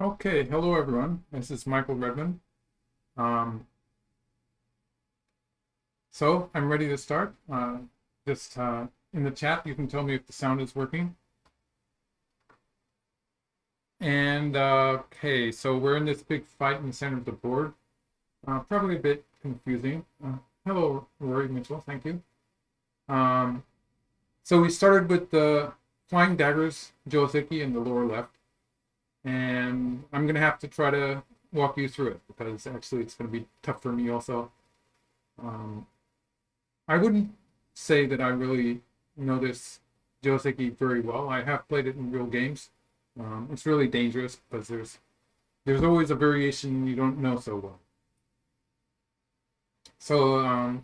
Okay, hello everyone. This is Michael Redmond. Um, so I'm ready to start. Just in the chat, you can tell me if the sound is working. And okay, so we're in this big fight in the center of the board. Probably a bit confusing. Hello, Rory Mitchell. Thank you. Um, so we started with the Flying Daggers Joseki in the lower left, and I'm gonna have to try to walk you through it because actually it's gonna be tough for me also. Um, I wouldn't say that I really know this Joseki very well. I have played it in real games. It's really dangerous because there's always a variation you don't know so well. So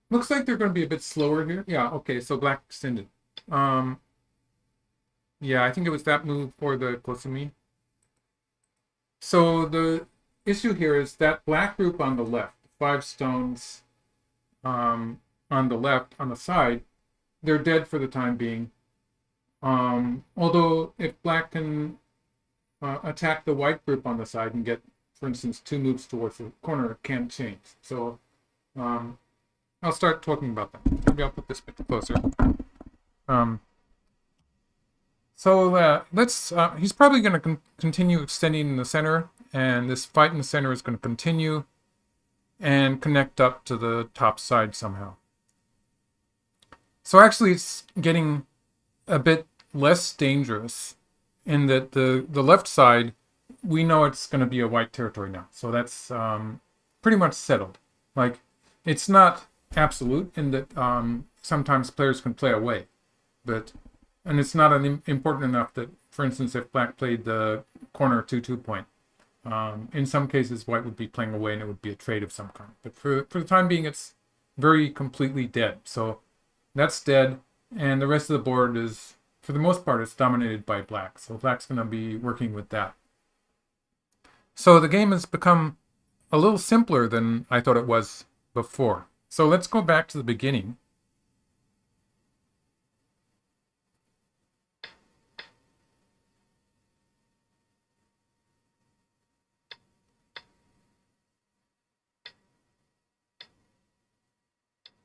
looks like they're going to be a bit slower here. Yeah, okay. So black extended. Um, yeah, I think it was that move for the komi. So the issue here is that black group on the left, 5 stones on the left, on the side, they're dead for the time being. Although if black can attack the white group on the side and get, for instance, 2 moves towards the corner, it can change. So um, I'll start talking about that. Maybe I'll put this bit closer. Um, he's probably going to continue extending in the center, and this fight in the center is going to continue and connect up to the top side somehow. So actually it's getting a bit less dangerous in that the left side, we know it's going to be a white territory now. So that's pretty much settled. Like, it's not absolute in that sometimes players can play away. And it's not important enough that, for instance, if black played the corner 2-2 point, in some cases white would be playing away and it would be a trade of some kind. But for the time being, it's very completely dead. So that's dead, and the rest of the board is, for the most part, it's dominated by black. So black's going to be working with that. So the game has become a little simpler than I thought it was before. So let's go back to the beginning.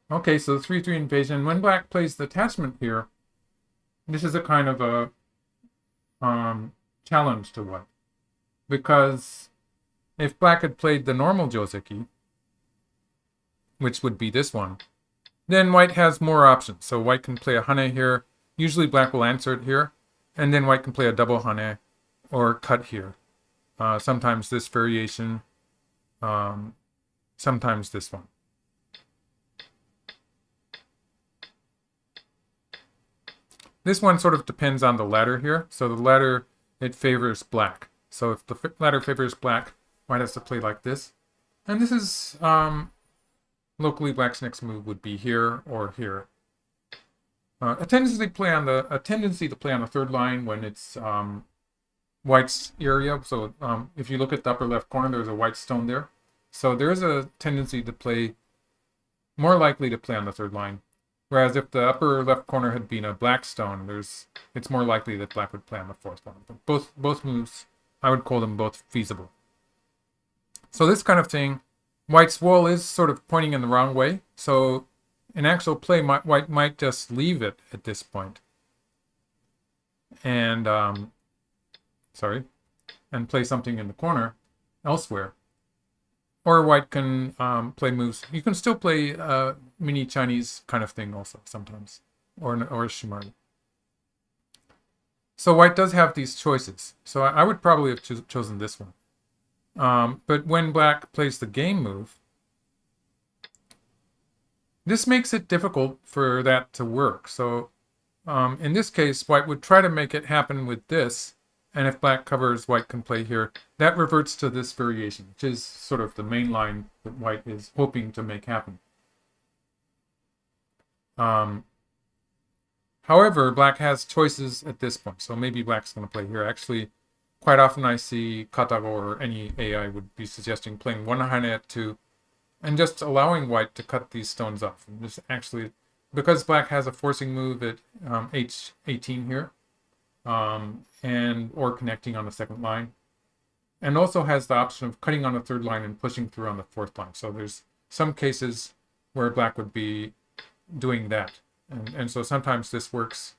Okay, so the 3-3 invasion. When black plays the attachment here, this is a kind of a challenge to white. Because if black had played the normal Joseki, which would be this one, then white has more options. So white can play a hane here. Usually black will answer it here. And then white can play a double hane or cut here. Sometimes this variation, sometimes this one. This one sort of depends on the ladder here. So the ladder, it favors black. So if the ladder favors black, white has to play like this. And this is, locally black's next move would be here or here. A tendency to play on the third line when it's white's area. So if you look at the upper left corner, there's a white stone there. So there is a tendency to play, more likely to play on the third line. Whereas if the upper left corner had been a black stone, it's more likely that black would play on the fourth line. But both moves, I would call them both feasible. So this kind of thing, white's wall is sort of pointing in the wrong way. So in actual play, white might just leave it at this point. And, and play something in the corner elsewhere. Or white can play moves. You can still play mini Chinese kind of thing also sometimes, or a shimari. So white does have these choices. So I would probably have chosen this one. But when black plays the game move, this makes it difficult for that to work. So in this case, white would try to make it happen with this. And if black covers, white can play here. That reverts to this variation, which is sort of the main line that white is hoping to make happen. However, black has choices at this point. So maybe black's going to play here. Actually, quite often I see AlphaGo or any AI would be suggesting playing one hane at 2 and just allowing white to cut these stones off. And just actually, because black has a forcing move at h18 here, or connecting on the second line. And also has the option of cutting on the third line and pushing through on the fourth line. So there's some cases where black would be doing that. And so sometimes this works.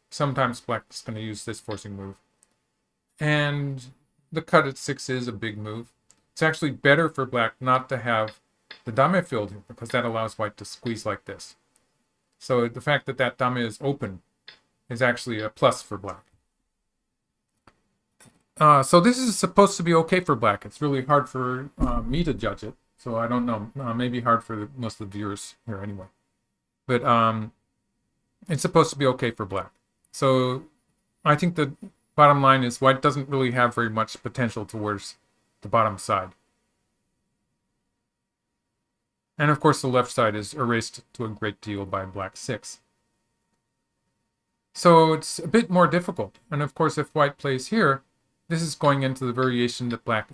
Sometimes black's going to use this forcing move. And the cut at 6 is a big move. It's actually better for black not to have the dame filled here, because that allows white to squeeze like this. So the fact that that dame is open is actually a plus for black. So this is supposed to be okay for black. It's really hard for me to judge it. So I don't know. Maybe hard for most of the viewers here anyway. But it's supposed to be okay for black. So I think the bottom line is white doesn't really have very much potential towards the bottom side. And of course the left side is erased to a great deal by black 6. So it's a bit more difficult. And of course if white plays here, this is going into the variation that black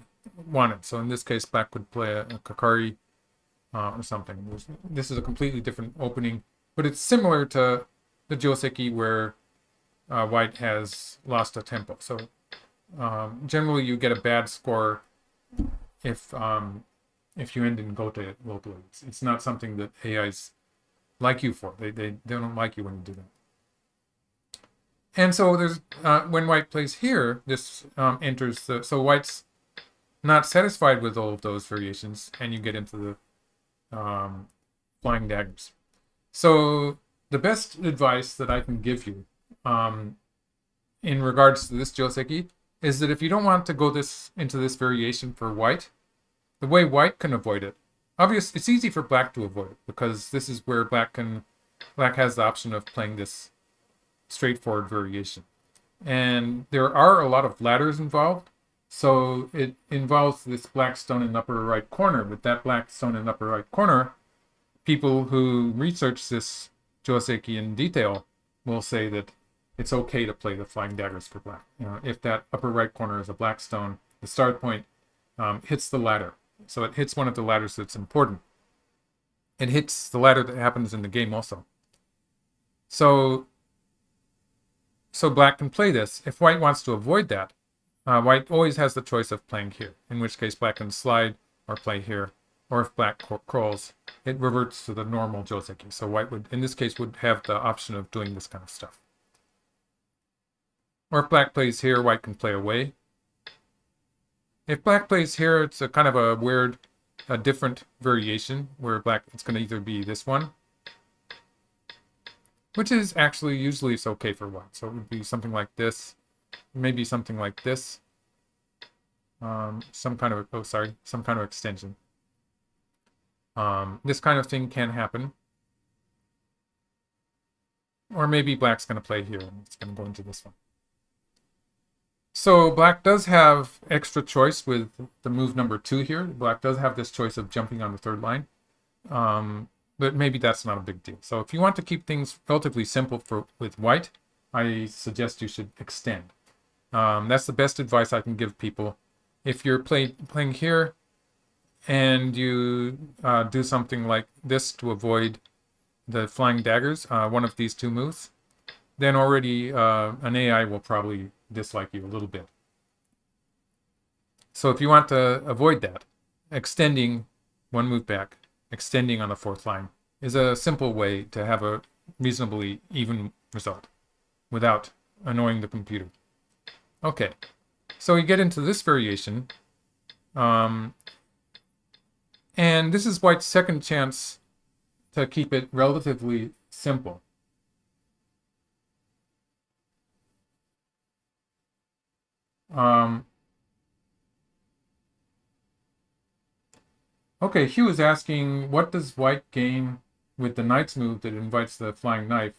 wanted. So in this case, black would play a kakari or something. This is a completely different opening, but it's similar to the joseki where white has lost a tempo. So generally you get a bad score if you end in gote locally. It's not something that AIs like you for. They don't like you when you do that. And so there's when white plays here, this enters the, so white's not satisfied with all of those variations, and you get into the flying daggers. So the best advice that I can give you in regards to this joseki is that if you don't want to go into this variation for white, the way white can avoid it, obviously it's easy for black to avoid it, because this is where black has the option of playing this straightforward variation. And there are a lot of ladders involved, so it involves this black stone in the upper right corner. With that black stone in the upper right corner, people who research this joseki in detail will say that it's okay to play the flying daggers for black. You know, if that upper right corner is a black stone, the start point hits the ladder. So it hits one of the ladders that's important. It hits the ladder that happens in the game also. So black can play this. If white wants to avoid that, white always has the choice of playing here, in which case black can slide or play here. Or if black crawls, it reverts to the normal joseki. So white would, in this case, would have the option of doing this kind of stuff. Or if black plays here, white can play away. If black plays here, it's a kind of a weird, a different variation, where black, it's going to either be this one, which is actually, usually it's okay for white. So it would be something like this, maybe something like this. Some kind of extension. This kind of thing can happen. Or maybe black's going to play here, and it's going to go into this one. So black does have extra choice with the move number 2 here. Black does have this choice of jumping on the third line. But maybe that's not a big deal. So if you want to keep things relatively simple with white, I suggest you should extend. That's the best advice I can give people. If you're playing here and you do something like this to avoid the flying daggers, one of these 2 moves, then already an AI will probably dislike you a little bit. So if you want to avoid that, extending one move back, extending on the 4th line, is a simple way to have a reasonably even result without annoying the computer. Okay, so we get into this variation, and this is white's second chance to keep it relatively simple. Okay, Hugh is asking, what does white gain with the knight's move that invites the flying knife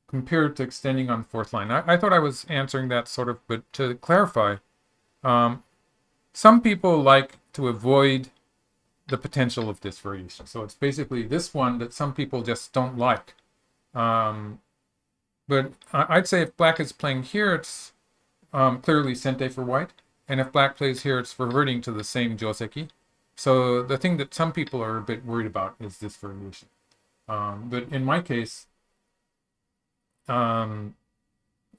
compared to extending on 4th line? I thought I was answering that sort of, but to clarify, some people like to avoid the potential of this variation. So it's basically this one that some people just don't like. But I'd say if black is playing here, it's clearly sente for white. And if black plays here, it's reverting to the same joseki. So the thing that some people are a bit worried about is this variation. But in my case,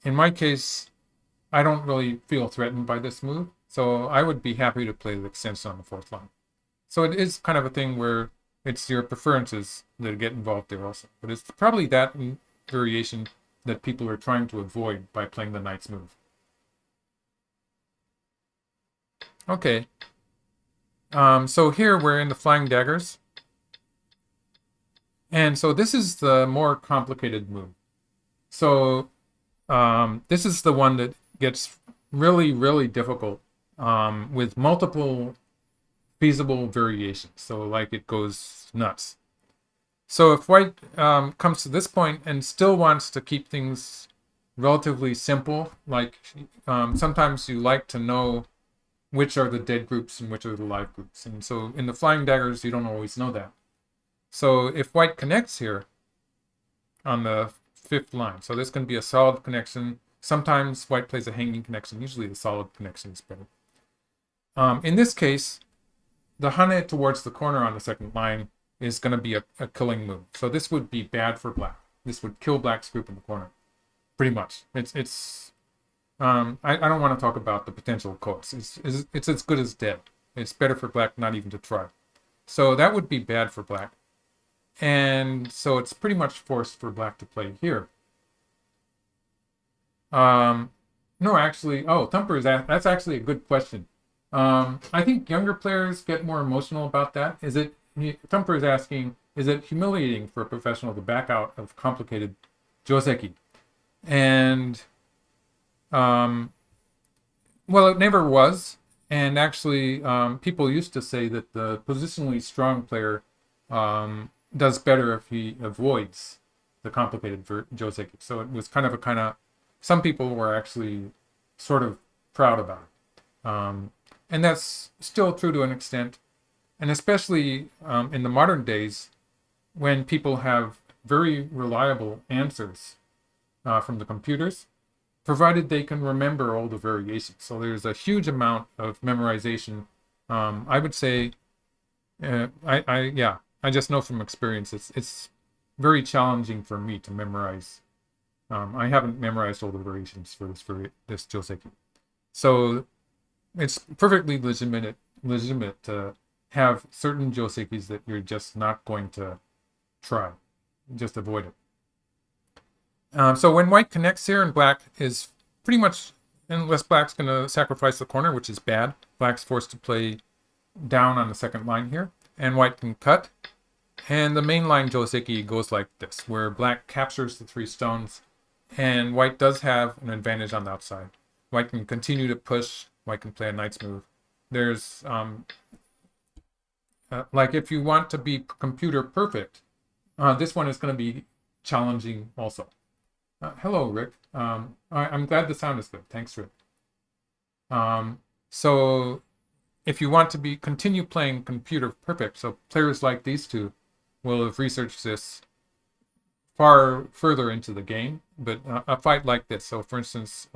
in my case, I don't really feel threatened by this move, so I would be happy to play the extension on the fourth line. So it is kind of a thing where it's your preferences that get involved there also. But it's probably that variation that people are trying to avoid by playing the knight's move. Okay. So here we're in the flying daggers. And so this is the more complicated move. So this is the one that gets really, really difficult with multiple feasible variations. So like it goes nuts. So if white comes to this point and still wants to keep things relatively simple, like sometimes you like to know which are the dead groups and which are the live groups. And so in the flying daggers, you don't always know that. So if white connects here on the fifth line, so this can be a solid connection. Sometimes white plays a hanging connection. Usually the solid connection is better. In this case, the hane towards the corner on the second line is going to be a killing move. So this would be bad for black. This would kill black's group in the corner, pretty much. I don't want to talk about the potential costs. It's as good as dead. It's better for black not even to try. So that would be bad for black. And so it's pretty much forced for black to play here. No, actually, Thumper that's actually a good question. I think younger players get more emotional about that. Thumper is asking, is it humiliating for a professional to back out of complicated joseki? And, well, it never was. And actually, people used to say that the positionally strong player does better if he avoids the complicated joseki. So it was kind of some people were actually sort of proud about it. And that's still true to an extent. And especially in the modern days, when people have very reliable answers from the computers, provided they can remember all the variations. So there's a huge amount of memorization. I would say, I just know from experience, it's very challenging for me to memorize. I haven't memorized all the variations for this joseki. So it's perfectly legitimate to have certain josekis that you're just not going to try. Just avoid it. So when white connects here and black is pretty much, unless black's going to sacrifice the corner, which is bad, black's forced to play down on the second line here, and white can cut. And the main line joseki goes like this, where black captures the 3 stones, and white does have an advantage on the outside. White can continue to push, white can play a knight's move. There's, like if you want to be computer perfect, this one is going to be challenging also. Hello, Rick. I'm glad the sound is good. Thanks, Rick. So if you want to continue playing computer perfect, so players like these two will have researched this far further into the game, but a fight like this, so for instance,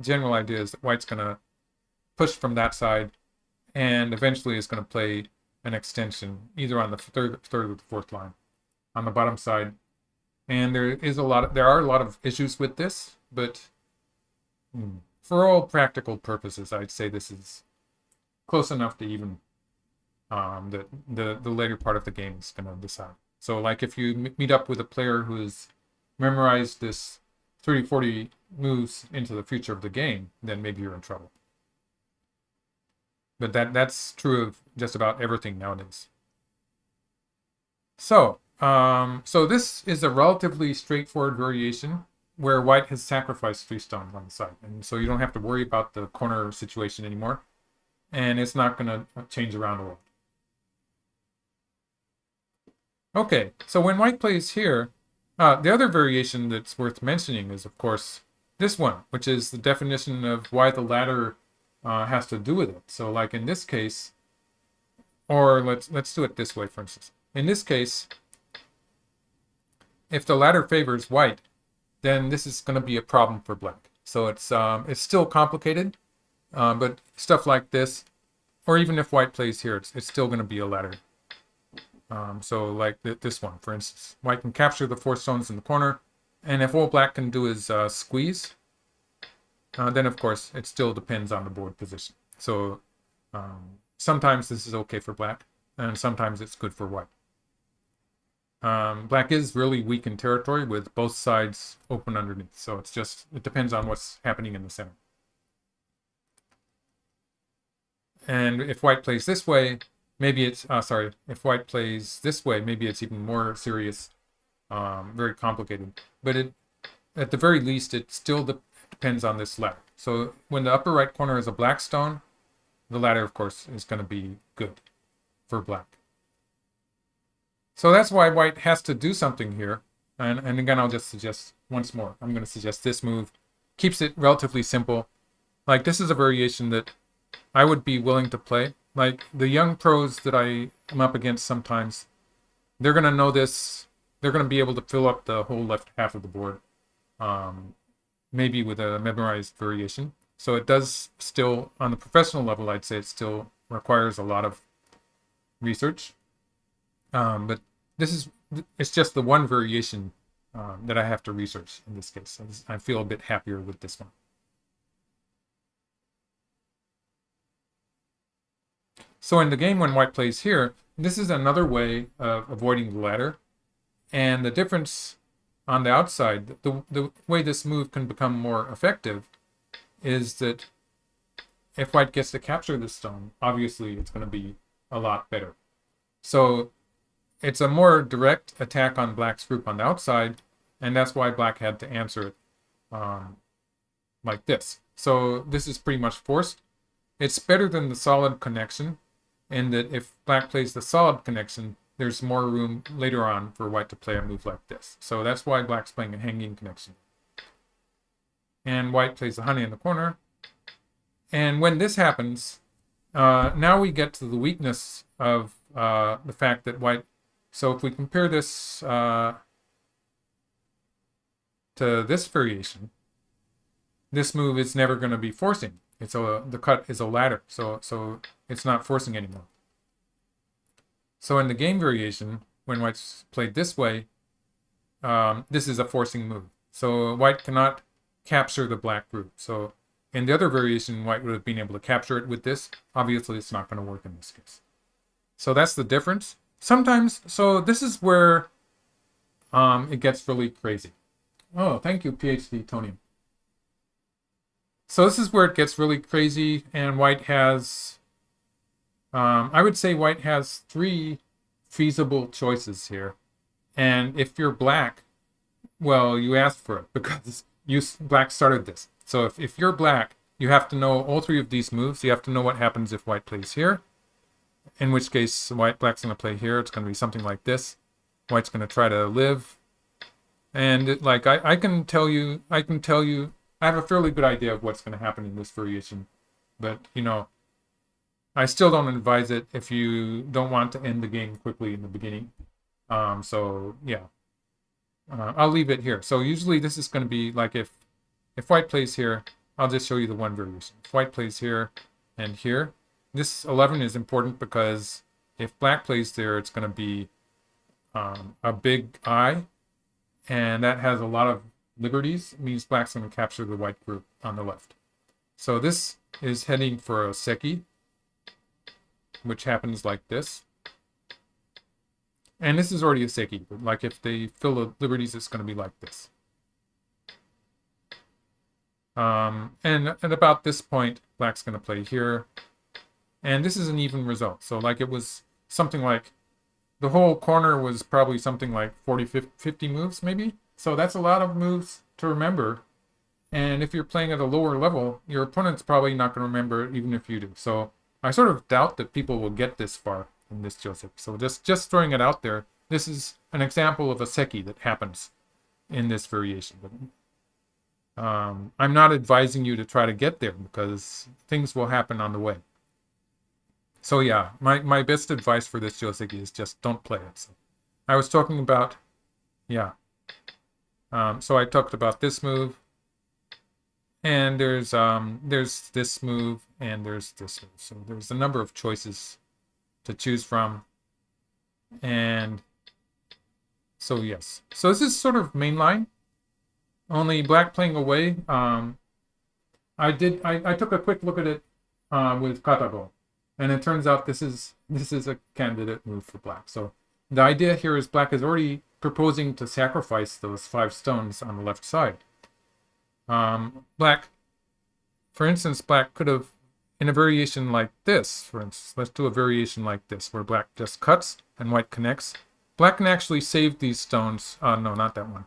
general idea is that white's going to push from that side and eventually is going to play an extension either on the third or the fourth line on the bottom side. And there are a lot of issues with this, but for all practical purposes, I'd say this is close enough to even the later part of the game is going to decide. So like if you meet up with a player who has memorized this 30-40 moves into the future of the game, then maybe you're in trouble. But that's true of just about everything nowadays. So this is a relatively straightforward variation where white has sacrificed 3 stones on the side. And so you don't have to worry about the corner situation anymore. And it's not going to change around a lot. Okay, so when white plays here, the other variation that's worth mentioning is, of course, this one, which is the definition of why the ladder has to do with it. So like in this case, or let's do it this way, for instance. In this case, if the ladder favors white, then this is going to be a problem for black. So it's still complicated, but stuff like this, or even if white plays here, it's still going to be a ladder. So like this one, for instance, white can capture the 4 stones in the corner, And if all black can do is squeeze, then of course it still depends on the board position. So sometimes this is okay for black, and sometimes it's good for white. Black is really weak in territory with both sides open underneath. So it depends on what's happening in the center. And if white plays this way, maybe it's, if white plays this way, maybe it's even more serious, very complicated. But at the very least, it still depends on this ladder. So when the upper right corner is a black stone, the ladder, of course, is going to be good for black. So that's why white has to do something here. And again, I'll just suggest once more. I'm going to suggest this move. Keeps it relatively simple. Like, this is a variation that I would be willing to play. Like, the young pros that I am up against sometimes, they're going to know this. They're going to be able to fill up the whole left half of the board. Maybe with a memorized variation. So it does still, on the professional level, I'd say it still requires a lot of research. But it's just the one variation that I have to research in this case. I feel a bit happier with this one. So in the game when white plays here, this is another way of avoiding the ladder. And the difference on the outside, the way this move can become more effective is that if white gets to capture this stone, obviously it's going to be a lot better. So it's a more direct attack on black's group on the outside, and that's why black had to answer it like this. So this is pretty much forced. It's better than the solid connection, in that if black plays the solid connection, there's more room later on for white to play a move like this. So that's why black's playing a hanging connection. And white plays the honey in the corner. And when this happens, now we get to the weakness of the fact that white... So if we compare this to this variation, this move is never going to be forcing. The cut is a ladder, so it's not forcing anymore. So in the game variation, when white's played this way, this is a forcing move. So white cannot capture the black group. So in the other variation, white would have been able to capture it with this. Obviously, it's not going to work in this case. So that's the difference. Sometimes, so this is where it gets really crazy. Oh, thank you, PhD Tony. So this is where it gets really crazy, and white has, I would say white has 3 feasible choices here. And if you're black, well, you asked for it because black started this. So if you're black, you have to know all 3 of these moves. You have to know what happens if white plays here. In which case, black's going to play here. It's going to be something like this. White's going to try to live. And I can tell you, I have a fairly good idea of what's going to happen in this variation. But, I still don't advise it if you don't want to end the game quickly in the beginning. So, yeah. I'll leave it here. So usually this is going to be like if white plays here, I'll just show you the one variation. If white plays here and here, this 11 is important because if black plays there, it's going to be a big I, and that has a lot of liberties. It means black's going to capture the white group on the left. So this is heading for a seki, which happens like this. And this is already a seki, but like if they fill the liberties, it's going to be like this. And at about this point, black's going to play here. And this is an even result. So like it was something like, the whole corner was probably something like 40, 50 moves maybe. So that's a lot of moves to remember. And if you're playing at a lower level, your opponent's probably not going to remember it even if you do. So I sort of doubt that people will get this far in this Joseph. So just throwing it out there, this is an example of a seki that happens in this variation. I'm not advising you to try to get there because things will happen on the way. So yeah, my best advice for this Joseki is just don't play it. So I was talking about, yeah. So I talked about this move, and there's this move, and there's this move. So there's a number of choices to choose from, and so yes. So this is sort of mainline. Only black playing away. I took a quick look at it with AlphaGo, and it turns out this is a candidate move for black. So the idea here is black is already proposing to sacrifice those 5 stones on the left side. Black, for instance, black could have, in a variation like this, for instance, let's do a variation like this, where black just cuts and white connects. Black can actually save these stones. No, not that one.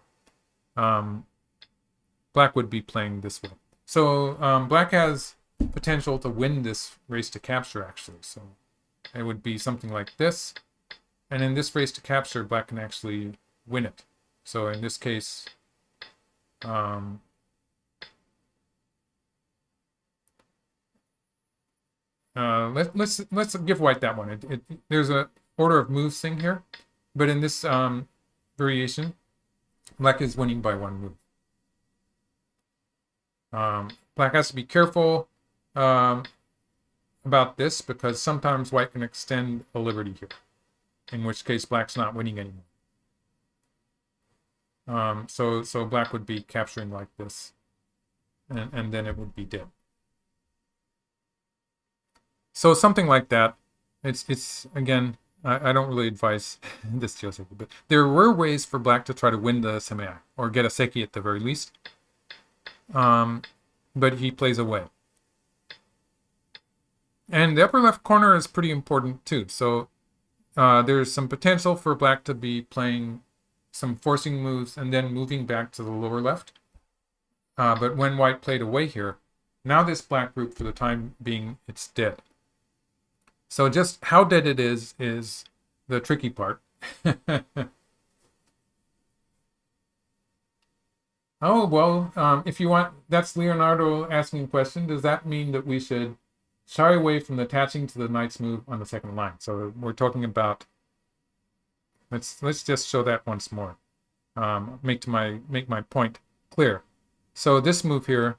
Black would be playing this way. So black has potential to win this race to capture, actually. So it would be something like this. And in this race to capture, black can actually win it. So in this case, let's give white that one. There's a order of moves thing here, but in this variation, black is winning by 1 move. Black has to be careful about this because sometimes white can extend a liberty here, in which case black's not winning anymore. So black would be capturing like this, and then it would be dead. So something like that. It's again, I don't really advise this geoseki, but there were ways for black to try to win the semi or get a seki at the very least. But he plays away. And the upper left corner is pretty important too. So there's some potential for black to be playing some forcing moves and then moving back to the lower left. But when white played away here, now this black group for the time being, it's dead. So just how dead it is the tricky part. Oh, well, if you want, that's Leonardo asking a question. Does that mean that we should shy away from attaching to the knight's move on the second line? So we're talking about, let's just show that once more. Make my point clear. So this move here,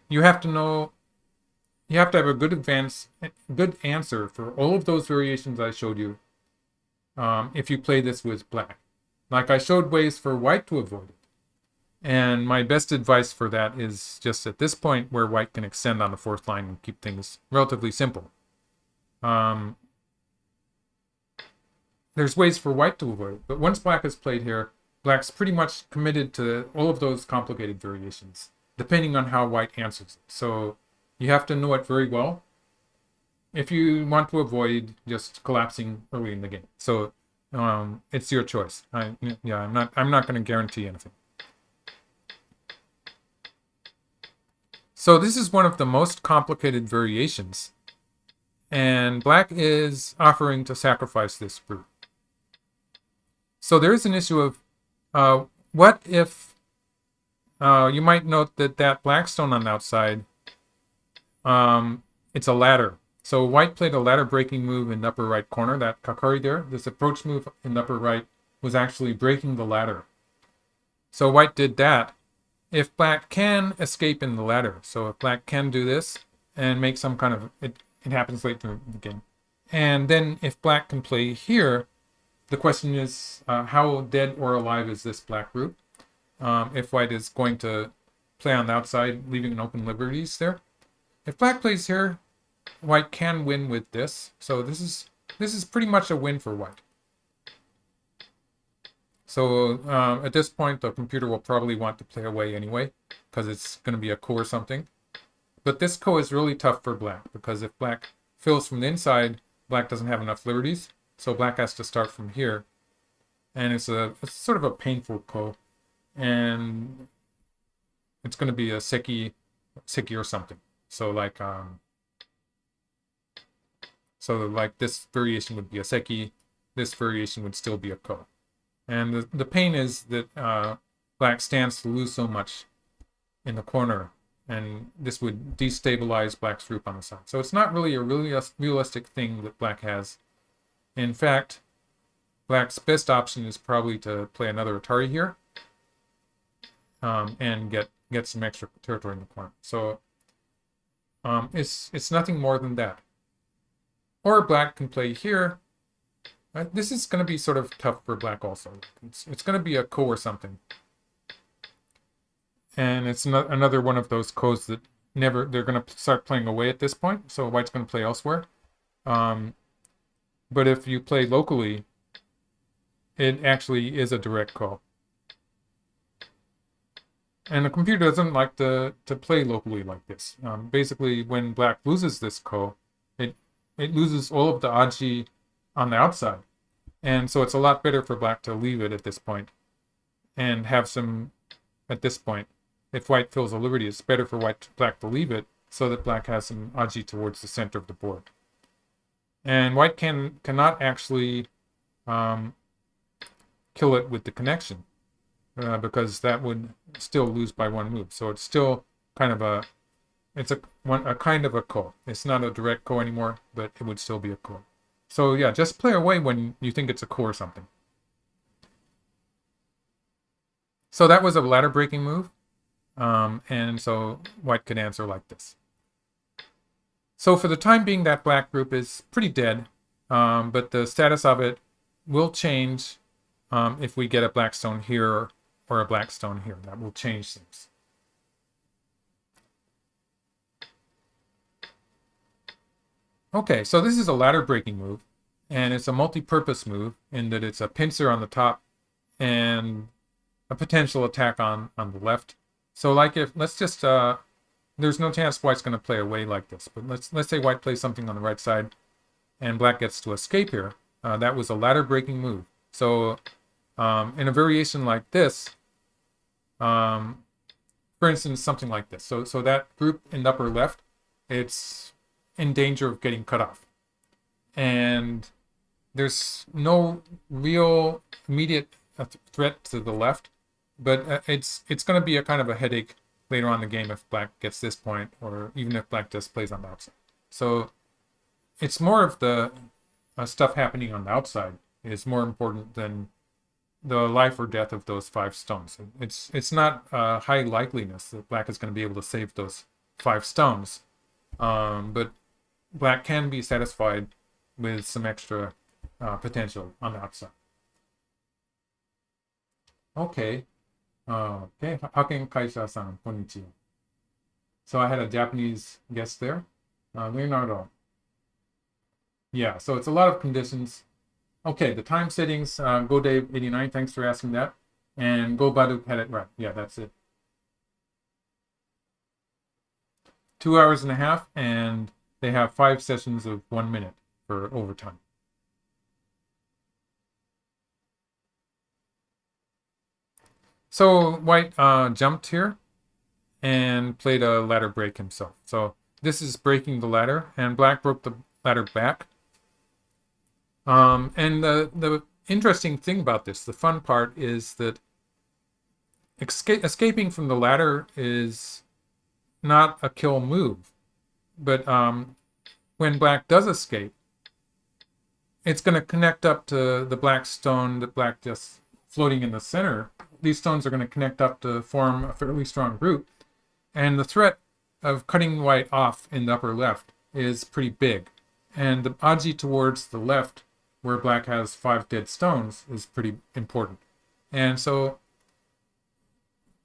you have to know, you have to have a good answer for all of those variations I showed you if you play this with black. Like I showed ways for white to avoid it. And my best advice for that is just at this point where white can extend on the 4th line and keep things relatively simple. There's ways for white to avoid it, but once black has played here, black's pretty much committed to all of those complicated variations, depending on how white answers it. So you have to know it very well if you want to avoid just collapsing early in the game. So it's your choice. I'm not going to guarantee anything. So this is one of the most complicated variations, and black is offering to sacrifice this group. So there is an issue of what if you might note that black stone on the outside, it's a ladder. So white played a ladder breaking move in the upper right corner, that kakari there. This approach move in the upper right was actually breaking the ladder. So white did that. If black can escape in the ladder, so if black can do this and make some kind of, it happens late in the game. And then if black can play here, the question is how dead or alive is this black group? If white is going to play on the outside, leaving an open liberties there. If black plays here, white can win with this. So this is pretty much a win for white. So at this point, the computer will probably want to play away anyway, because it's going to be a ko or something. But this ko is really tough for black, because if black fills from the inside, black doesn't have enough liberties. So black has to start from here. And it's sort of a painful ko. And it's going to be a seki or something. So like this variation would be a seki. This variation would still be a ko. And the pain is that black stands to lose so much in the corner, and this would destabilize black's group on the side. So it's not really a realistic thing that black has. In fact, black's best option is probably to play another Atari here and get some extra territory in the corner. So it's nothing more than that. Or black can play here. This is going to be sort of tough for black also. It's going to be a ko or something. And it's another one of those codes that they're going to start playing away at this point. So white's going to play elsewhere. But if you play locally, it actually is a direct call. And the computer doesn't like to play locally like this. Basically, when black loses this ko, it loses all of the aji on the outside. And so it's a lot better for black to leave it at this point and have some, at this point, if white feels a liberty, it's better for black to leave it so that black has some aji towards the center of the board. And white cannot actually kill it with the connection because that would still lose by one move. So it's still kind of a kind of a ko. It's not a direct ko anymore, but it would still be a ko. So yeah, just play away when you think it's a ko or something. So that was a ladder breaking move. And so white could answer like this. So for the time being, that black group is pretty dead, but the status of it will change if we get a black stone here or a black stone here. That will change things. Okay, so this is a ladder breaking move, and it's a multi-purpose move in that it's a pincer on the top and a potential attack on the left. So like let's just, there's no chance white's going to play away like this, but let's say white plays something on the right side and black gets to escape here. That was a ladder breaking move. So in a variation like this, for instance, something like this. So that group in the upper left, it's in danger of getting cut off. And there's no real immediate threat to the left, but it's going to be a kind of a headache later on in the game if black gets this point, or even if black just plays on the outside. So it's more of the stuff happening on the outside is more important than the life or death of those 5 stones. It's not a high likeliness that black is going to be able to save those 5 stones, but black can be satisfied with some extra potential on the outside. Okay. Okay, Haken Kaisha-san, konnichiwa. So I had a Japanese guest there, Leonardo. Yeah, so it's a lot of conditions. Okay, the time settings, Go Dave 89, thanks for asking that. And Go Baduk had it right. Yeah, that's it. 2 hours and a half, and they have 5 sessions of 1 minute for overtime. So white jumped here and played a ladder break himself. So this is breaking the ladder, and black broke the ladder back. And the interesting thing about this, the fun part, is that escaping from the ladder is not a kill move. But when black does escape, it's going to connect up to the black stone that black just floating in the center. These stones are going to connect up to form a fairly strong group. And the threat of cutting white off in the upper left is pretty big. And the aji towards the left, where black has 5 dead stones, is pretty important. And so,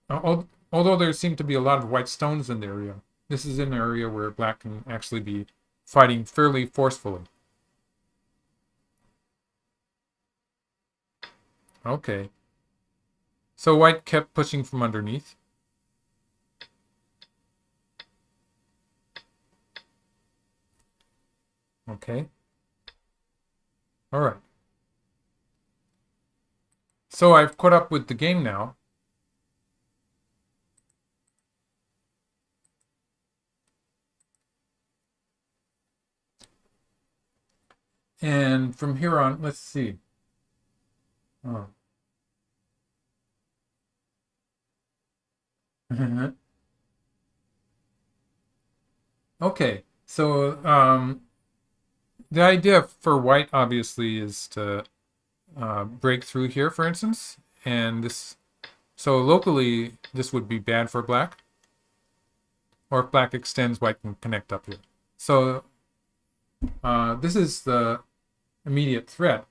although there seem to be a lot of white stones in the area, this is an area where black can actually be fighting fairly forcefully. Okay. So white kept pushing from underneath. Okay. All right. So I've caught up with the game now. And from here on, let's see. Oh. Okay, so the idea for white obviously is to break through here, for instance, and this. So locally, this would be bad for black. Or if black extends, white can connect up here. So this is the immediate threat,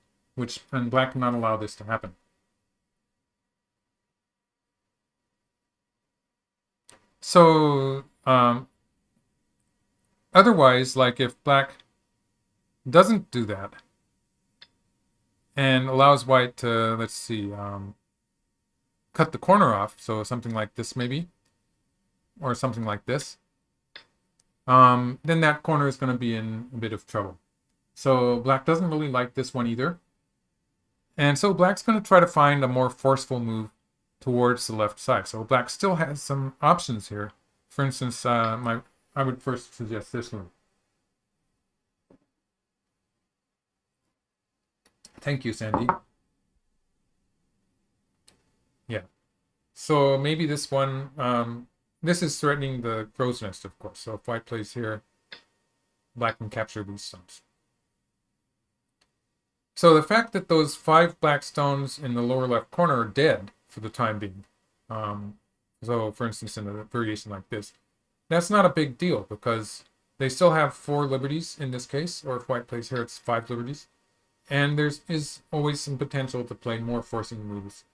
and black cannot allow this to happen. So, otherwise, like if black doesn't do that and allows white to, let's see, cut the corner off, so something like this maybe, or something like this, then that corner is going to be in a bit of trouble. So black doesn't really like this one either. And so black's going to try to find a more forceful move towards the left side. So black still has some options here. For instance, I would first suggest this one. Thank you, Sandy. Yeah. So maybe this one, this is threatening the crow's nest, of course. So if white plays here, black can capture these stones. So the fact that those 5 black stones in the lower left corner are dead for the time being, so for instance in a variation like this, that's not a big deal because they still have 4 liberties in this case, or if white plays here it's 5 liberties, and is always some potential to play more forcing moves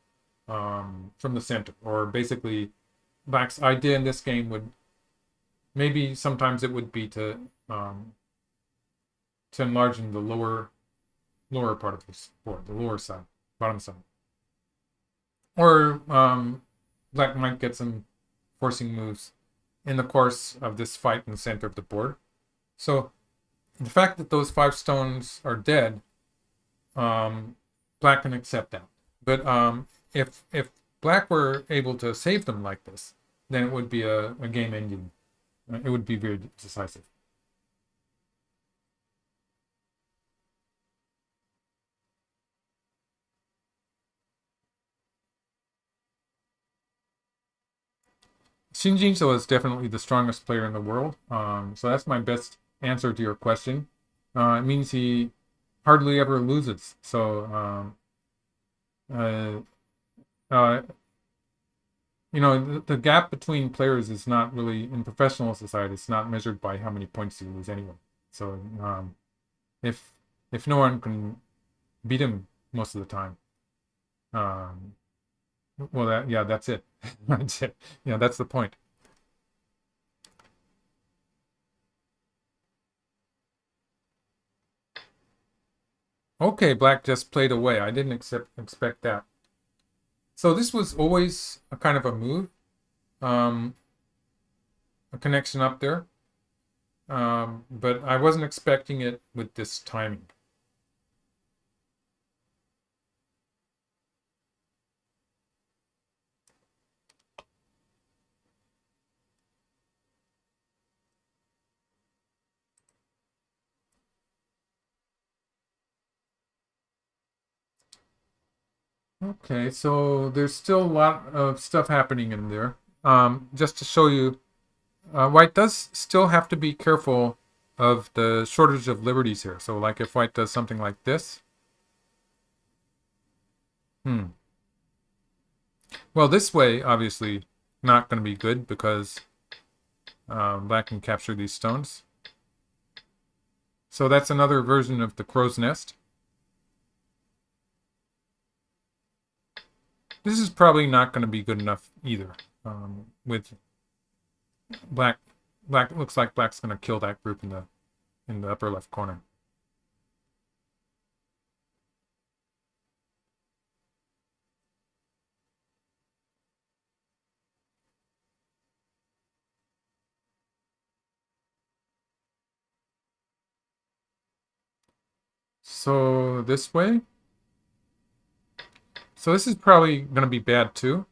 from the center, or basically black's idea in this game would, maybe sometimes it would be to enlarge in the lower part of this board, the lower side, bottom side. Or black might get some forcing moves in the course of this fight in the center of the board. So the fact that those 5 stones are dead, black can accept that. But if black were able to save them like this, then it would be a game ending. It would be very decisive. Shin Jinseo is definitely the strongest player in the world. So that's my best answer to your question. It means he hardly ever loses. So, the gap between players is not really, in professional society, it's not measured by how many points you lose anyway. So, if no one can beat him most of the time, well, that's it. That's it. Yeah, that's the point. Okay, black just played away. I didn't expect that. So this was always a kind of a move, a connection up there, but I wasn't expecting it with this timing. Okay, so there's still a lot of stuff happening in there. Just to show you, white does still have to be careful of the shortage of liberties here. So like if white does something like this. Well, this way, obviously, not going to be good because black can capture these stones. So that's another version of the crow's nest. This is probably not going to be good enough either. With black, looks like black's going to kill that group in the upper left corner. So this way. So this is probably going to be bad too.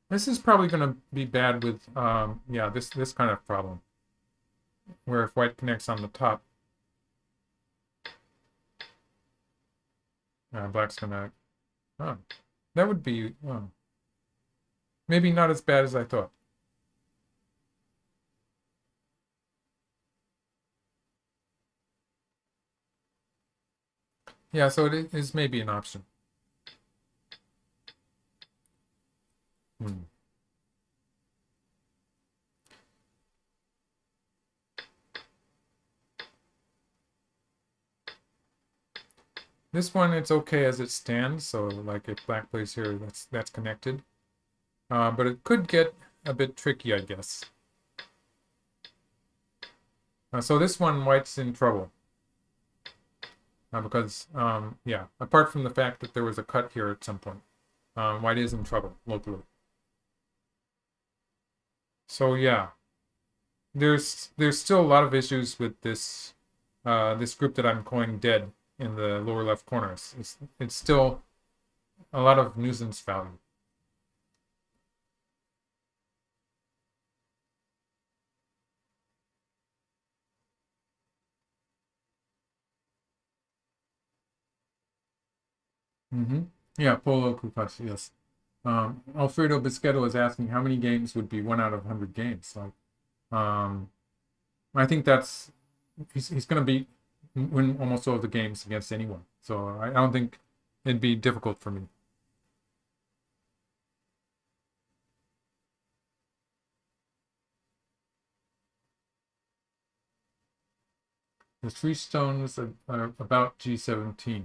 This is probably going to be bad with, this kind of problem. Where if white connects on the top, black's going to, that would be, maybe not as bad as I thought. Yeah, so it is maybe an option. This one, it's okay as it stands. So like if black plays here, that's connected. But it could get a bit tricky, I guess. So this one, white's in trouble. Because, yeah, apart from the fact that there was a cut here at some point, white is in trouble locally. So yeah, there's still a lot of issues with this this group that I'm calling dead in the lower left corner. It's still a lot of nuisance value. Yeah, Polo Kukashi, yes. Alfredo Bisquetto is asking how many games would be 1 out of 100 games. Like, I think that's he's going to win almost all of the games against anyone. So I don't think it'd be difficult for me. The 3 stones are about G17.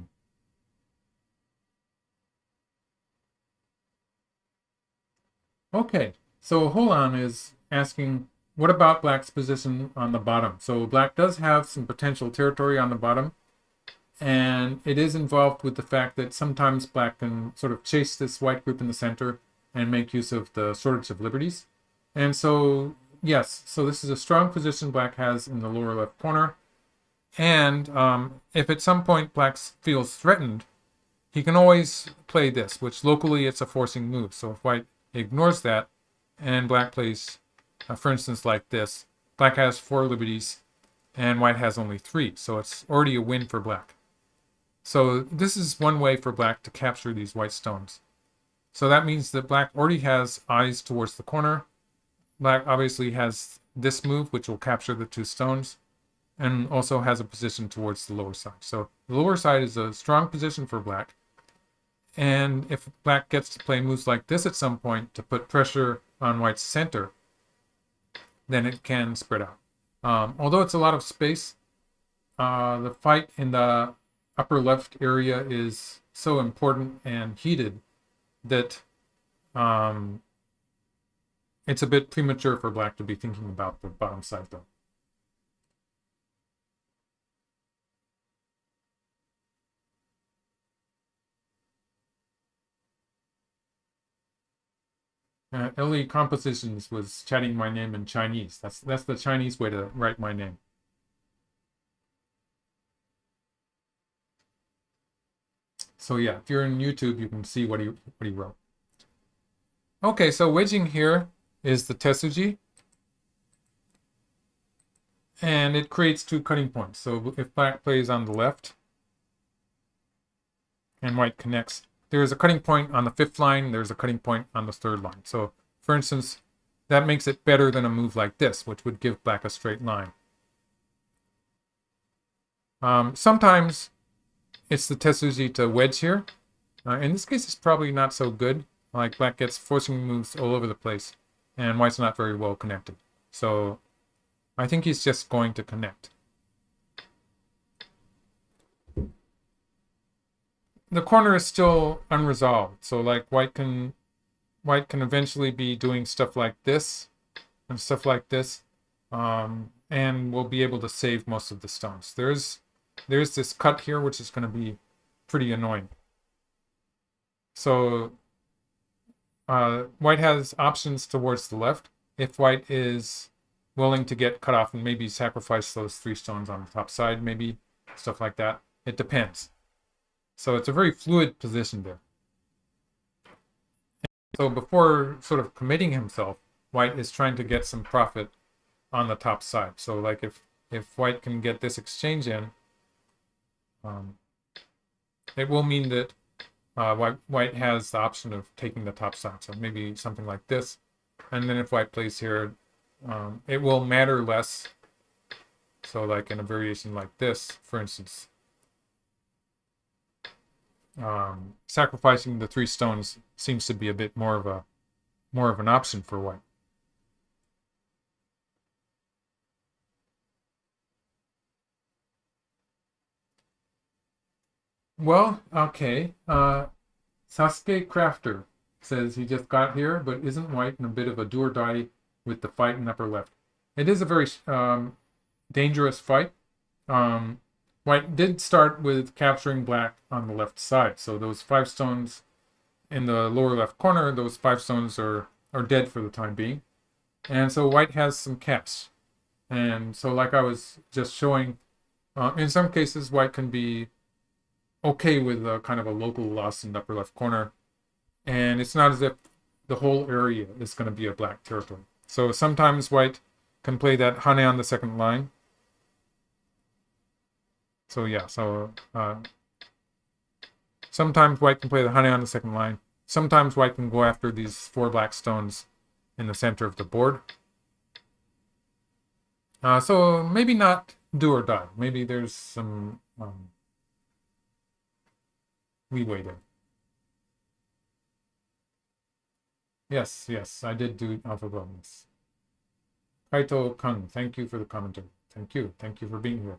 Okay, so Holan is asking, what about black's position on the bottom? So black does have some potential territory on the bottom, and it is involved with the fact that sometimes black can sort of chase this white group in the center and make use of the shortage of liberties. And so, yes, so this is a strong position black has in the lower left corner. And if at some point black feels threatened, he can always play this, which locally it's a forcing move. So if white ignores that and black plays, for instance, like this, black has 4 liberties and white has only 3. So it's already a win for black. So this is one way for black to capture these white stones. So that means that black already has eyes towards the corner. Black obviously has this move, which will capture the 2 stones, and also has a position towards the lower side. So the lower side is a strong position for black. And if black gets to play moves like this at some point to put pressure on white's center, then it can spread out. Although it's a lot of space, the fight in the upper left area is so important and heated that it's a bit premature for black to be thinking about the bottom side, though. LE Compositions was chatting my name in Chinese. That's the Chinese way to write my name. So yeah, if you're in YouTube, you can see what he wrote. Okay, so wedging here is the Tetsuji, and it creates 2 cutting points. So if black plays on the left and white connects, there's a cutting point on the 5th line, there's a cutting point on the 3rd line. So for instance, that makes it better than a move like this, which would give black a straight line. Sometimes it's the Tetsuji to wedge here. In this case, it's probably not so good. Like black gets forcing moves all over the place, and white's not very well connected. So I think he's just going to connect. The corner is still unresolved, so like white can eventually be doing stuff like this and stuff like this, and we'll be able to save most of the stones. There's this cut here, which is going to be pretty annoying. So white has options towards the left. If white is willing to get cut off and maybe sacrifice those 3 stones on the top side, maybe stuff like that. It depends. So it's a very fluid position there. So before sort of committing himself, white is trying to get some profit on the top side. So like if white can get this exchange in, it will mean that white has the option of taking the top side. So maybe something like this. And then if white plays here, it will matter less. So like in a variation like this, for instance, sacrificing the 3 stones seems to be a bit more of an option for white. Well, okay. Sasuke Crafter says he just got here, but isn't white and a bit of a do or die with the fight in upper left. It is a very dangerous fight. Um, White did start with capturing black on the left side, so those 5 stones in the lower left corner, those 5 stones are dead for the time being. And so white has some caps. And so like I was just showing, in some cases white can be okay with a kind of a local loss in the upper left corner. And it's not as if the whole area is going to be a black territory. So sometimes white can play that hane on the second line. So yeah, sometimes white can play the hane on the second line. Sometimes white can go after these 4 black stones in the center of the board. So maybe not do or die. Maybe there's some leeway there. Yes, I did do AlphaGo. Yes. Kaito Kung, thank you for the commentary. Thank you for being here.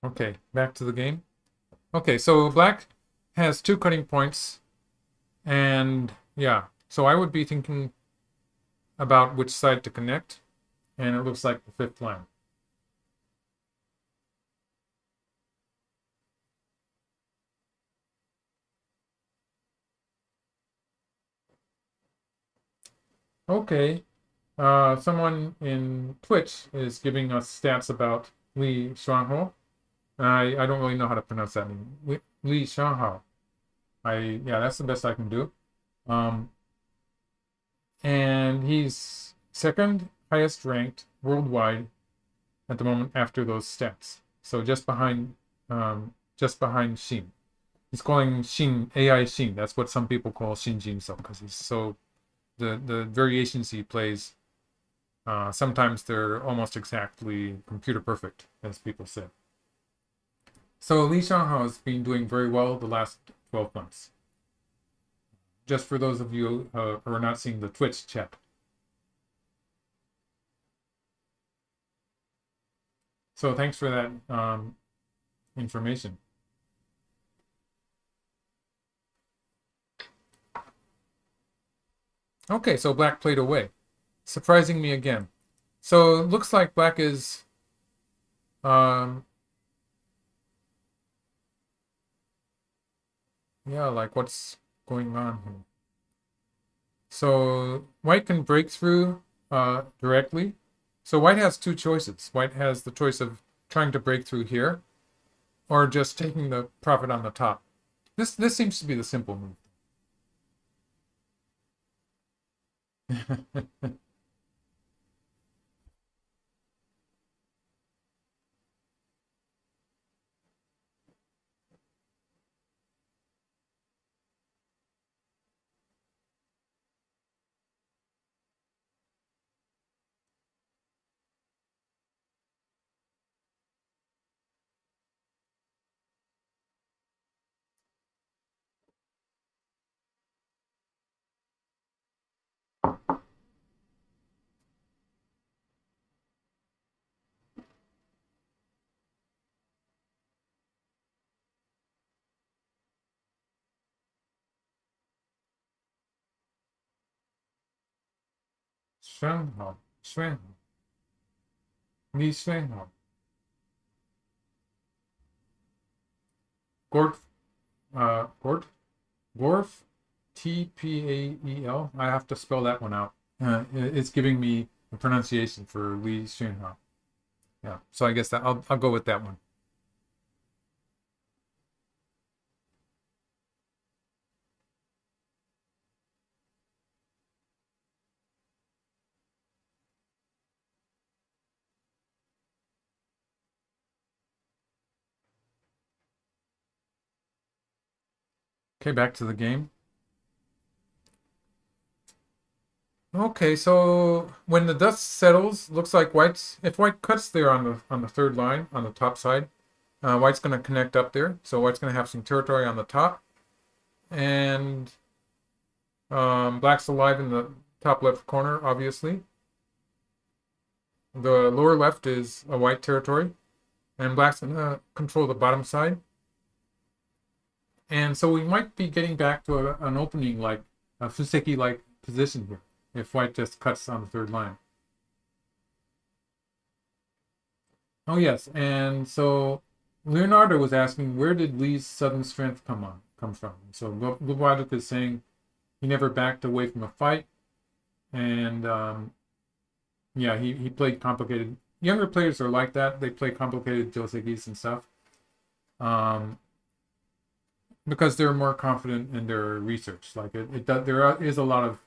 Okay, back to the game. Okay, so black has 2 cutting points, and yeah, so I would be thinking about which side to connect, and it looks like the 5th line. Okay, someone in Twitch is giving us stats about Xuanhao. I don't really know how to pronounce that name. Xuanhao. Yeah, that's the best I can do. And he's 2nd highest ranked worldwide at the moment after those stats. So just behind Shin. He's calling Shin AI Shin. That's what some people call Shin Jinseo because he's so the variations he plays. Sometimes they're almost exactly computer perfect, as people say. So Li Xianghao has been doing very well the last 12 months. Just for those of you who are not seeing the Twitch chat. So thanks for that information. Okay, so black played away, surprising me again. So it looks like black is yeah, like what's going on here? So white can break through directly. So white has 2 choices. White has the choice of trying to break through here, or just taking the profit on the top. This seems to be the simple move. Xuanhao, Li Xuanhao. Gort, Gorf, Tpael. I have to spell that one out. It's giving me the pronunciation for Li Xuanhao. Yeah, so I guess that I'll go with that one. Okay, back to the game. Okay, so when the dust settles, looks like if white cuts there on the 3rd line on the top side, White's going to connect up there. So white's going to have some territory on the top. And black's alive in the top left corner, obviously. The lower left is a white territory. And black's going to control the bottom side. And so we might be getting back to an opening, like a Fuseki-like position here, if white just cuts on the third line. Oh yes, and so Leonardo was asking, where did Lee's sudden strength come from? So Lubadik is saying he never backed away from a fight, and yeah, he played complicated. Younger players are like that; they play complicated josekis and stuff, because they're more confident in their research. Like there is a lot of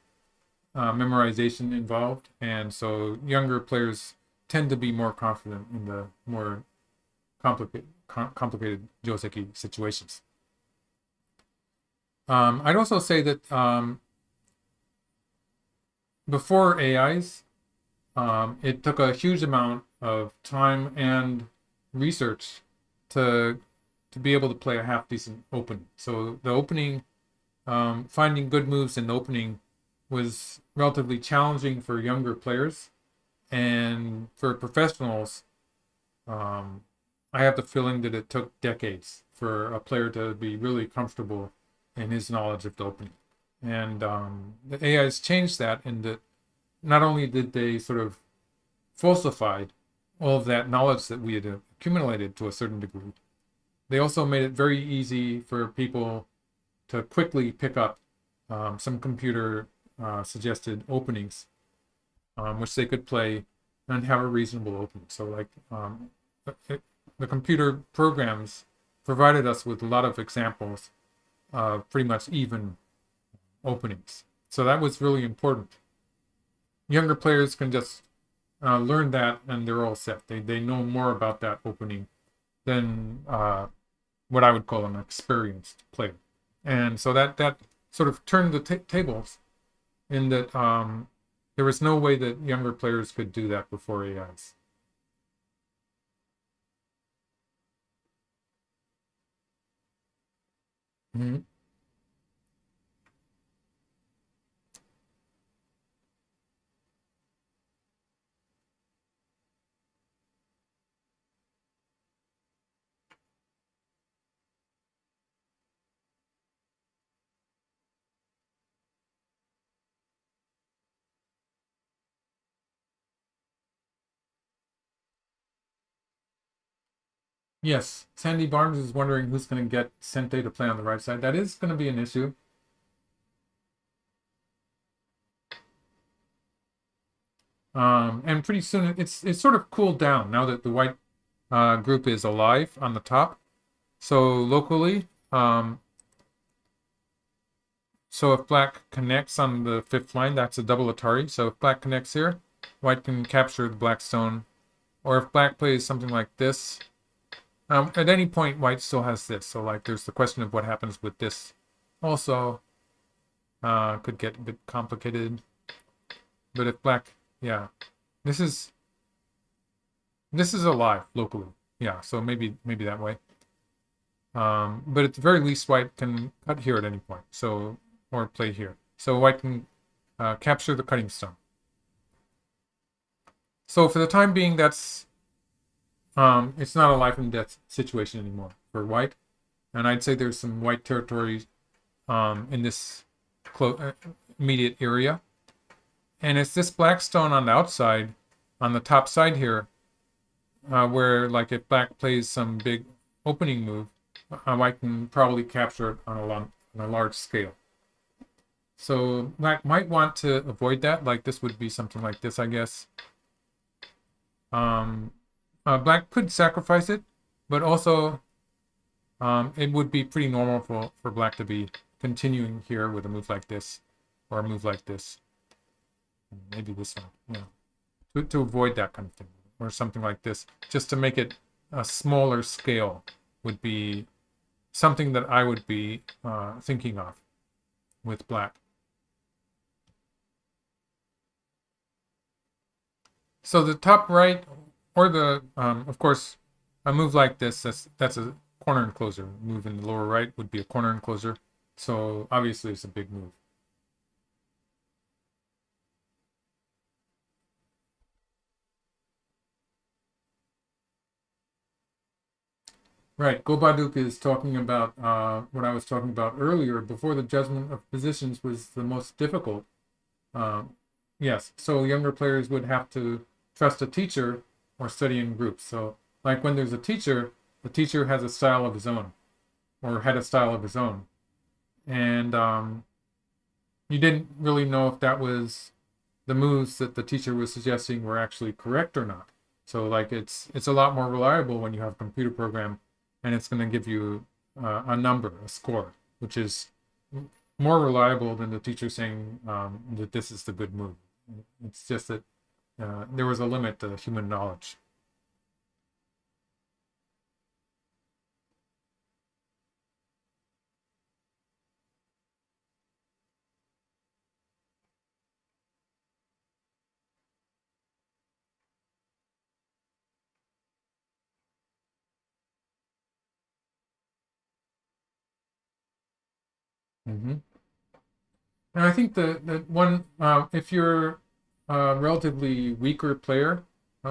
memorization involved, and so younger players tend to be more confident in the more complicated joseki situations. I'd also say that before AIs, it took a huge amount of time and research to be able to play a half decent opening. So the opening, finding good moves in the opening was relatively challenging for younger players. And for professionals, I have the feeling that it took decades for a player to be really comfortable in his knowledge of the opening. And the AIs changed that in that not only did they sort of falsify all of that knowledge that we had accumulated to a certain degree, they also made it very easy for people to quickly pick up some computer suggested openings, which they could play and have a reasonable opening. So like the computer programs provided us with a lot of examples of pretty much even openings. So that was really important. Younger players can just learn that and they're all set. They know more about that opening than what I would call an experienced player. And so that sort of turned the tables in that there was no way that younger players could do that before AIs. Mm-hmm. Yes, Sandy Barnes is wondering who's going to get Sente to play on the right side. That is going to be an issue. And pretty soon it's sort of cooled down now that the white group is alive on the top. So locally, so if black connects on the fifth line, that's a double Atari. So if black connects here, white can capture the black stone. Or if black plays something like this, at any point, white still has this. So like there's the question of what happens with this. Also, could get a bit complicated. But if black, yeah, this is alive locally. Yeah, so maybe that way. But at the very least, white can cut here at any point. So, or play here. So white can capture the cutting stone. So for the time being, that's it's not a life and death situation anymore for white. And I'd say there's some white territory in this immediate area. And it's this black stone on the outside, on the top side here, where like if black plays some big opening move, white can probably capture it on a large scale. So black might want to avoid that. Like this would be something like this, I guess. Black could sacrifice it, but also it would be pretty normal for black to be continuing here with a move like this, or a move like this. Maybe this one, yeah. To avoid that kind of thing, or something like this, just to make it a smaller scale would be something that I would be thinking of with black. So the top right, or the, of course, a move like this, that's a corner encloser. A move in the lower right would be a corner encloser. So obviously it's a big move. Right, Gobaduk is talking about what I was talking about earlier. Before, the judgment of positions was the most difficult. Yes, so younger players would have to trust a teacher or study in groups. So, like when there's a teacher, the teacher has a style of his own, or had a style of his own, and you didn't really know if that was the moves that the teacher was suggesting were actually correct or not. So, like it's a lot more reliable when you have a computer program, and it's going to give you a number, a score, which is more reliable than the teacher saying that this is the good move. It's just that there was a limit to human knowledge. Mm-hmm. And I think that one, if you're a relatively weaker player,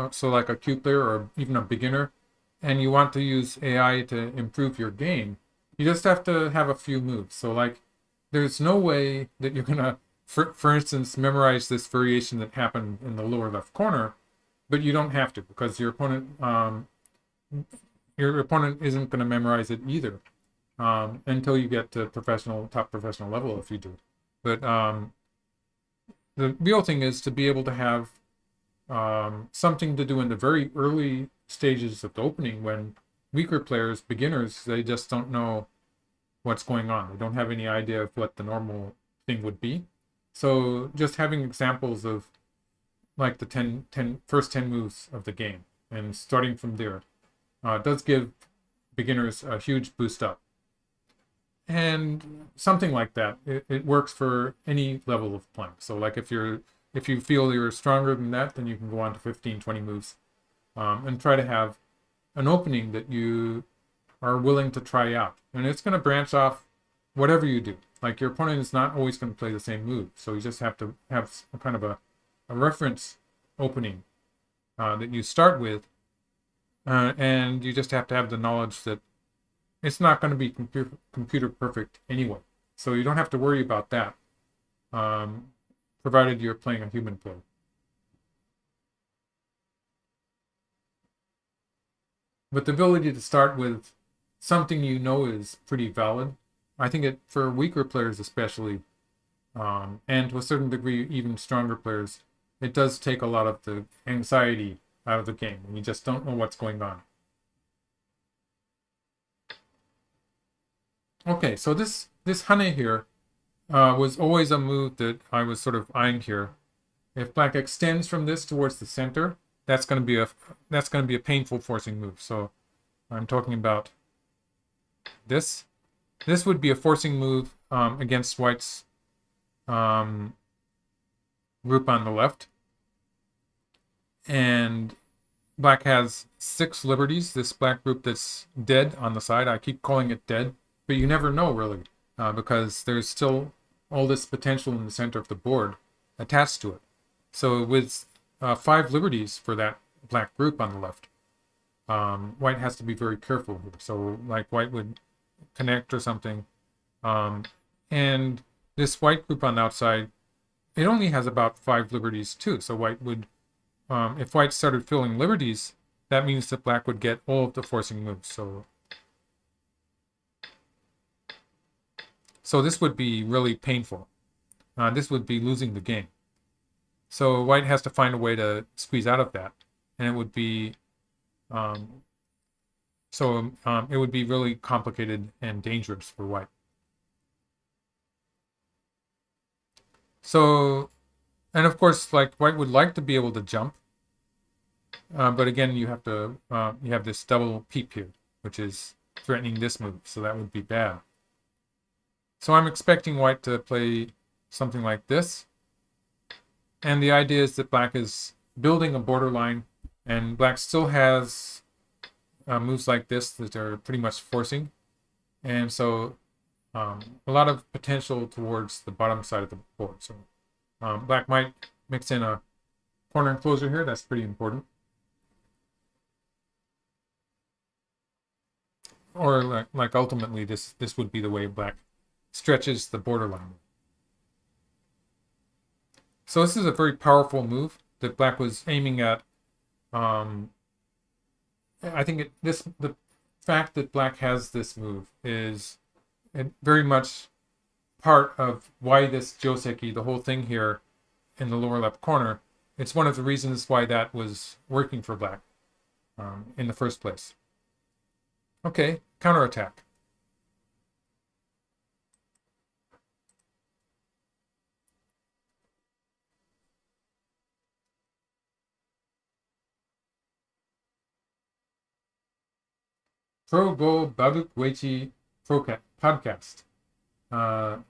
so like a Q player or even a beginner, and you want to use AI to improve your game, you just have to have a few moves. So like, there's no way that you're gonna, for instance, memorize this variation that happened in the lower left corner, but you don't have to because your opponent isn't going to memorize it either until you get to top professional level if you do. But the real thing is to be able to have something to do in the very early stages of the opening when weaker players, beginners, they just don't know what's going on. They don't have any idea of what the normal thing would be. So just having examples of like the first 10 moves of the game and starting from there does give beginners a huge boost up. And something like that, it works for any level of playing. So like if you feel you're stronger than that, then you can go on to 15, 20 moves and try to have an opening that you are willing to try out. And it's going to branch off whatever you do. Like your opponent is not always going to play the same move. So you just have to have a kind of a reference opening that you start with. And you just have to have the knowledge that it's not going to be computer perfect anyway. So you don't have to worry about that, provided you're playing a human player. But the ability to start with something you know is pretty valid. I think it for weaker players especially, and to a certain degree even stronger players, it does take a lot of the anxiety out of the game. And you just don't know what's going on. Okay, so this Hane here was always a move that I was sort of eyeing here. If black extends from this towards the center, that's going to be a painful forcing move. So I'm talking about this. This would be a forcing move against white's group on the left. And black has 6 liberties, this black group that's dead on the side. I keep calling it dead, but you never know really because there's still all this potential in the center of the board attached to it. So with 5 liberties for that black group on the left, white has to be very careful here. So like white would connect or something. And this white group on the outside, it only has about 5 liberties too. So white would, if white started filling liberties, that means that black would get all of the forcing moves. So this would be really painful. This would be losing the game. So white has to find a way to squeeze out of that. And it would be, it would be really complicated and dangerous for white. So, and of course, like white would like to be able to jump. But again, you have to, you have this double peep here, which is threatening this move. So that would be bad. So I'm expecting white to play something like this. And the idea is that black is building a borderline and black still has moves like this that are pretty much forcing. And so a lot of potential towards the bottom side of the board. So black might mix in a corner enclosure here. That's pretty important. Or like ultimately this would be the way black stretches the borderline. So this is a very powerful move that black was aiming at. I think the fact that black has this move is very much part of why this joseki, the whole thing here in the lower left corner, it's one of the reasons why that was working for black in the first place. Okay, counterattack. Pro Go Baduk Weichi podcast.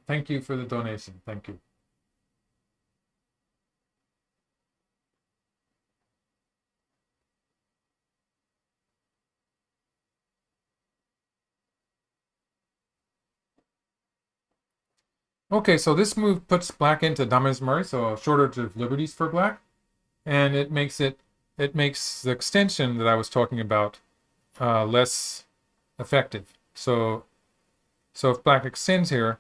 Thank you for the donation. Thank you. Okay, so this move puts black into damezumari, so a shortage of liberties for black, and it makes the extension that I was talking about less effective. So if black extends here,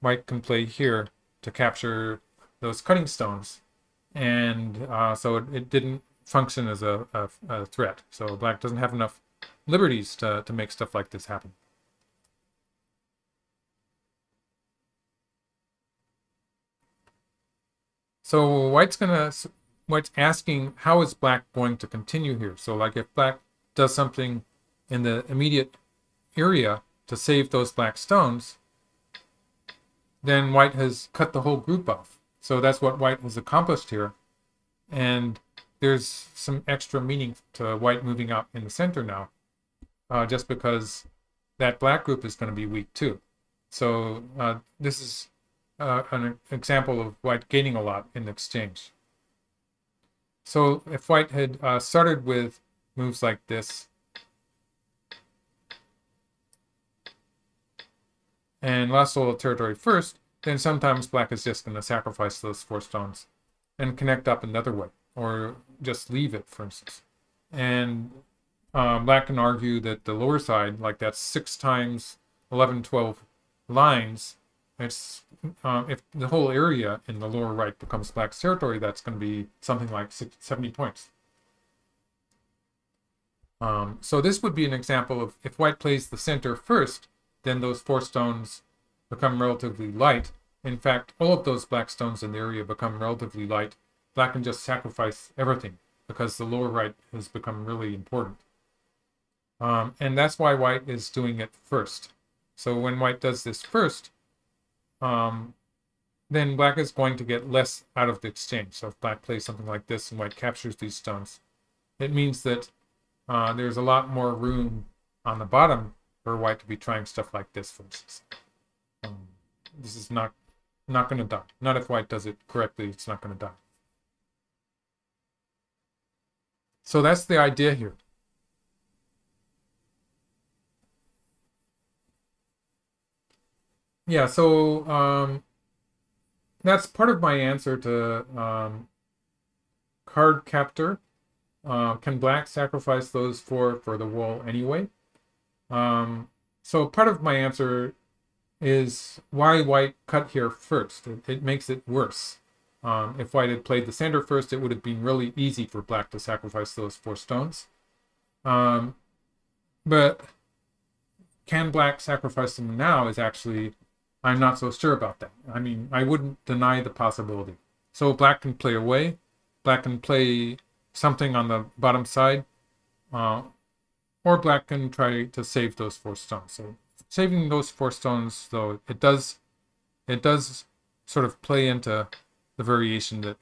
white can play here to capture those cutting stones, and so it didn't function as a threat. So black doesn't have enough liberties to make stuff like this happen. So white's asking, how is black going to continue here? So like if black does something in the immediate area to save those black stones, then white has cut the whole group off. So that's what white has accomplished here. And there's some extra meaning to white moving out in the center now, just because that black group is going to be weak too. So this is an example of white gaining a lot in exchange. So if white had started with moves like this, and lost all the territory first, then sometimes black is just going to sacrifice those 4 stones and connect up another way, or just leave it, for instance. And black can argue that the lower side, like that's 6 times 11, 12 lines, it's if the whole area in the lower right becomes black's territory, that's going to be something like 70 points. So this would be an example of if white plays the center first, then those 4 stones become relatively light. In fact, all of those black stones in the area become relatively light. Black can just sacrifice everything because the lower right has become really important. And that's why white is doing it first. So when white does this first, then black is going to get less out of the exchange. So if black plays something like this and white captures these stones, it means that there's a lot more room on the bottom for white to be trying stuff like this, for instance. This is not going to die. Not if white does it correctly, it's not going to die. So that's the idea here. Yeah, so that's part of my answer to card captor. Can black sacrifice those 4 for the wall anyway? So part of my answer is why white cut here first. It makes it worse. If white had played the center first, it would have been really easy for black to sacrifice those 4 stones. But can black sacrifice them now is actually, I'm not so sure about that. I mean, I wouldn't deny the possibility. So black can play away. Black can play something on the bottom side. Or black can try to save those 4 stones. So saving those 4 stones, though, it does sort of play into the variation that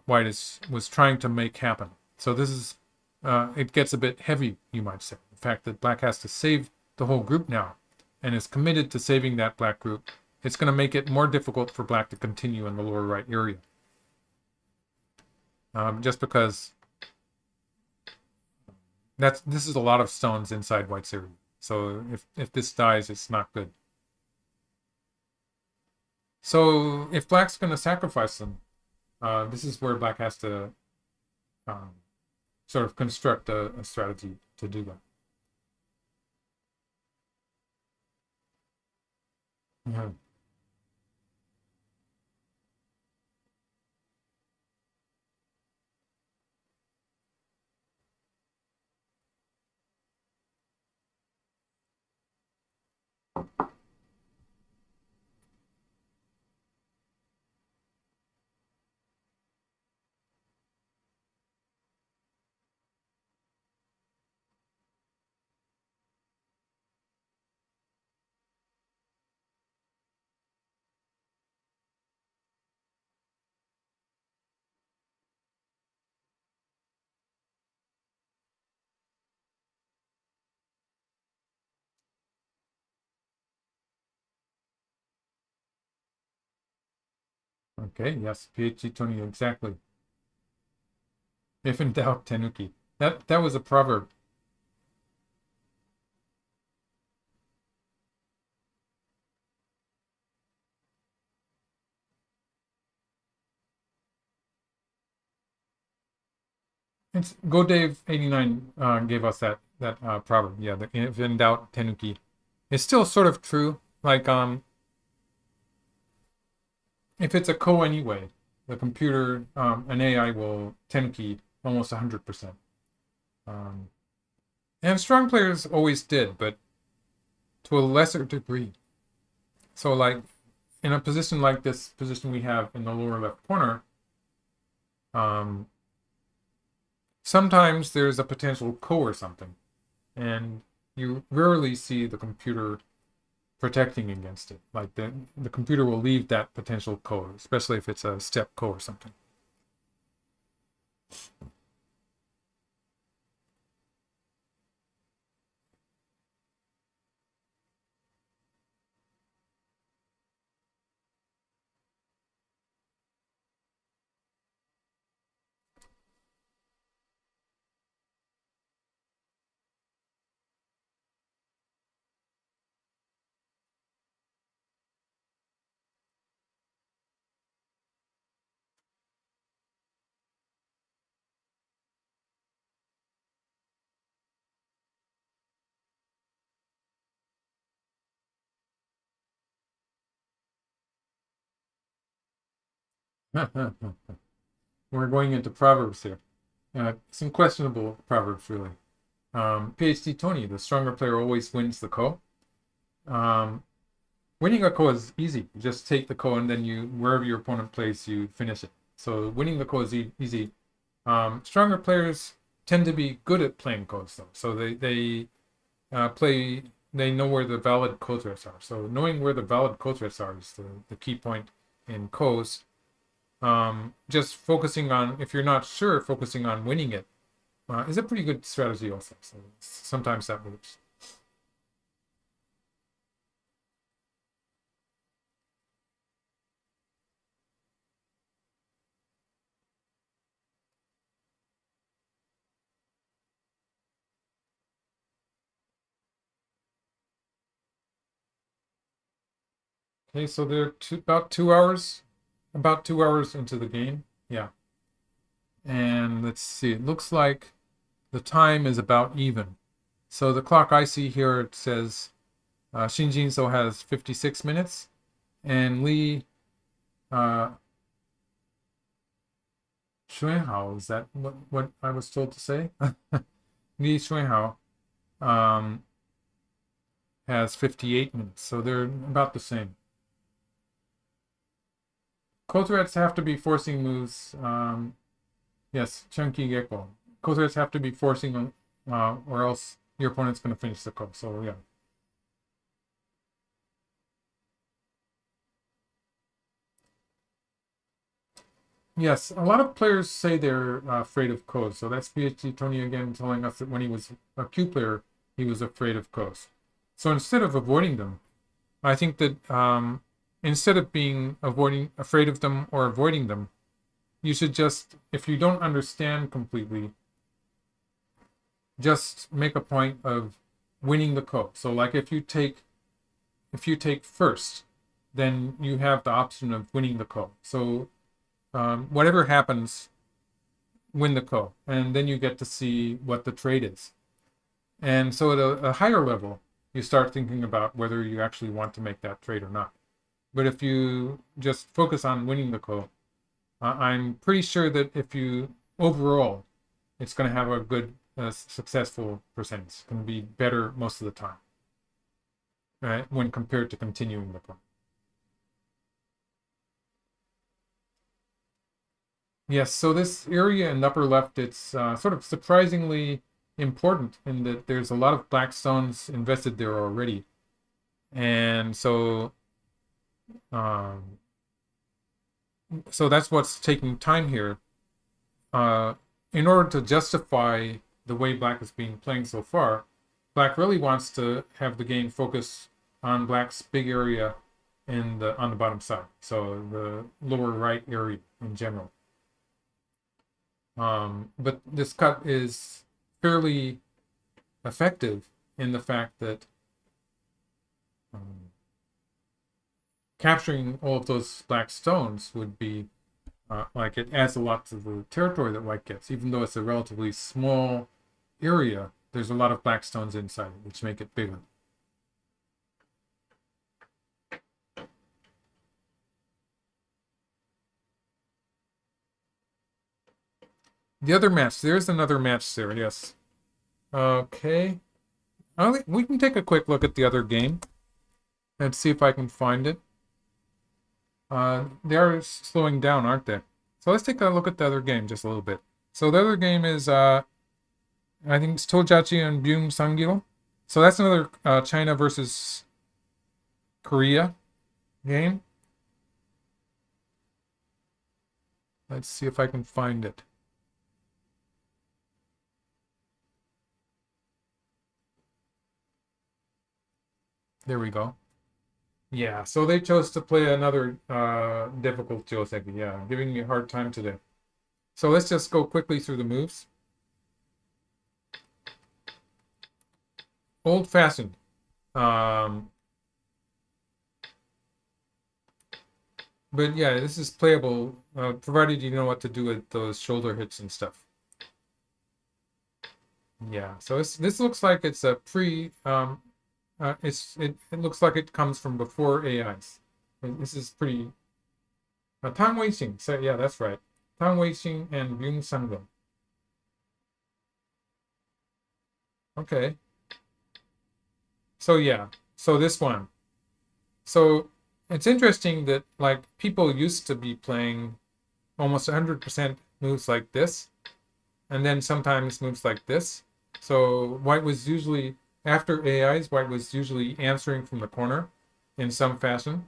white was trying to make happen. So this is, it gets a bit heavy, you might say. The fact that black has to save the whole group now and is committed to saving that black group, it's going to make it more difficult for black to continue in the lower right area. Just because this is a lot of stones inside white's area. So if this dies, it's not good. So if black's going to sacrifice them, this is where black has to sort of construct a strategy to do that. Yeah. Okay, yes, PhD Tony, exactly. If in doubt, Tenuki. That was a proverb. It's Go Dave 89 gave us that proverb. Yeah, if in doubt, Tenuki. It's still sort of true. Like if it's a ko anyway, the computer, an AI will Tenuki almost 100%. And strong players always did, but to a lesser degree. So like in a position like this position we have in the lower left corner, sometimes there's a potential ko or something, and you rarely see the computer protecting against it. Like the computer will leave that potential ko, especially if it's a step ko or something. We're going into proverbs here. Some questionable proverbs, really. PhD Tony, the stronger player always wins the ko. Winning a ko is easy. You just take the ko and then wherever your opponent plays, you finish it. So winning the ko is easy. Stronger players tend to be good at playing kos, though. So they know where the valid ko threats are. So knowing where the valid ko threats are is the key point in kos. Just focusing on, if you're not sure, focusing on winning it is a pretty good strategy also. So sometimes that works. Okay, so they're about 2 hours into the game. Yeah. And let's see, it looks like the time is about even. So the clock I see here, it says Shin Jinseo has 56 minutes, and Li Xuanhao, is that what I was told to say? Li Xuanhao has 58 minutes, so they're about the same. Ko threats have to be forcing moves. Yes, Chunky Gecko. Ko threats have to be forcing, or else your opponent's going to finish the ko. So yeah. Yes, a lot of players say they're afraid of kos. So that's PhD Tony again telling us that when he was a Q player, he was afraid of kos. So instead of avoiding them, I think that instead of being afraid of them or avoiding them, you should just, if you don't understand completely just make a point of winning the ko. So like if you take first, then you have the option of winning the ko. So whatever happens, win the ko, and then you get to see what the trade is. And so at a higher level, you start thinking about whether you actually want to make that trade or not. But if you just focus on winning the ko, I'm pretty sure that if you overall, it's going to have a good successful percentage. It's going to be better most of the time, right? When compared to continuing the ko. Yes, so this area in the upper left, it's sort of surprisingly important in that there's a lot of black stones invested there already. And so that's what's taking time here. In order to justify the way black has been playing so far, black really wants to have the game focus on black's big area on the bottom side, so the lower right area in general. But this cut is fairly effective in the fact that capturing all of those black stones would be like it adds a lot to the territory that white gets. Even though it's a relatively small area, there's a lot of black stones inside it, which make it bigger. The other match, there's another match there, yes. Okay. We can take a quick look at the other game and see if I can find it. They are slowing down, aren't they? So let's take a look at the other game just a little bit. So the other game is, I think it's Tojachi and Byung Sangil. So that's another China versus Korea game. Let's see if I can find it. There we go. Yeah, so they chose to play another difficult Joseki. Yeah, giving me a hard time today. So let's just go quickly through the moves. Old-fashioned. But yeah, this is playable, provided you know what to do with those shoulder hits and stuff. Yeah, so this looks like it's a it looks like it comes from before AIs. This is pretty. Tang Weixing. So yeah, that's right. Tang Weixing and Byung Sangil. Okay. So yeah. So this one. So it's interesting that like people used to be playing almost 100% moves like this, and then sometimes moves like this. So white was usually. After AIs, white was usually answering from the corner in some fashion.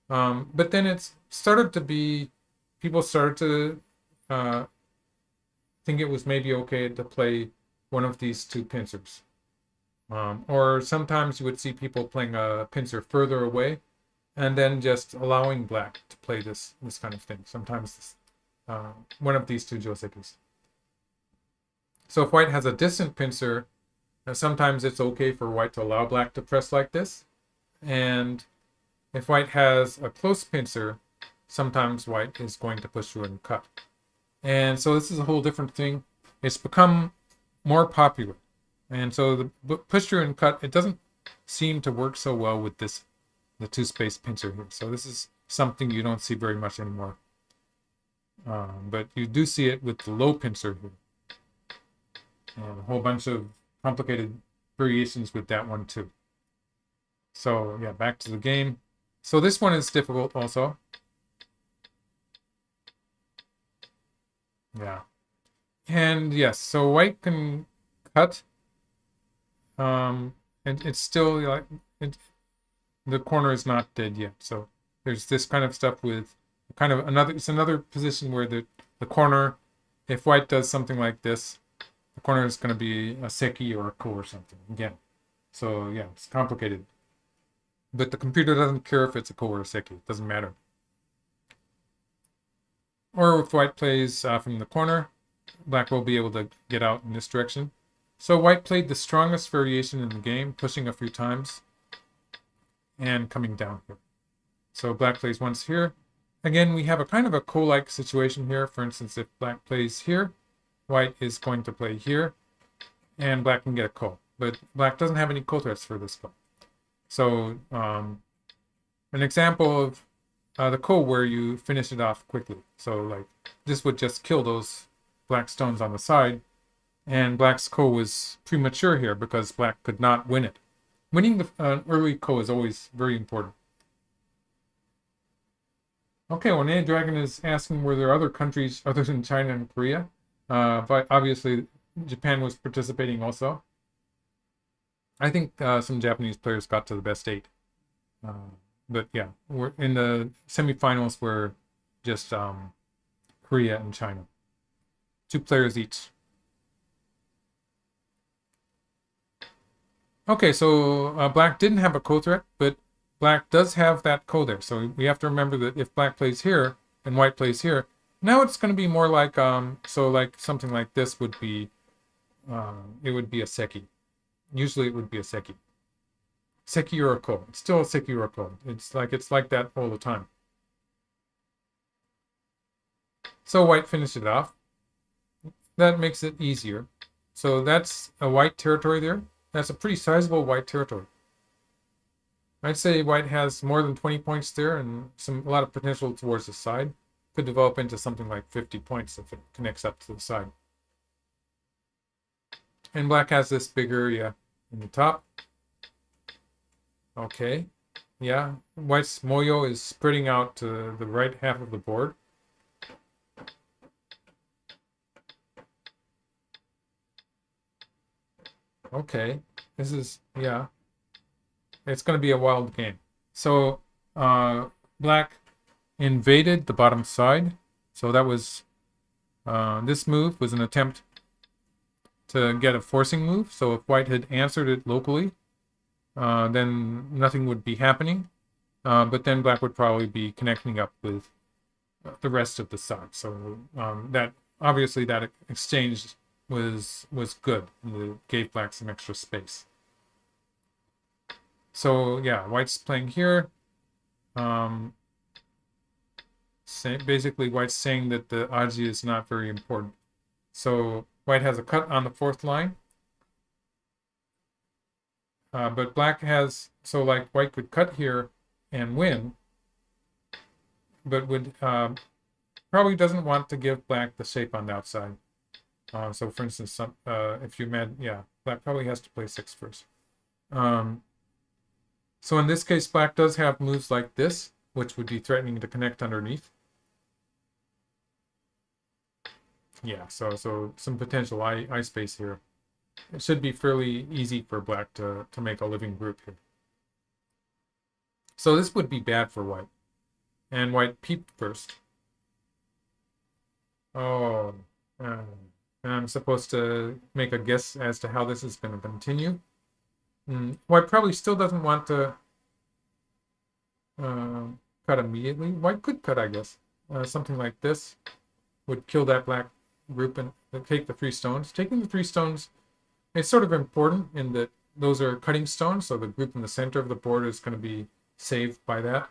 But then it's started to be, people started to think it was maybe okay to play one of these two pincers. Or sometimes you would see people playing a pincer further away and then just allowing black to play this kind of thing. Sometimes one of these two josekis. So if white has a distant pincer, sometimes it's okay for white to allow black to press like this. And if white has a close pincer, sometimes white is going to push through and cut. And so this is a whole different thing. It's become more popular. And so the push through and cut, it doesn't seem to work so well with the two-space pincer here. So this is something you don't see very much anymore. But you do see it with the low pincer here. And a whole bunch of complicated variations with that one too. So yeah, back to the game. So this one is difficult also. Yeah. And yes, so white can cut. And it's still like the corner is not dead yet. So there's this kind of stuff with kind of another position where the corner, if white does something like this, the corner is going to be a seki or a ko or something again. So yeah, it's complicated. But the computer doesn't care if it's a ko or a seki. It doesn't matter. Or if white plays from the corner, black will be able to get out in this direction. So white played the strongest variation in the game, pushing a few times and coming down here. So black plays once here. Again, we have a kind of a ko-like situation here. For instance, if black plays here, white is going to play here, and black can get a ko. But black doesn't have any ko threats for this ko. So an example of the ko where you finish it off quickly. So like this would just kill those black stones on the side, and black's ko was premature here because black could not win it. Winning the early ko is always very important. Okay, well, Nana Dragon is asking were there other countries other than China and Korea? But obviously Japan was participating also. I think some Japanese players got to the best 8. But yeah, we're in the semifinals were just Korea and China. 2 players each. Okay, so black didn't have a ko threat, but black does have that ko there. So we have to remember that if black plays here and white plays here, now it's going to be more like, so like something like this would be, it would be a seki. Usually it would be a seki. Seki or a ko. It's still a seki or a ko. It's like that all the time. So white finished it off. That makes it easier. So that's a white territory there. That's a pretty sizable white territory. I'd say white has more than 20 points there and a lot of potential towards the side. Could develop into something like 50 points if it connects up to the side. And black has this big area in the top. Okay. Yeah. White's moyo is spreading out to the right half of the board. Okay. This is, yeah. It's going to be a wild game. So, black invaded the bottom side. So that was, this move was an attempt to get a forcing move. So if white had answered it locally, then nothing would be happening. But then black would probably be connecting up with the rest of the side. So that obviously that exchange was good. And it gave black some extra space. So yeah, white's playing here. Basically, white's saying that the aji is not very important. So white has a cut on the 4th line. But black has, so like white could cut here and win, but would probably doesn't want to give black the shape on the outside. So for instance, if you black probably has to play 6 first. So in this case, black does have moves like this, which would be threatening to connect underneath. Yeah, so some potential eye space here. It should be fairly easy for black to make a living group here. So this would be bad for white. And white peeped first. Oh, and I'm supposed to make a guess as to how this is going to continue. White probably still doesn't want to cut immediately. White could cut, I guess. Something like this would kill that black group and take the 3 stones. Taking the 3 stones, it's sort of important in that those are cutting stones, so the group in the center of the board is going to be saved by that.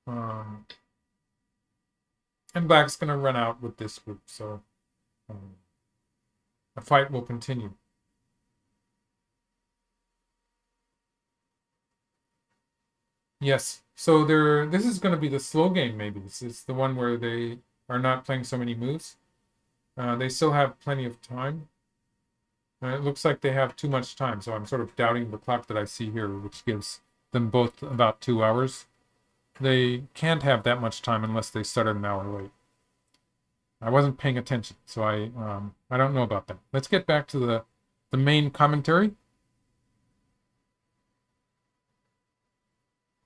And black's going to run out with this group, so the fight will continue. Yes, so this is going to be the slow game, maybe. This is the one where they are not playing so many moves. They still have plenty of time. It looks like they have too much time, so I'm sort of doubting the clock that I see here, which gives them both about 2 hours. They can't have that much time unless they started an hour late. I wasn't paying attention, so I don't know about that. Let's get back to the main commentary.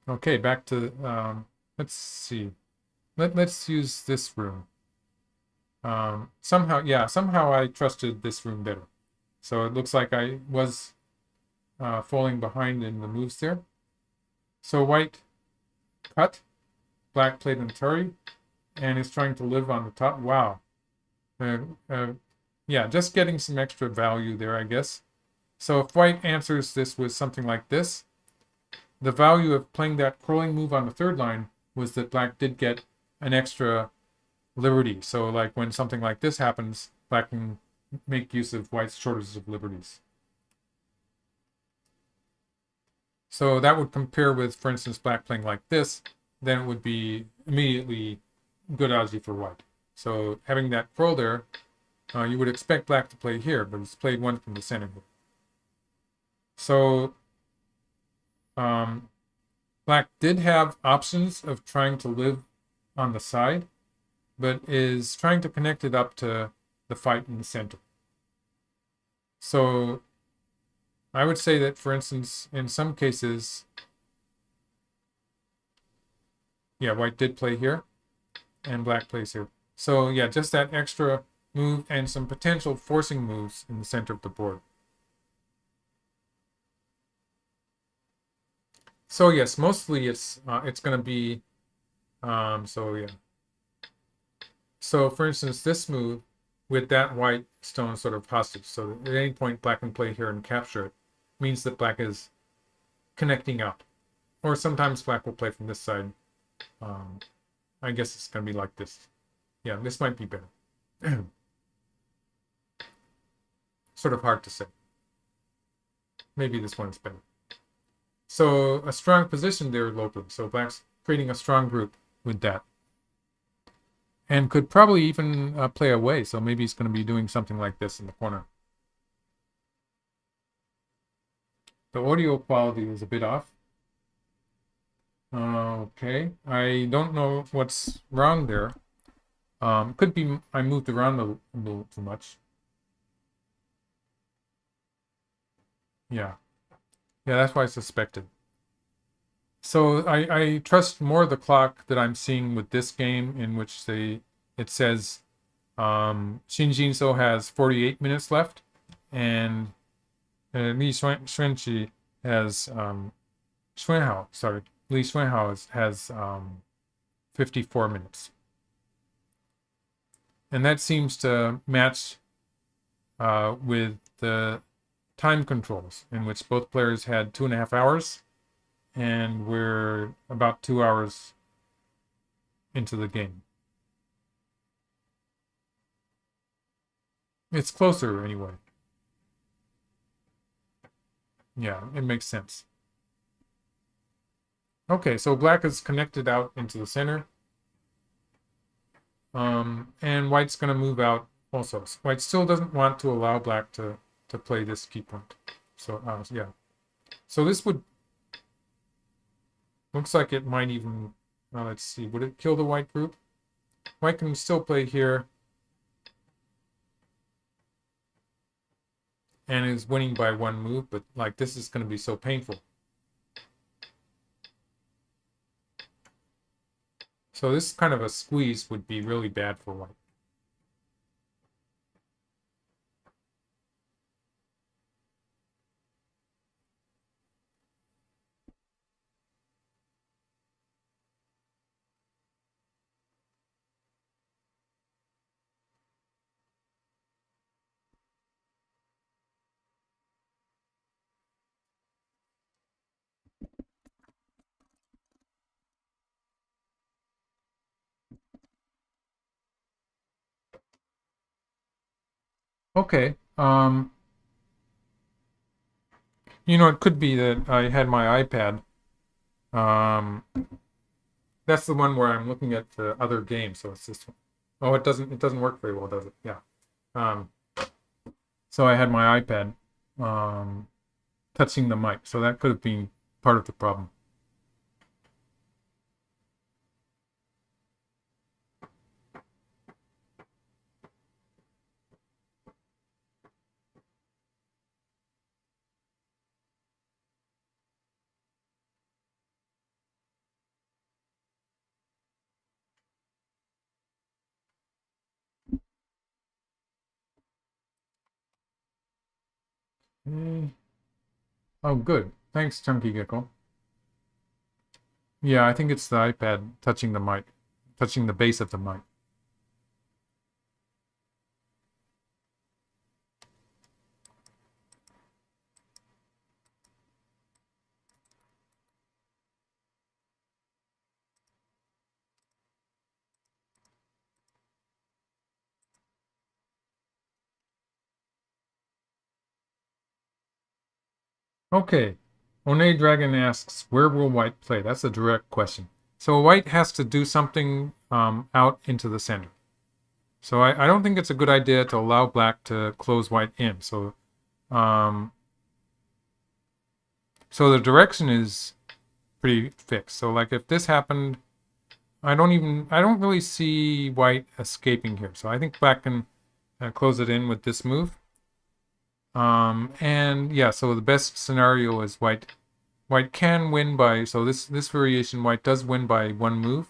Okay, back to let's see. Let's use this room. Somehow I trusted this room better. So it looks like I was falling behind in the moves there. So white cut, black played Atari, and is trying to live on the top. Wow. Yeah, just getting some extra value there, I guess. So if white answers this with something like this, the value of playing that curling move on the third line was that black did get an extra liberty. So like when something like this happens, black can make use of white's shortage of liberties. So that would compare with, for instance, black playing like this, then it would be immediately good Aussie for white. So having that curl there, you would expect black to play here, but it's played one from the center here. So black did have options of trying to live on the side, but is trying to connect it up to the fight in the center. So I would say that, for instance, in some cases, yeah, white did play here, and black plays here. So yeah, just that extra move and some potential forcing moves in the center of the board. So yes, mostly it's going to be so yeah. So for instance, this move with that white stone sort of hostage. So at any point black can play here and capture it, means that black is connecting up. Or sometimes black will play from this side. I guess it's going to be like this. Yeah, this might be better. Sort of hard to say. Maybe this one's better. So a strong position there locally. So black's creating a strong group with that. And could probably even play away. So maybe he's going to be doing something like this in the corner. The audio quality is a bit off. Okay, I don't know what's wrong there. Could be I moved around a little too much. Yeah, that's what I suspected. So I trust more the clock that I'm seeing with this game, in which it says Shin Jinseo has 48 minutes left, and Li Xuanchi has Xuanhao, sorry, Li Xuanhao has 54 minutes. And that seems to match with the time controls, in which both players had 2.5 hours, and we're about 2 hours into the game. It's closer anyway. Yeah, it makes sense. Okay, so black is connected out into the center. And white's going to move out also. White still doesn't want to allow black to play this key point. So, yeah. So this would... Looks like it might even... let's see. Would it kill the white group? White can still play here. And is winning by one move, but like this is going to be so painful. So this kind of a squeeze would be really bad for white. Okay. It could be that I had my iPad. That's the one where I'm looking at the other game, so it's this one. Oh, it doesn't work very well, does it? Yeah. So I had my iPad touching the mic, so that could have been part of the problem. Okay. Oh, good. Thanks, Chunky Gecko. Yeah, I think it's the iPad touching the mic, touching the base of the mic. Okay. One Dragon asks, where will white play? That's a direct question. So white has to do something out into the center. So I don't think it's a good idea to allow black to close white in. Um, so the direction is pretty fixed. So like if this happened, I don't really see white escaping here. So I think black can close it in with this move. And yeah, so the best scenario is white can win by, so this variation, white does win by one move,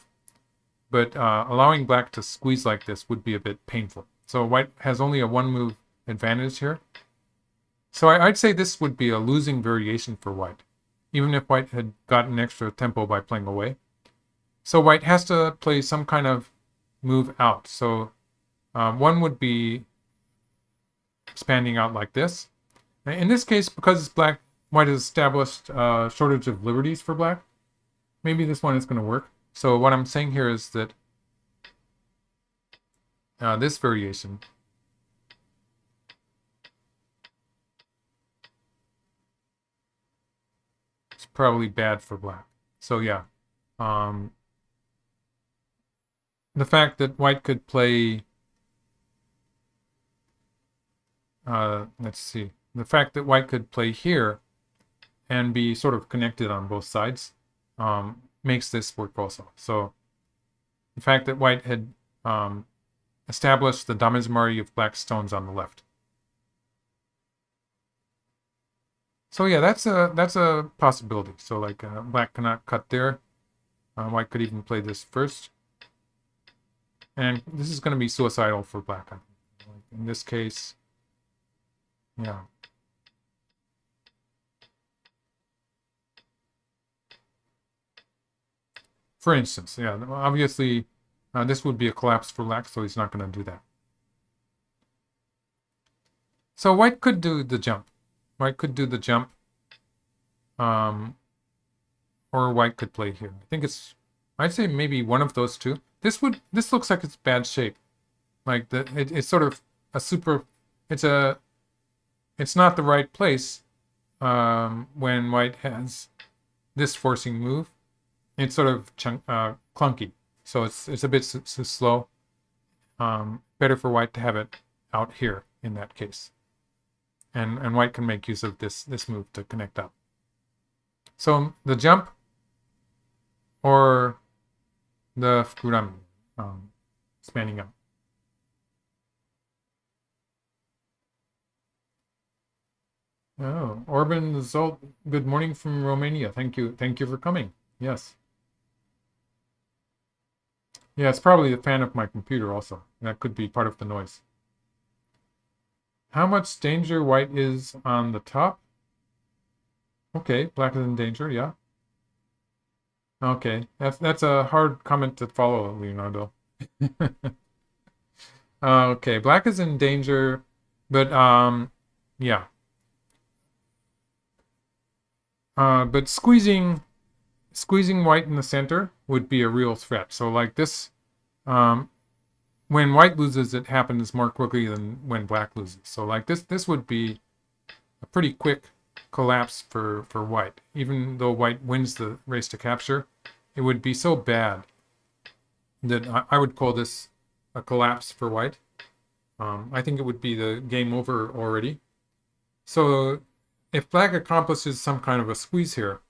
but allowing black to squeeze like this would be a bit painful. So white has only a one move advantage here. So I'd say this would be a losing variation for white, even if white had gotten extra tempo by playing away. So white has to play some kind of move out. So one would be expanding out like this. In this case, because white has established shortage of liberties for black, maybe this one is going to work. So what I'm saying here is that this variation is probably bad for black. So yeah, the fact that white could play, let's see, the fact that white could play here and be sort of connected on both sides makes this work also. So the fact that white had established the damezmari of black stones on the left. So yeah, that's a possibility. So like black cannot cut there. White could even play this first. And this is going to be suicidal for black. Like in this case, yeah. For instance, yeah, obviously this would be a collapse for black, so he's not going to do that. So white could do the jump. White could do the jump. Or white could play here. I think I'd say maybe one of those two. This looks like it's bad shape. Like it's sort of a super, it's not the right place when white has this forcing move. It's sort of clunky. So it's a bit slow. Better for white to have it out here in that case. And white can make use of this move to connect up. So the jump or the fukurami, spanning up. Oh, Orban Zolt, good morning from Romania. Thank you for coming. Yes. Yeah, it's probably a fan of my computer also. That could be part of the noise. How much danger white is on the top? Okay, black is in danger, yeah. Okay, that's a hard comment to follow, Leonardo. Okay, black is in danger, but yeah. But squeezing white in the center would be a real threat. So like this, when white loses, it happens more quickly than when black loses. So like this would be a pretty quick collapse for white. Even though white wins the race to capture, it would be so bad that I would call this a collapse for white. I think it would be the game over already. So if black accomplishes some kind of a squeeze here,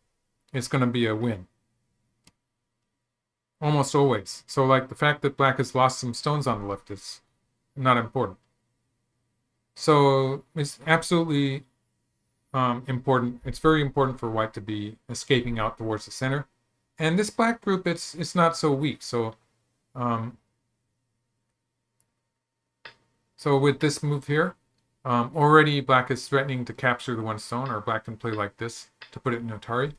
it's going to be a win. Almost always. So like the fact that black has lost some stones on the left is not important. So it's absolutely important. It's very important for white to be escaping out towards the center. And this black group, it's not so weak. So so with this move here, already black is threatening to capture the one stone, or black can play like this to put it in Atari.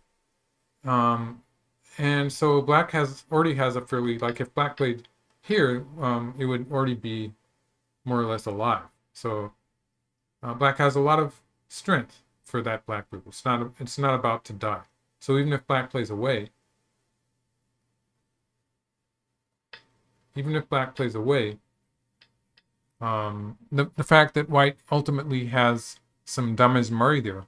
And so black already has a fairly, like if black played here, it would already be more or less alive. So black has a lot of strength for that black group. It's not about to die. So even if black plays away, the fact that white ultimately has some damezmari there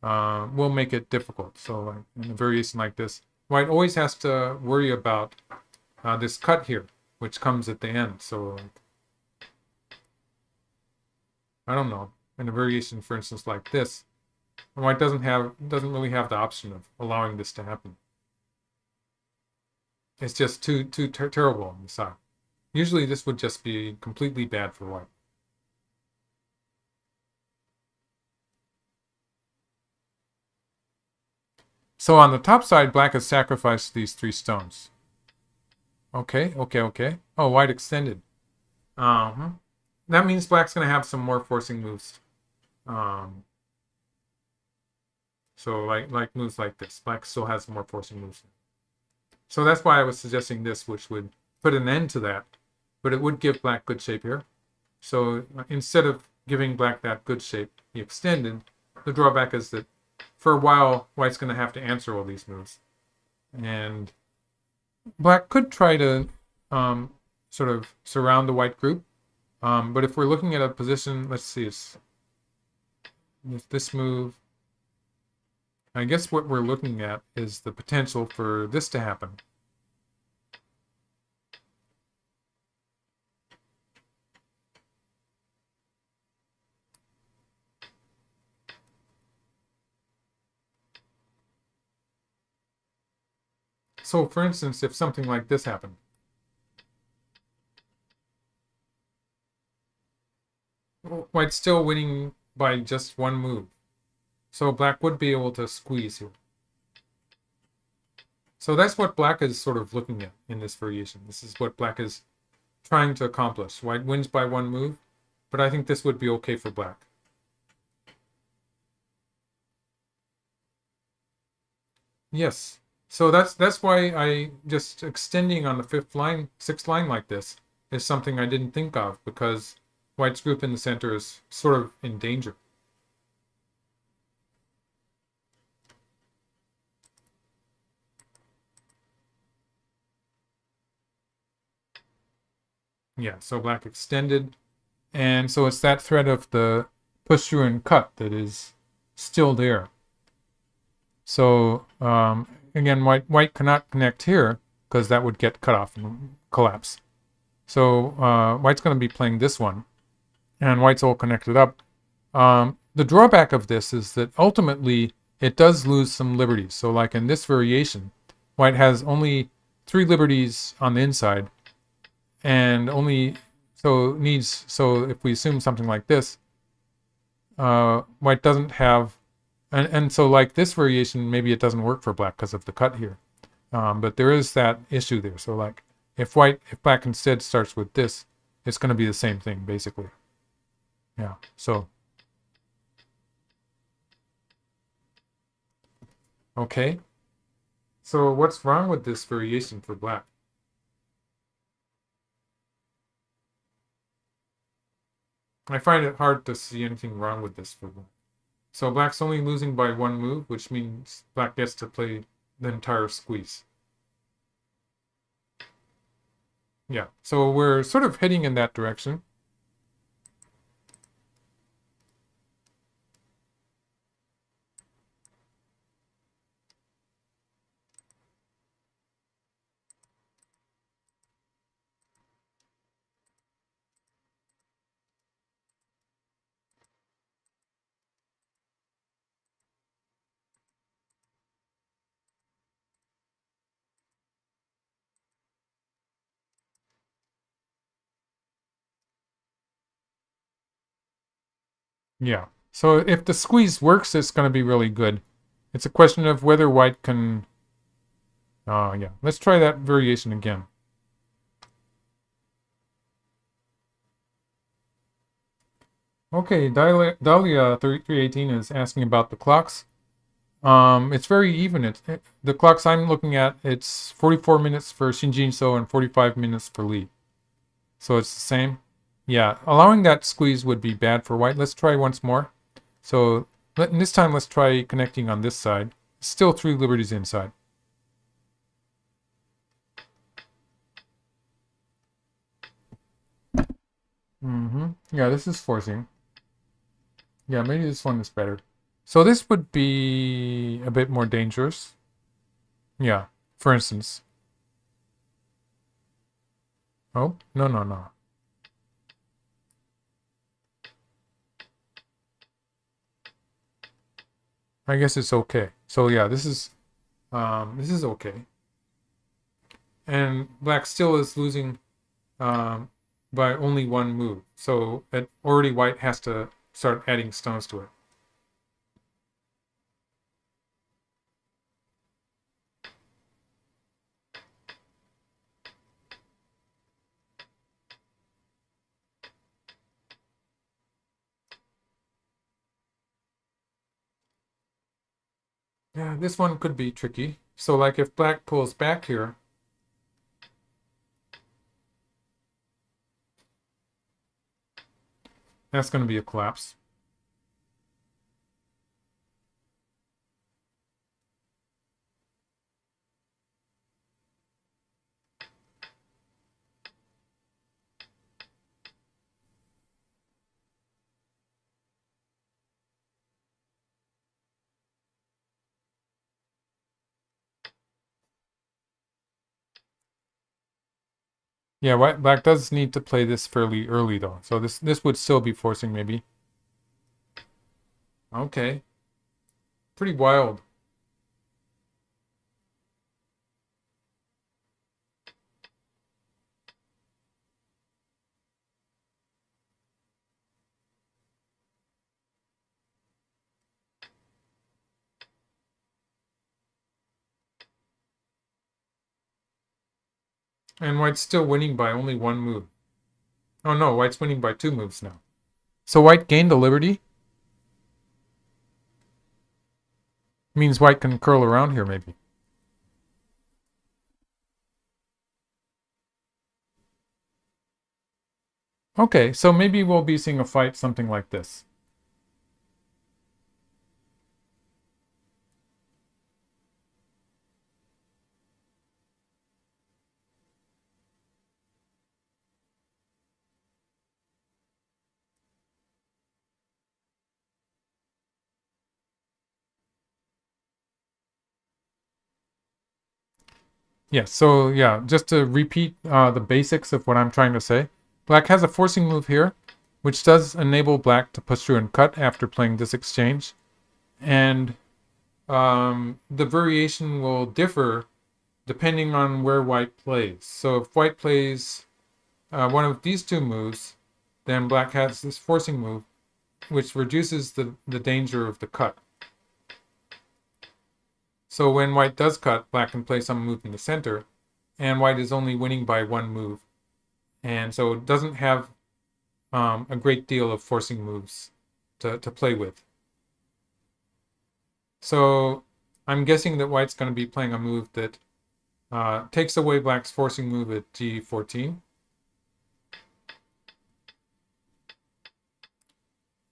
will make it difficult. So like in a variation like this, white always has to worry about this cut here, which comes at the end. So I don't know. In a variation, for instance, like this, white doesn't really have the option of allowing this to happen. It's just too terrible on the side. Usually this would just be completely bad for white. So on the top side, black has sacrificed these 3 stones. Okay. Oh, white extended. That means black's going to have some more forcing moves. So like moves like this. Black still has more forcing moves. So that's why I was suggesting this, which would put an end to that. But it would give black good shape here. So instead of giving black that good shape he extended, the drawback is that for a while, white's going to have to answer all these moves. And black could try to sort of surround the white group. But if we're looking at a position, let's see, it's with this move, I guess what we're looking at is the potential for this to happen. So, for instance, if something like this happened, white's still winning by just 1 move. So black would be able to squeeze here. So that's what black is sort of looking at in this variation. This is what black is trying to accomplish. White wins by 1 move, but I think this would be okay for black. Yes. So that's why I just extending on the 5th line, 6th line like this is something I didn't think of, because white's group in the center is sort of in danger. Yeah, so black extended, and so it's that threat of the push through and cut that is still there. So again, white cannot connect here because that would get cut off and collapse. So white's going to be playing this one, and white's all connected up. The drawback of this is that ultimately it does lose some liberties. So like in this variation, white has only 3 liberties on the inside, and only so if we assume something like this, white doesn't have, and so like this variation, maybe it doesn't work for black because of the cut here, but there is that issue there. So like if black instead starts with this, it's going to be the same thing basically. Yeah, so okay, so what's wrong with this variation for black? I find it hard to see anything wrong with this for black. So black's only losing by 1 move, which means black gets to play the entire squeeze. Yeah, so we're sort of heading in that direction. Yeah. So if the squeeze works, it's going to be really good. It's a question of whether white can... yeah. Let's try that variation again. Okay, Dahlia 318 is asking about the clocks. It's very even. The clocks I'm looking at, it's 44 minutes for Shin Jinseo and 45 minutes for Lee. So it's the same. Yeah, allowing that squeeze would be bad for white. Let's try once more. So this time let's try connecting on this side. Still 3 liberties inside. Yeah, this is forcing. Yeah, maybe this one is better. So this would be a bit more dangerous. Yeah, for instance. Oh, no, no, no. I guess it's okay. So yeah, this is okay. And black still is losing by only one move. So already white has to start adding stones to it. Yeah, this one could be tricky. So like if black pulls back here, that's going to be a collapse. Yeah, black does need to play this fairly early though. So this would still be forcing maybe. Okay. Pretty wild. And white's still winning by only one move. Oh no, white's winning by 2 moves now. So white gained a liberty. Means white can curl around here maybe. Okay, so maybe we'll be seeing a fight something like this. Yeah, so yeah, just to repeat the basics of what I'm trying to say. Black has a forcing move here, which does enable black to push through and cut after playing this exchange. And the variation will differ depending on where white plays. So if white plays one of these 2 moves, then black has this forcing move, which reduces the danger of the cut. So when white does cut, black can play some move in the center, and white is only winning by 1 move. And so it doesn't have a great deal of forcing moves to play with. So I'm guessing that white's going to be playing a move that takes away black's forcing move at g14.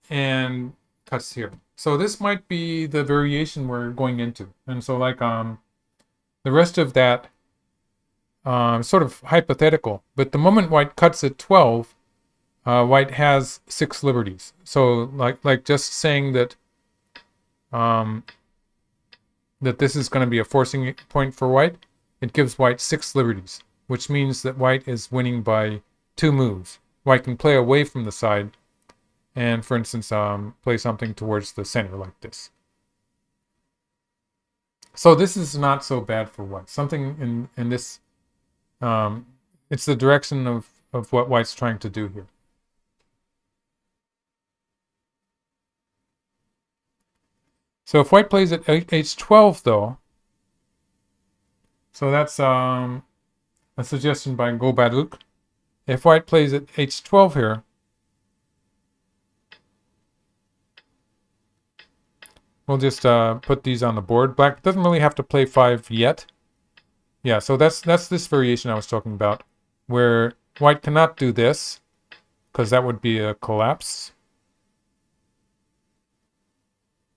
And cuts here. So this might be the variation we're going into. And so like the rest of that sort of hypothetical. But the moment white cuts at 12, white has 6 liberties. So like just saying that that this is going to be a forcing point for white, it gives white 6 liberties, which means that white is winning by 2 moves. White can play away from the side and, for instance, play something towards the center like this. So this is not so bad for white. Something in this, it's the direction of what white's trying to do here. So if white plays at h12 though, so that's a suggestion by Go Baduk. If white plays at h12 here, we'll just put these on the board. Black doesn't really have to play 5 yet. Yeah, so that's this variation I was talking about, where white cannot do this, because that would be a collapse.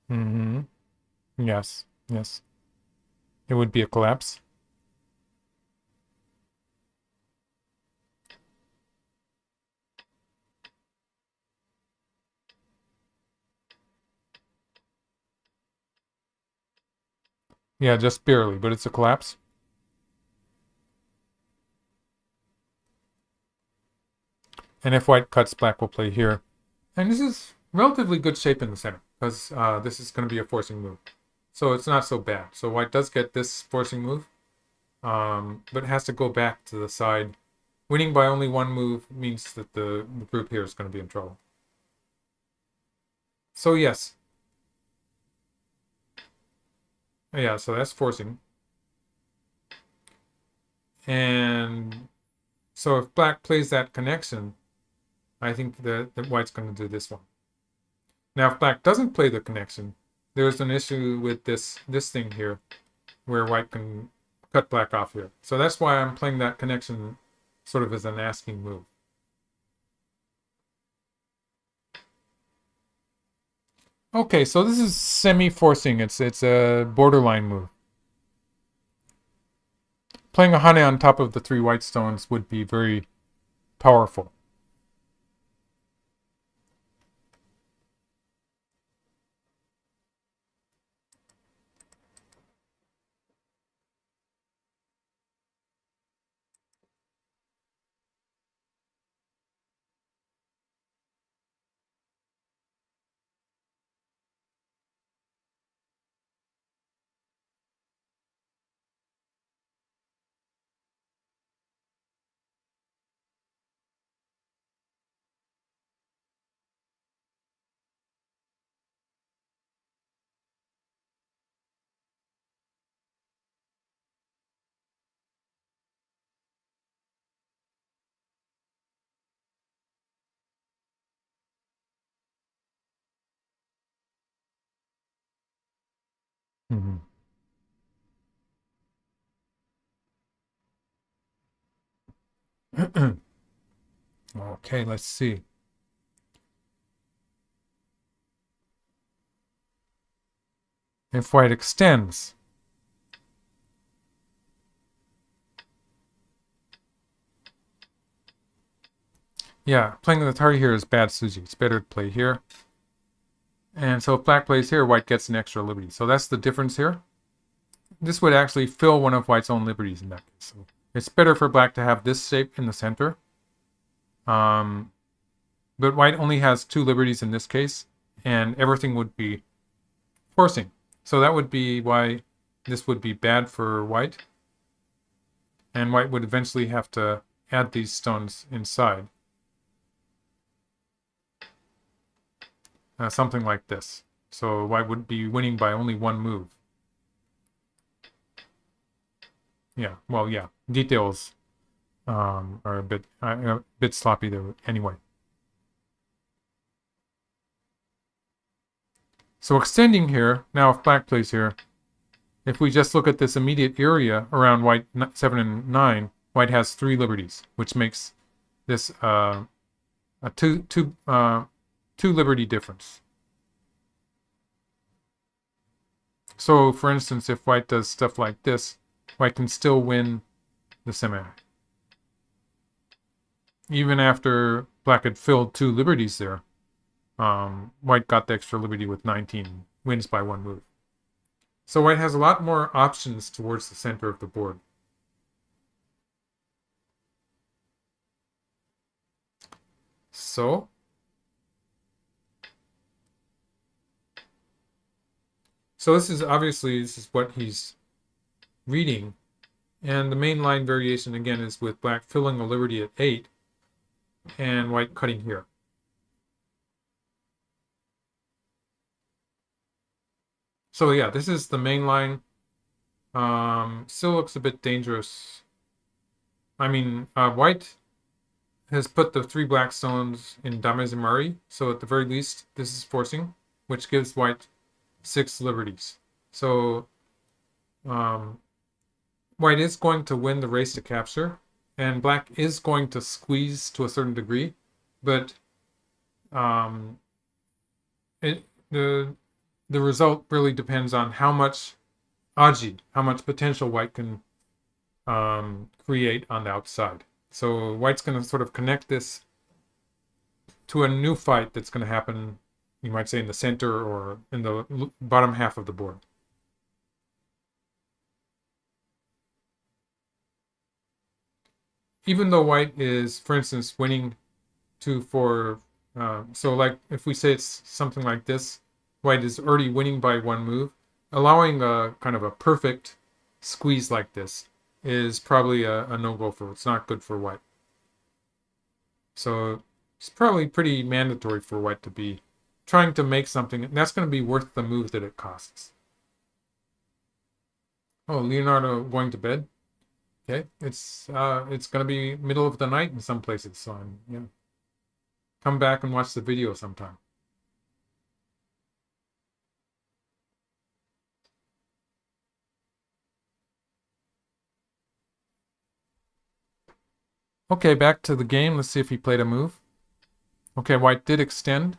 Mm-hmm. Yes, yes. It would be a collapse. Yeah, just barely, but it's a collapse. And if white cuts, black will play here. And this is relatively good shape in the center, because this is going to be a forcing move. So it's not so bad. So white does get this forcing move, but has to go back to the side. Winning by only one move means that the group here is going to be in trouble. So yes. Yeah, so that's forcing. And so if black plays that connection, I think that white's going to do this one. Now, if black doesn't play the connection, there's an issue with this thing here, where white can cut black off here. So that's why I'm playing that connection sort of as an asking move. Okay, so this is semi-forcing. It's a borderline move. Playing a hane on top of the 3 white stones would be very powerful. Mm-hmm. Okay, let's see. If white extends, yeah, playing the target here is bad suji. It's better to play here. And so if black plays here, white gets an extra liberty. So that's the difference here. This would actually fill one of white's own liberties in that case. So it's better for black to have this shape in the center. But white only has 2 liberties in this case, and everything would be forcing. So that would be why this would be bad for white. And white would eventually have to add these stones inside. Something like this. So white would be winning by only 1 move. Yeah, well, yeah. Details are a bit sloppy there anyway. So extending here, now if black plays here, if we just look at this immediate area around white 7 and 9, white has 3 liberties, which makes this a two liberty difference. So, for instance, if white does stuff like this, white can still win the semi. Even after black had filled 2 liberties there, white got the extra liberty with 19, wins by 1 move. So white has a lot more options towards the center of the board. So this is obviously, this is what he's reading. And the main line variation, again, is with black filling a liberty at 8 and white cutting here. So yeah, this is the main line. Still looks a bit dangerous. I mean, white has put the 3 black stones in Damezimari, so at the very least, this is forcing, which gives white 6 liberties. So white is going to win the race to capture, and black is going to squeeze to a certain degree, but the result really depends on how much aji, how much potential white can create on the outside. So white's going to sort of connect this to a new fight that's going to happen, you might say, in the center or in the bottom half of the board. even though white is, for instance, winning 2-4, so like if we say it's something like this, white is already winning by one move, allowing a kind of a perfect squeeze like this is probably a no-go for. It's not good for white. So it's probably pretty mandatory for white to be trying to make something, and that's going to be worth the move that it costs. Oh, Leonardo going to bed. Okay, it's going to be middle of the night in some places, so yeah. Come back and watch the video sometime. Okay, back to the game. Let's see if he played a move. Okay, white did extend.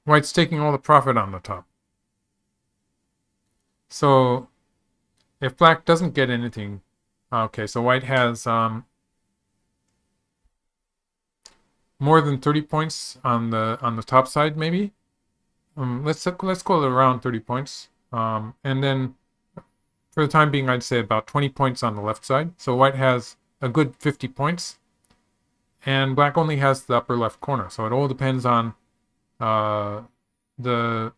White's taking all the profit on the top. So if black doesn't get anything, okay, so white has more than 30 points on the top side, maybe. Let's go around 30 points. And then for the time being, I'd say about 20 points on the left side. So white has a good 50 points, and black only has the upper left corner. So it all depends on the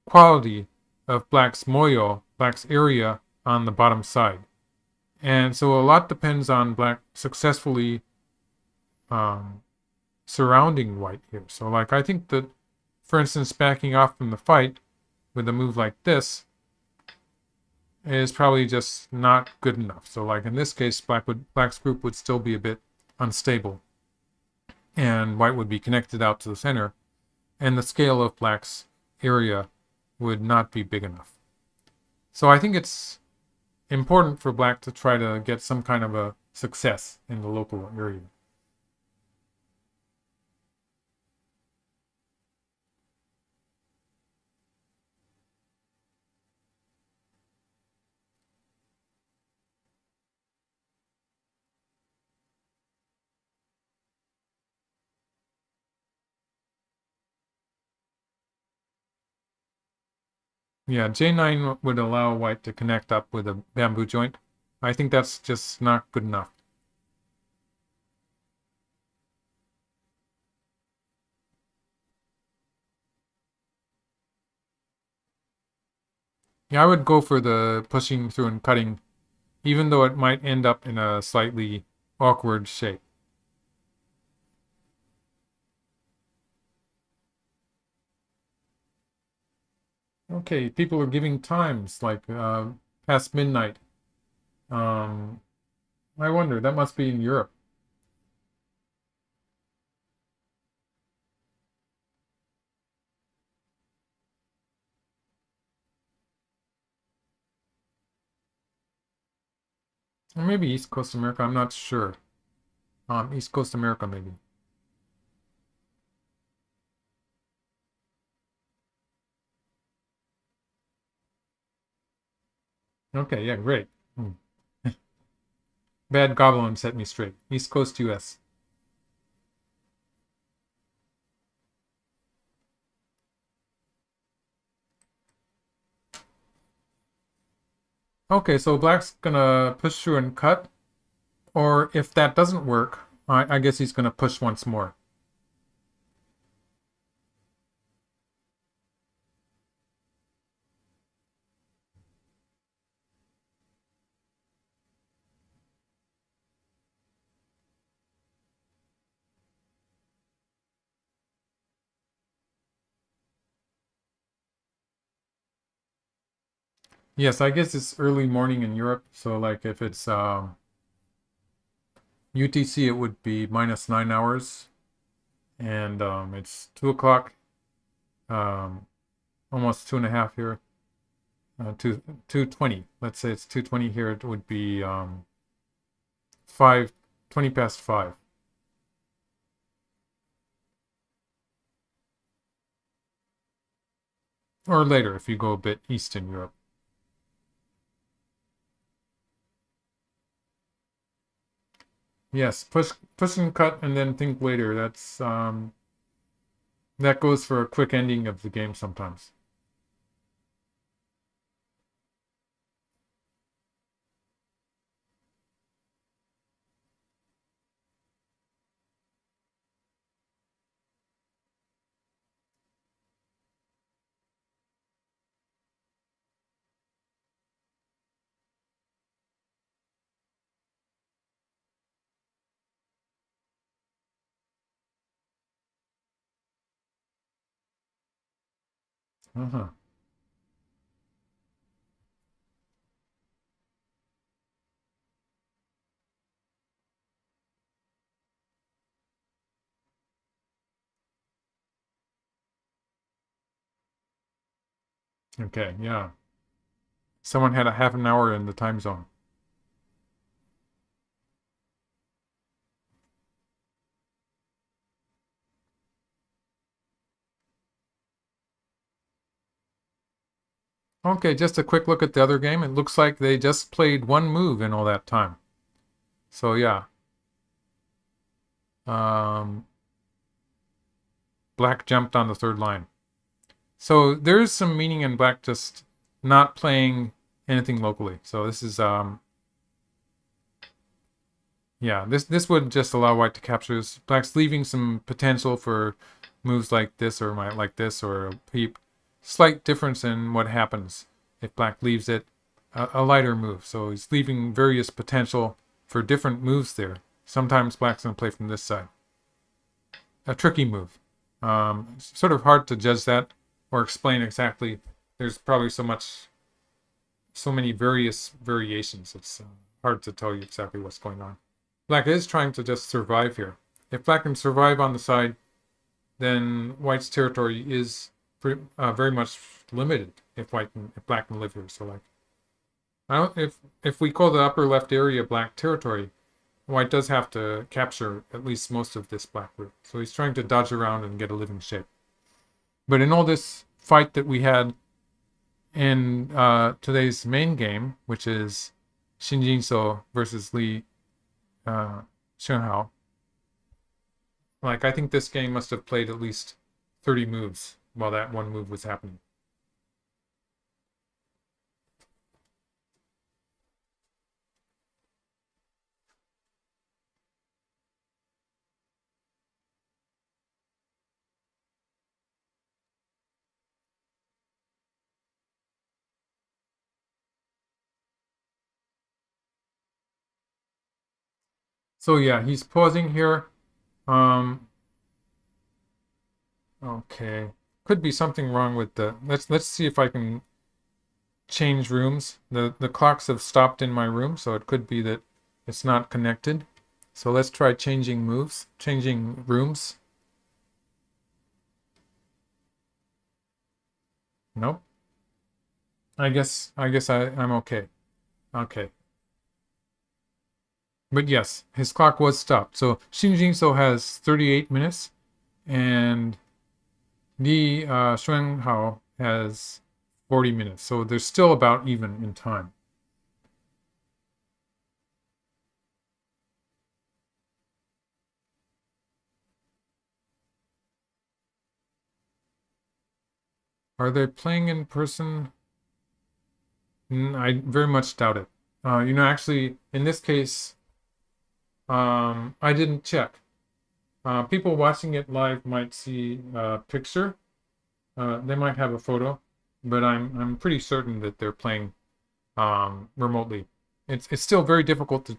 quality of black's moyo, black's area on the bottom side. And so a lot depends on black successfully surrounding white here. So like I think that, for instance, backing off from the fight with a move like this is probably just not good enough. So like in this case, black's group would still be a bit unstable, and white would be connected out to the center, and the scale of black's area would not be big enough. So I think it's important for black to try to get some kind of a success in the local area. Yeah, J9 would allow white to connect up with a bamboo joint. I think that's just not good enough. Yeah, I would go for the pushing through and cutting, even though it might end up in a slightly awkward shape. Okay, people are giving times like past midnight. I wonder, that must be in Europe. Or maybe East Coast America, I'm not sure. East Coast America, maybe. Okay, yeah, great. Bad Goblin set me straight. East Coast US. Okay, so black's gonna push through and cut. Or if that doesn't work, I guess he's gonna push once more. Yes, I guess it's early morning in Europe, so like if it's UTC, it would be -9 hours, and it's 2 o'clock, um, almost 2.5 here, 2:20. Let's say it's 2:20 here. It would be 5:20 past 5. Or later if you go a bit east in Europe. Yes, push and cut and then think later. That goes for a quick ending of the game sometimes. Uh-huh. Okay, yeah. Someone had a half an hour in the time zone. Okay, just a quick look at the other game. It looks like they just played one move in all that time. So yeah. Um, Black jumped on the third line. So there's some meaning in Black just not playing anything locally. So this is yeah, this would just allow White to capture this. Black's leaving some potential for moves like this or like this or a peep. Slight difference in what happens if Black leaves it. A lighter move. So he's leaving various potential for different moves there. Sometimes Black's going to play from this side. A tricky move. It's sort of hard to judge that or explain exactly. There's probably so many various variations. It's hard to tell you exactly what's going on. Black is trying to just survive here. If Black can survive on the side, then White's territory is very much limited. If Black can live here, so like, if we call the upper left area Black territory, White does have to capture at least most of this Black route. So he's trying to dodge around and get a living shape. But in all this fight that we had in today's main game, which is Shin Jinseo versus Xuanhao, like, I think this game must have played at least 30 moves while that one move was happening. So yeah, he's pausing here. Okay. Could be something wrong with the let's see if I can change rooms. The clocks have stopped in my room, so it could be that it's not connected. So let's try changing rooms. Nope. I guess I'm okay. Okay. But yes, his clock was stopped. So Shin Jinseo has 38 minutes, and Xuanhao has 40 minutes. So they're still about even in time. Are they playing in person? I very much doubt it. Actually, in this case, I didn't check. People watching it live might see a picture. They might have a photo, but I'm pretty certain that they're playing remotely. It's still very difficult to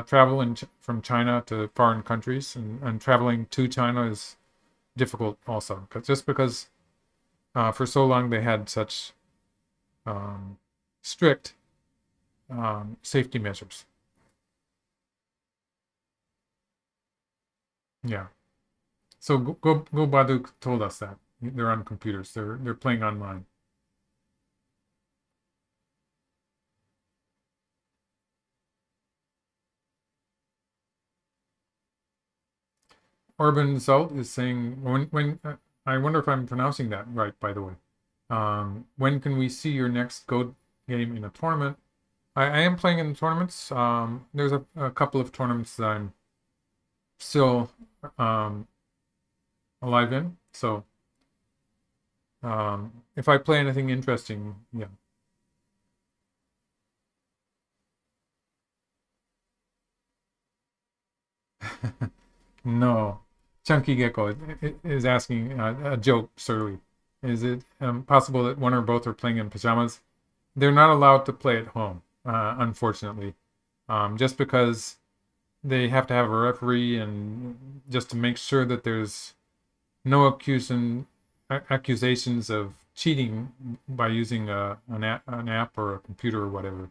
travel from China to foreign countries, and traveling to China is difficult also, just because for so long they had such strict safety measures. Yeah. So Go Baduk told us that they're on computers. They're playing online. Orban Zalt is saying when I wonder if I'm pronouncing that right, by the way. When can we see your next Go game in a tournament? I am playing in tournaments. There's a couple of tournaments that I'm still alive in. So if I play anything interesting, yeah. No. Chunky Gecko is asking a joke, surly. Is it possible that one or both are playing in pajamas? They're not allowed to play at home, unfortunately. Just because they have to have a referee, and just to make sure that there's no accusations of cheating by using an app or a computer or whatever.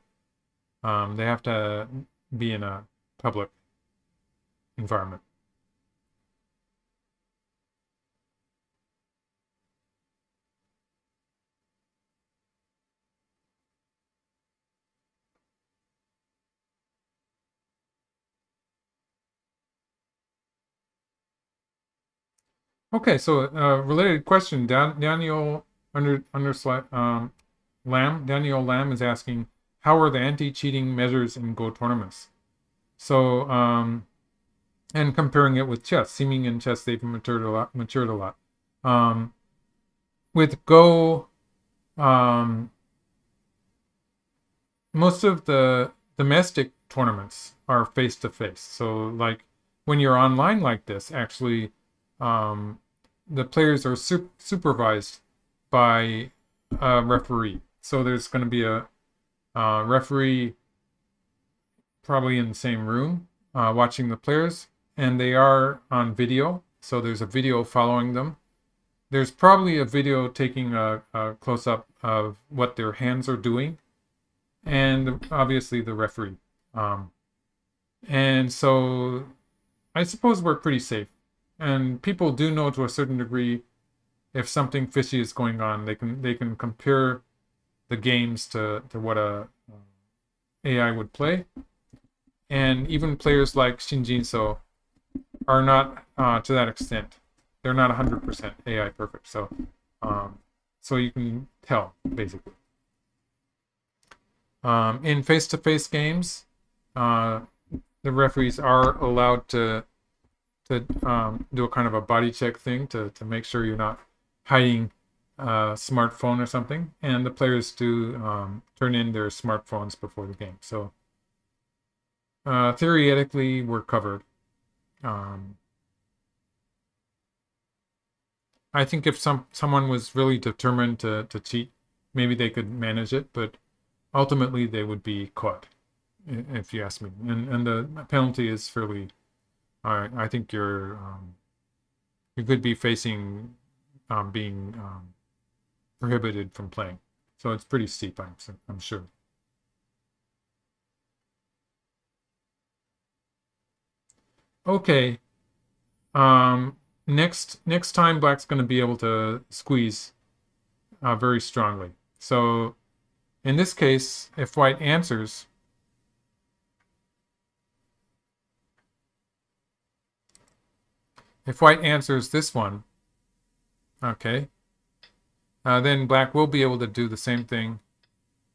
They have to be in a public environment. Okay, so related question. Daniel Daniel Lam is asking, how are the anti-cheating measures in Go tournaments? So, and comparing it with chess, seeming in chess they've matured a lot. With Go, most of the domestic tournaments are face-to-face. So, like when you're online like this, actually, the players are supervised by a referee. So there's going to be a referee probably in the same room watching the players, and they are on video. So there's a video following them. There's probably a video taking a close-up of what their hands are doing, and obviously the referee. And so I suppose we're pretty safe. And people do know to a certain degree if something fishy is going on. They can compare the games to what a AI would play. And even players like Shin Jinseo are not to that extent. They're not 100% AI perfect. So you can tell, basically. In face-to-face games, the referees are allowed to do a kind of a body check thing to make sure you're not hiding a smartphone or something. And the players do turn in their smartphones before the game. So theoretically, we're covered. I think if someone was really determined to cheat, maybe they could manage it, but ultimately they would be caught, if you ask me. And the penalty is fairly... I think you could be facing being prohibited from playing. So it's pretty steep, I'm sure. Okay. Next time, Black's going to be able to squeeze very strongly. So in this case, if White answers, this one, okay, then Black will be able to do the same thing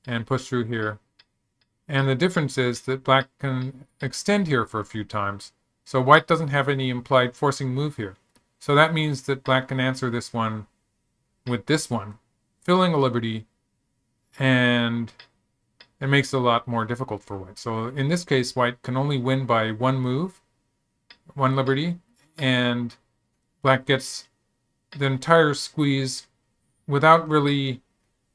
and push through here. And the difference is that Black can extend here for a few times. So White doesn't have any implied forcing move here. So that means that Black can answer this one with this one, filling a liberty, and it makes it a lot more difficult for White. So in this case, White can only win by one move, one liberty, and Black gets the entire squeeze without really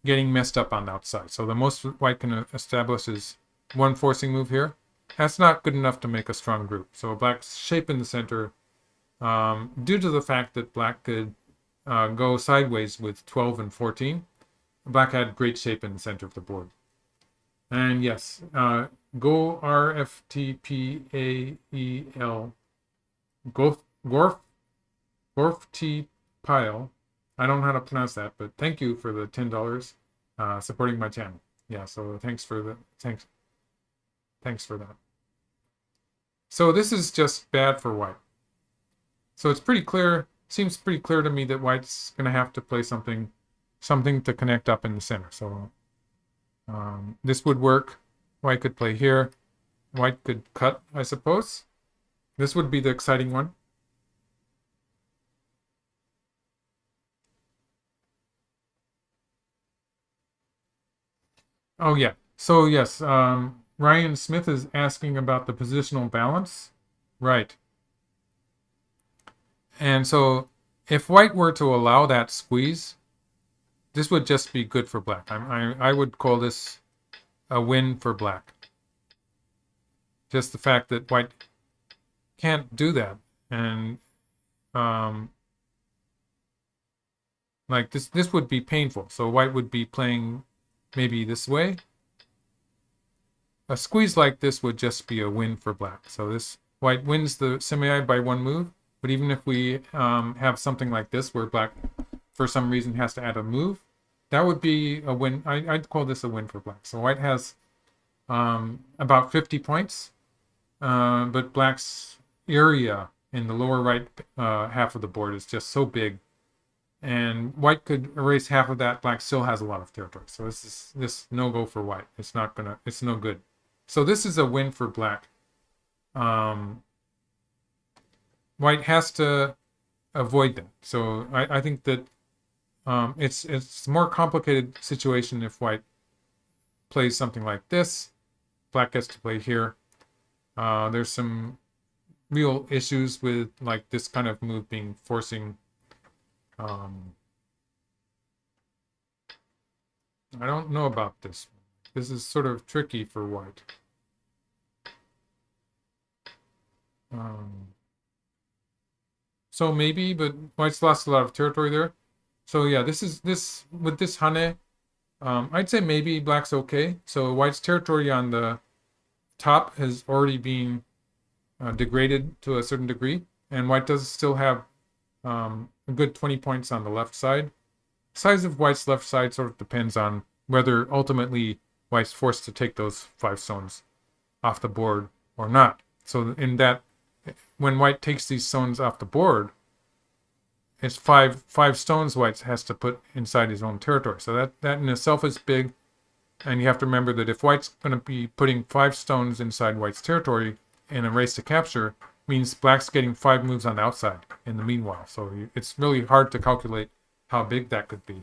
getting messed up on the outside. So the most White can establish is one forcing move here. That's not good enough to make a strong group. So Black's shape in the center, due to the fact that Black could go sideways with 12 and 14, Black had great shape in the center of the board. And yes, Go RFTPAEL, Gorf Pile. I don't know how to pronounce that, but thank you for the $10 supporting my channel. Yeah, so thanks for that. So this is just bad for White. So it's pretty clear, seems pretty clear to me that White's going to have to play something to connect up in the center. So this would work. White could play here. White could cut, I suppose. This would be the exciting one. Oh, yeah. So, yes, Ryan Smith is asking about the positional balance. Right. And so, if White were to allow that squeeze, this would just be good for Black. I would call this a win for Black. Just the fact that White can't do that. And Like this would be painful. So white would be playing maybe this way. A squeeze like this would just be a win for black. So this white wins the semi by one move. But even if we have something like this where black, for some reason, has to add a move, that would be a win. I'd call this a win for black. So white has about 50 points, but black's area in the lower right half of the board is just so big. And white could erase half of that. Black still has a lot of territory. So this no-go for white. It's no good. So this is a win for black. White has to avoid that. So I think that it's a more complicated situation if white plays something like this. Black gets to play here. There's some real issues with like this kind of move being forcing. I don't know about this. This is sort of tricky for white. So maybe, but white's lost a lot of territory there. So yeah, this with this hane, I'd say maybe black's okay. So white's territory on the top has already been degraded to a certain degree, and white does still have a good 20 points on the left side. Size of white's left side sort of depends on whether ultimately white's forced to take those 5 stones off the board or not. So in that, when white takes these stones off the board, it's five stones white has to put inside his own territory. So that in itself is big. And you have to remember that if white's going to be putting 5 stones inside white's territory in a race to capture, means black's getting 5 moves on the outside in the meanwhile. So it's really hard to calculate how big that could be.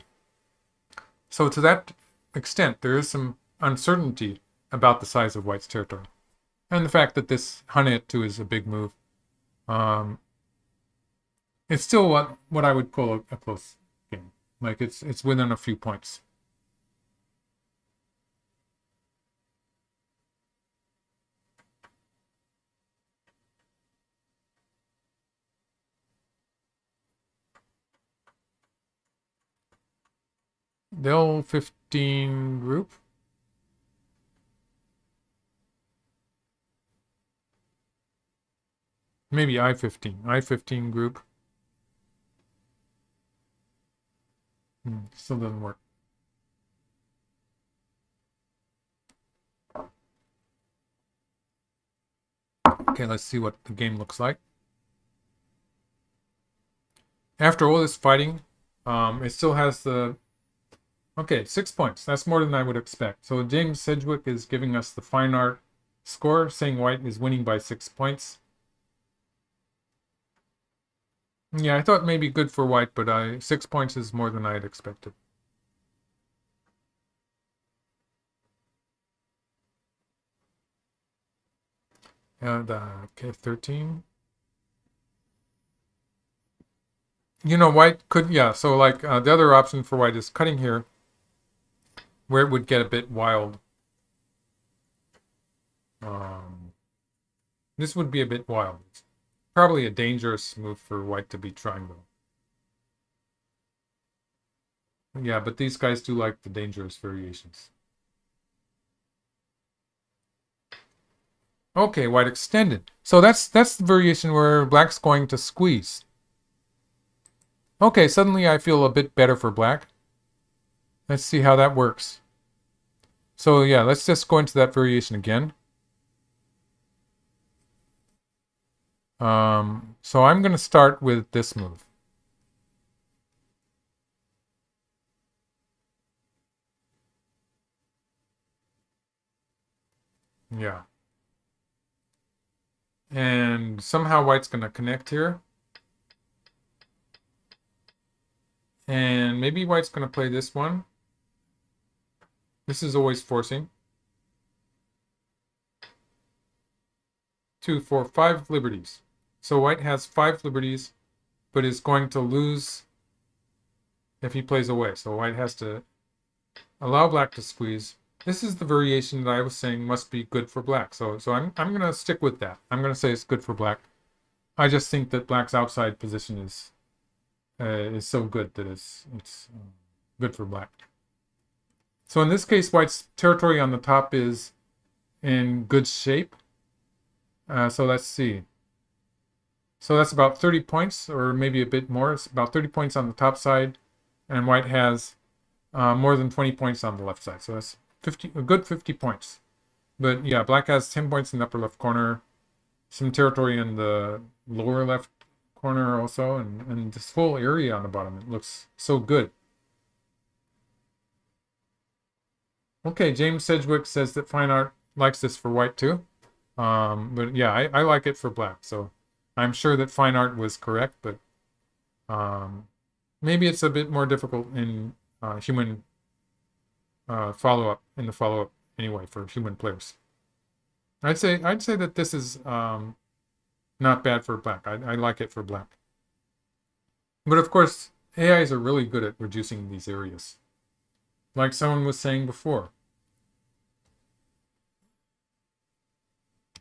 So to that extent, there is some uncertainty about the size of white's territory. And the fact that this hane too is a big move. It's still what I would call a close game. Like it's within a few points. They'll 15 group. Maybe I-15 group. Still doesn't work. Okay, let's see what the game looks like. After all this fighting, it still has the... Okay, 6 points. That's more than I would expect. So James Sedgwick is giving us the fine art score, saying white is winning by 6 points. Yeah, I thought maybe good for white, but 6 points is more than I had expected. And okay, 13. You know, white could, yeah, so like the other option for white is cutting here, where it would get a bit wild. This would be a bit wild. It's probably a dangerous move for white to be trying though. Yeah, but these guys do like the dangerous variations. Okay, white extended. So that's the variation where black's going to squeeze. Okay, suddenly I feel a bit better for black. Let's see how that works. So yeah, let's just go into that variation again. So I'm going to start with this move. Yeah. And somehow white's going to connect here. And maybe white's going to play this one. This is always forcing. 2, 4, 5 liberties. So white has 5 liberties, but is going to lose if he plays away. So white has to allow black to squeeze. This is the variation that I was saying must be good for black. So I'm going to stick with that. I'm going to say it's good for black. I just think that black's outside position is is so good that it's good for black. So in this case, white's territory on the top is in good shape. So let's see. So that's about 30 points, or maybe a bit more. It's about 30 points on the top side, and white has more than 20 points on the left side. So that's a good 50 points. But yeah, black has 10 points in the upper left corner, some territory in the lower left corner also, and this whole area on the bottom. It looks so good. Okay, James Sedgwick says that fine art likes this for white too. But yeah, I like it for black. So I'm sure that fine art was correct, but maybe it's a bit more difficult in human follow-up, in the follow-up anyway, for human players. I'd say that this is not bad for black. I like it for black. But of course, AIs are really good at reducing these areas. Like someone was saying before.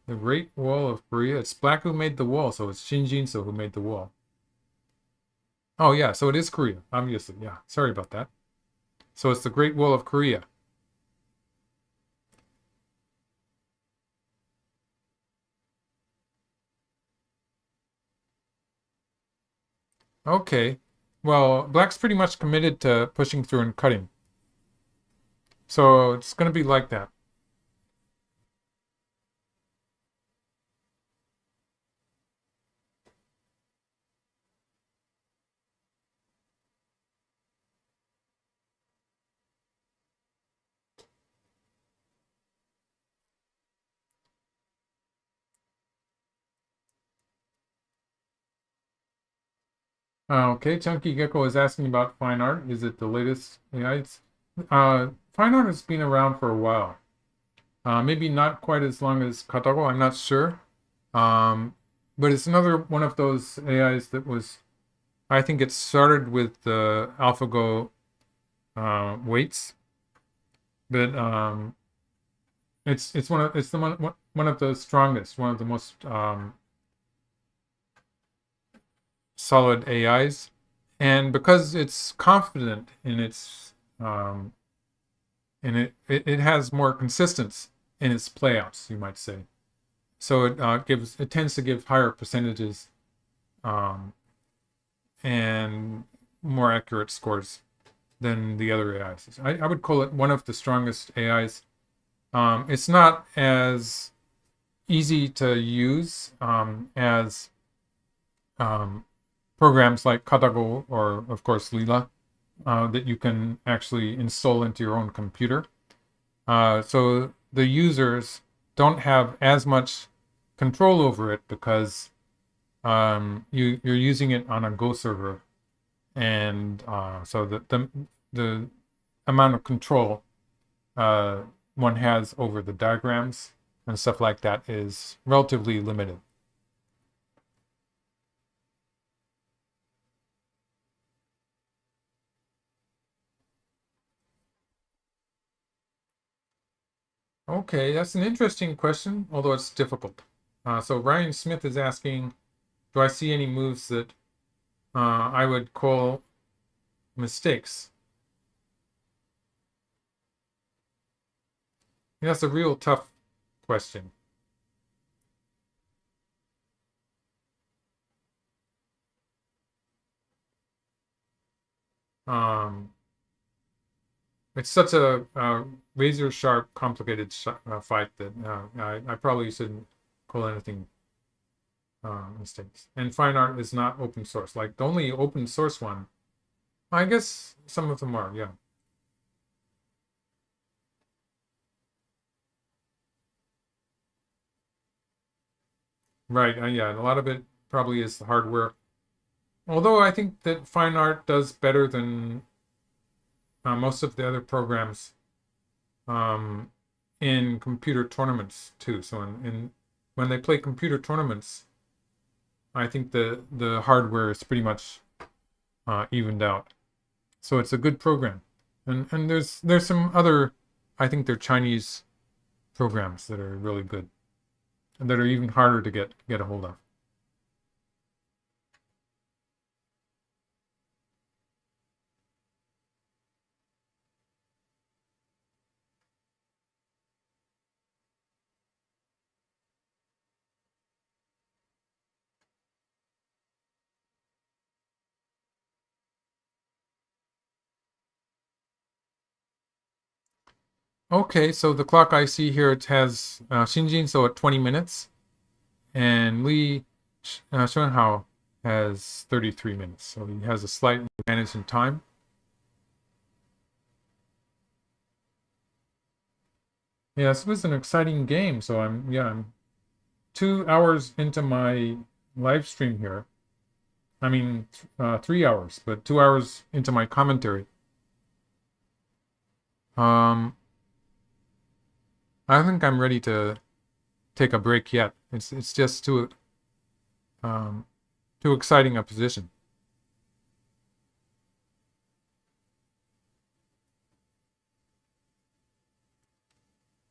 The Great Wall of Korea. It's black who made the wall, so it's Shin Jinseo who made the wall. Oh yeah, so it is Korea, obviously. Yeah, sorry about that. So it's the Great Wall of Korea. Okay. Well, black's pretty much committed to pushing through and cutting. So it's going to be like that. Okay, Chunky Gecko is asking about fine art. Is it the latest AI? Fine art has been around for a while. Maybe not quite as long as Katago, I'm not sure. But it's another one of those AIs that was, I think it started with the AlphaGo weights. But it's the one of the strongest, one of the most solid AIs, and because it's confident in its it has more consistency in its playouts, you might say. So it tends to give higher percentages and more accurate scores than the other AIs. I would call it one of the strongest AIs. It's not as easy to use as programs like Katago or, of course, Lila that you can actually install into your own computer. So the users don't have as much control over it because you're using it on a Go server, and so the amount of control one has over the diagrams and stuff like that is relatively limited. Okay, that's an interesting question, although it's difficult. So Ryan Smith is asking, do I see any moves that I would call mistakes? That's a real tough question. It's such a razor sharp, complicated fight that I probably shouldn't call anything mistakes. And fine art is not open source. Like the only open source one, I guess some of them are, yeah. Right, yeah, a lot of it probably is the hardware. Although I think that fine art does better than most of the other programs in computer tournaments too. So when they play computer tournaments, I think the hardware is pretty much evened out. So it's a good program. And there's some other, I think they're Chinese programs that are really good and that are even harder to get a hold of. Okay, so the clock I see here, it has Shin Jinseo at 20 minutes, and Xuanhao has 33 minutes, so he has a slight advantage in time. Yeah, this was an exciting game, so I'm 2 hours into my live stream here. I mean, 3 hours, but 2 hours into my commentary. Um, I don't think I'm ready to take a break yet. It's just um, too exciting a position.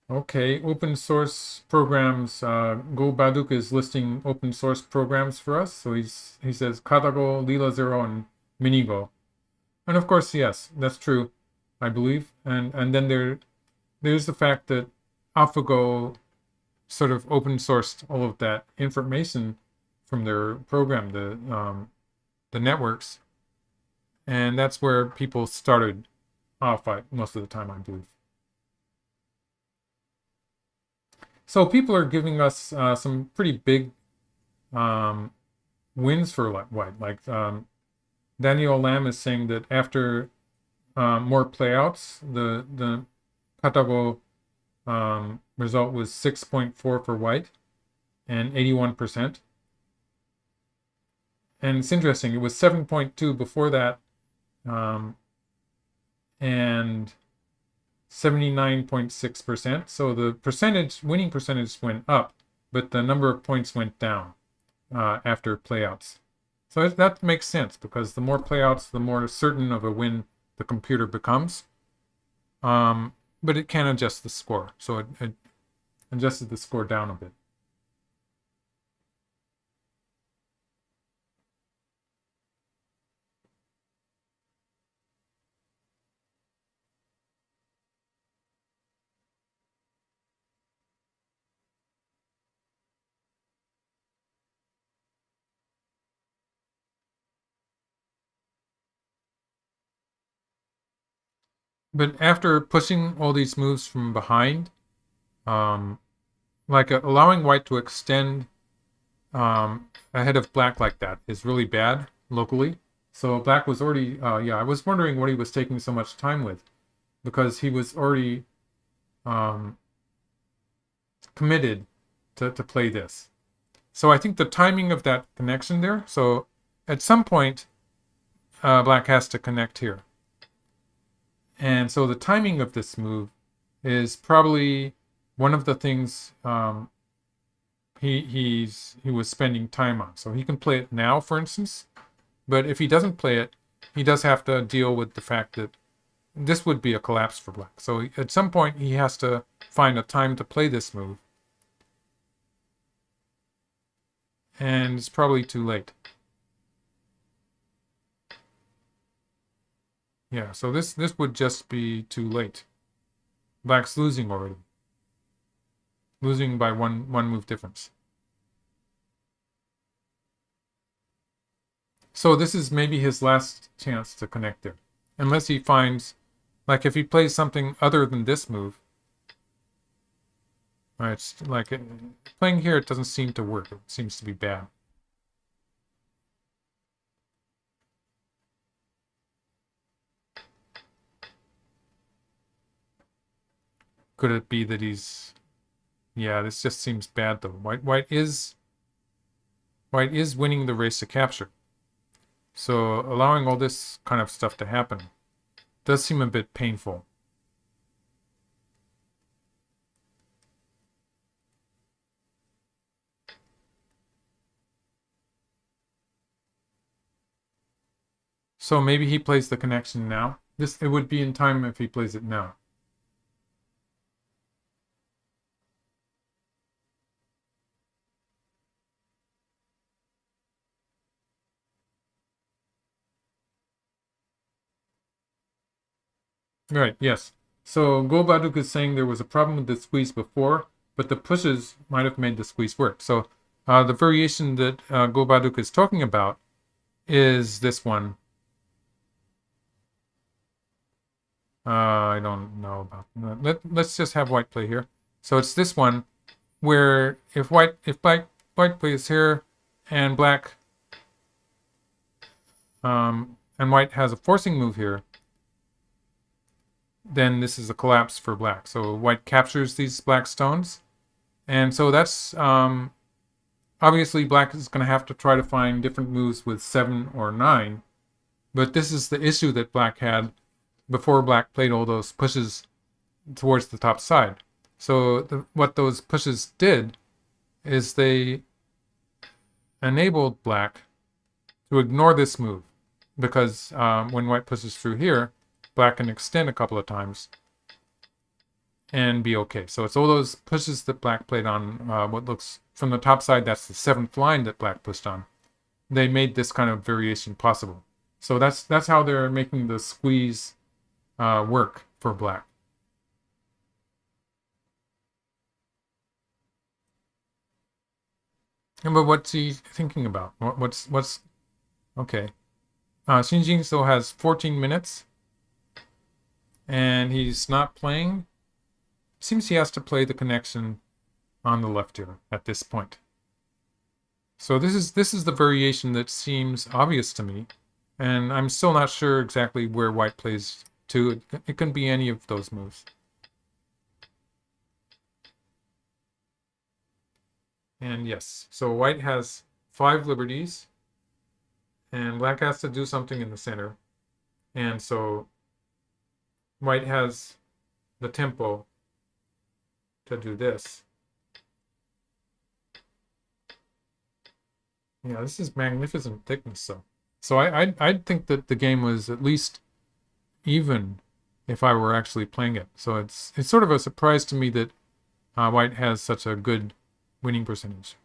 Okay, open source programs. Go Baduk is listing open source programs for us. So he says Katago, Lila Zero, and Minigo. And of course, yes, that's true, I believe. And then there's the fact that AlphaGo sort of open sourced all of that information from their program, the networks, and that's where people started off most of the time, I believe. So people are giving us some pretty big wins for white. Like Daniel Lam is saying that after more playouts, the Katago result was 6.4 for white and 81%. And it's interesting, it was 7.2 before that, and 79.6%. So the winning percentage went up, but the number of points went down after playouts. So that makes sense, because the more playouts, the more certain of a win the computer becomes. But it can adjust the score, so it adjusted the score down a bit. But after pushing all these moves from behind, like allowing white to extend ahead of black like that is really bad locally. So black was already, I was wondering what he was taking so much time with, because he was already committed to play this. So I think the timing of that connection there, so at some point, black has to connect here. And so the timing of this move is probably one of the things he was spending time on. So he can play it now, for instance, but if he doesn't play it, he does have to deal with the fact that this would be a collapse for black. So at some point he has to find a time to play this move, and it's probably too late. Yeah, so this would just be too late. Black's losing already. Losing by one move difference. So this is maybe his last chance to connect there. Unless he finds, like if he plays something other than this move. Right, it's like playing here, it doesn't seem to work. It seems to be bad. Could it be that he's... Yeah, this just seems bad though. White is winning the race to capture. So allowing all this kind of stuff to happen does seem a bit painful. So maybe he plays the connection now. It would be in time if he plays it now. Right, yes. So Go Baduk is saying there was a problem with the squeeze before, but the pushes might have made the squeeze work. So the variation that Go Baduk is talking about is this one. I don't know about that. Let's just have white play here. So it's this one where if white plays here and black and white has a forcing move here, then this is a collapse for black. So white captures these black stones. And so that's obviously black is going to have to try to find different moves with 7 or 9. But this is the issue that black had before black played all those pushes towards the top side. So what those pushes did is they enabled black to ignore this move. Because when white pushes through here, black can extend a couple of times and be okay. So it's all those pushes that black played on what looks from the top side, that's the 7th line that black pushed on. They made this kind of variation possible. So that's how they're making the squeeze work for black. But what's he thinking about? What's okay? Shin Jinseo has 14 minutes, and he's not playing. Seems he has to play the connection on the left here at this point. So this is the variation that seems obvious to me, and I'm still not sure exactly where white plays to. It can be any of those moves. And yes, so white has 5 liberties, and black has to do something in the center. And so white has the tempo to do this. Yeah, this is magnificent thickness, though. So I'd think that the game was at least even if I were actually playing it. So it's sort of a surprise to me that white has such a good winning percentage.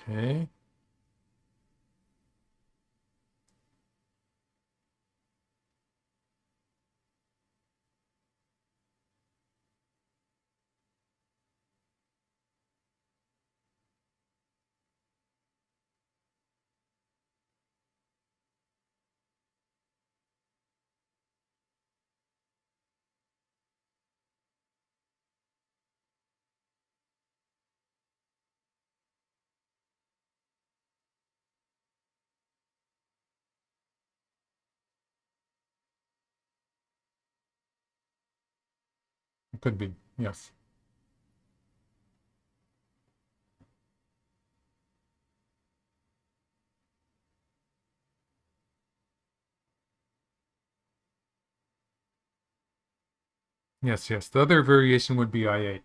Okay. It could be, yes. Yes, yes. The other variation would be I8.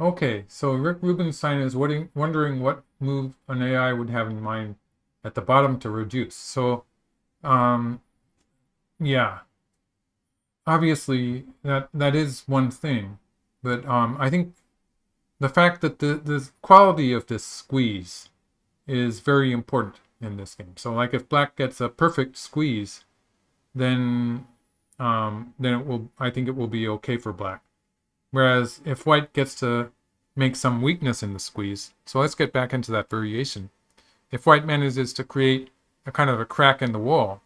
Okay, so Rick Rubenstein is wondering what move an AI would have in mind at the bottom to reduce. So, yeah, obviously that is one thing, but I think the fact that the quality of this squeeze is very important in this game. So, like if black gets a perfect squeeze, then I think it will be okay for black. Whereas if white gets to make some weakness in the squeeze, so let's get back into that variation. If white manages to create a kind of a crack in the wall,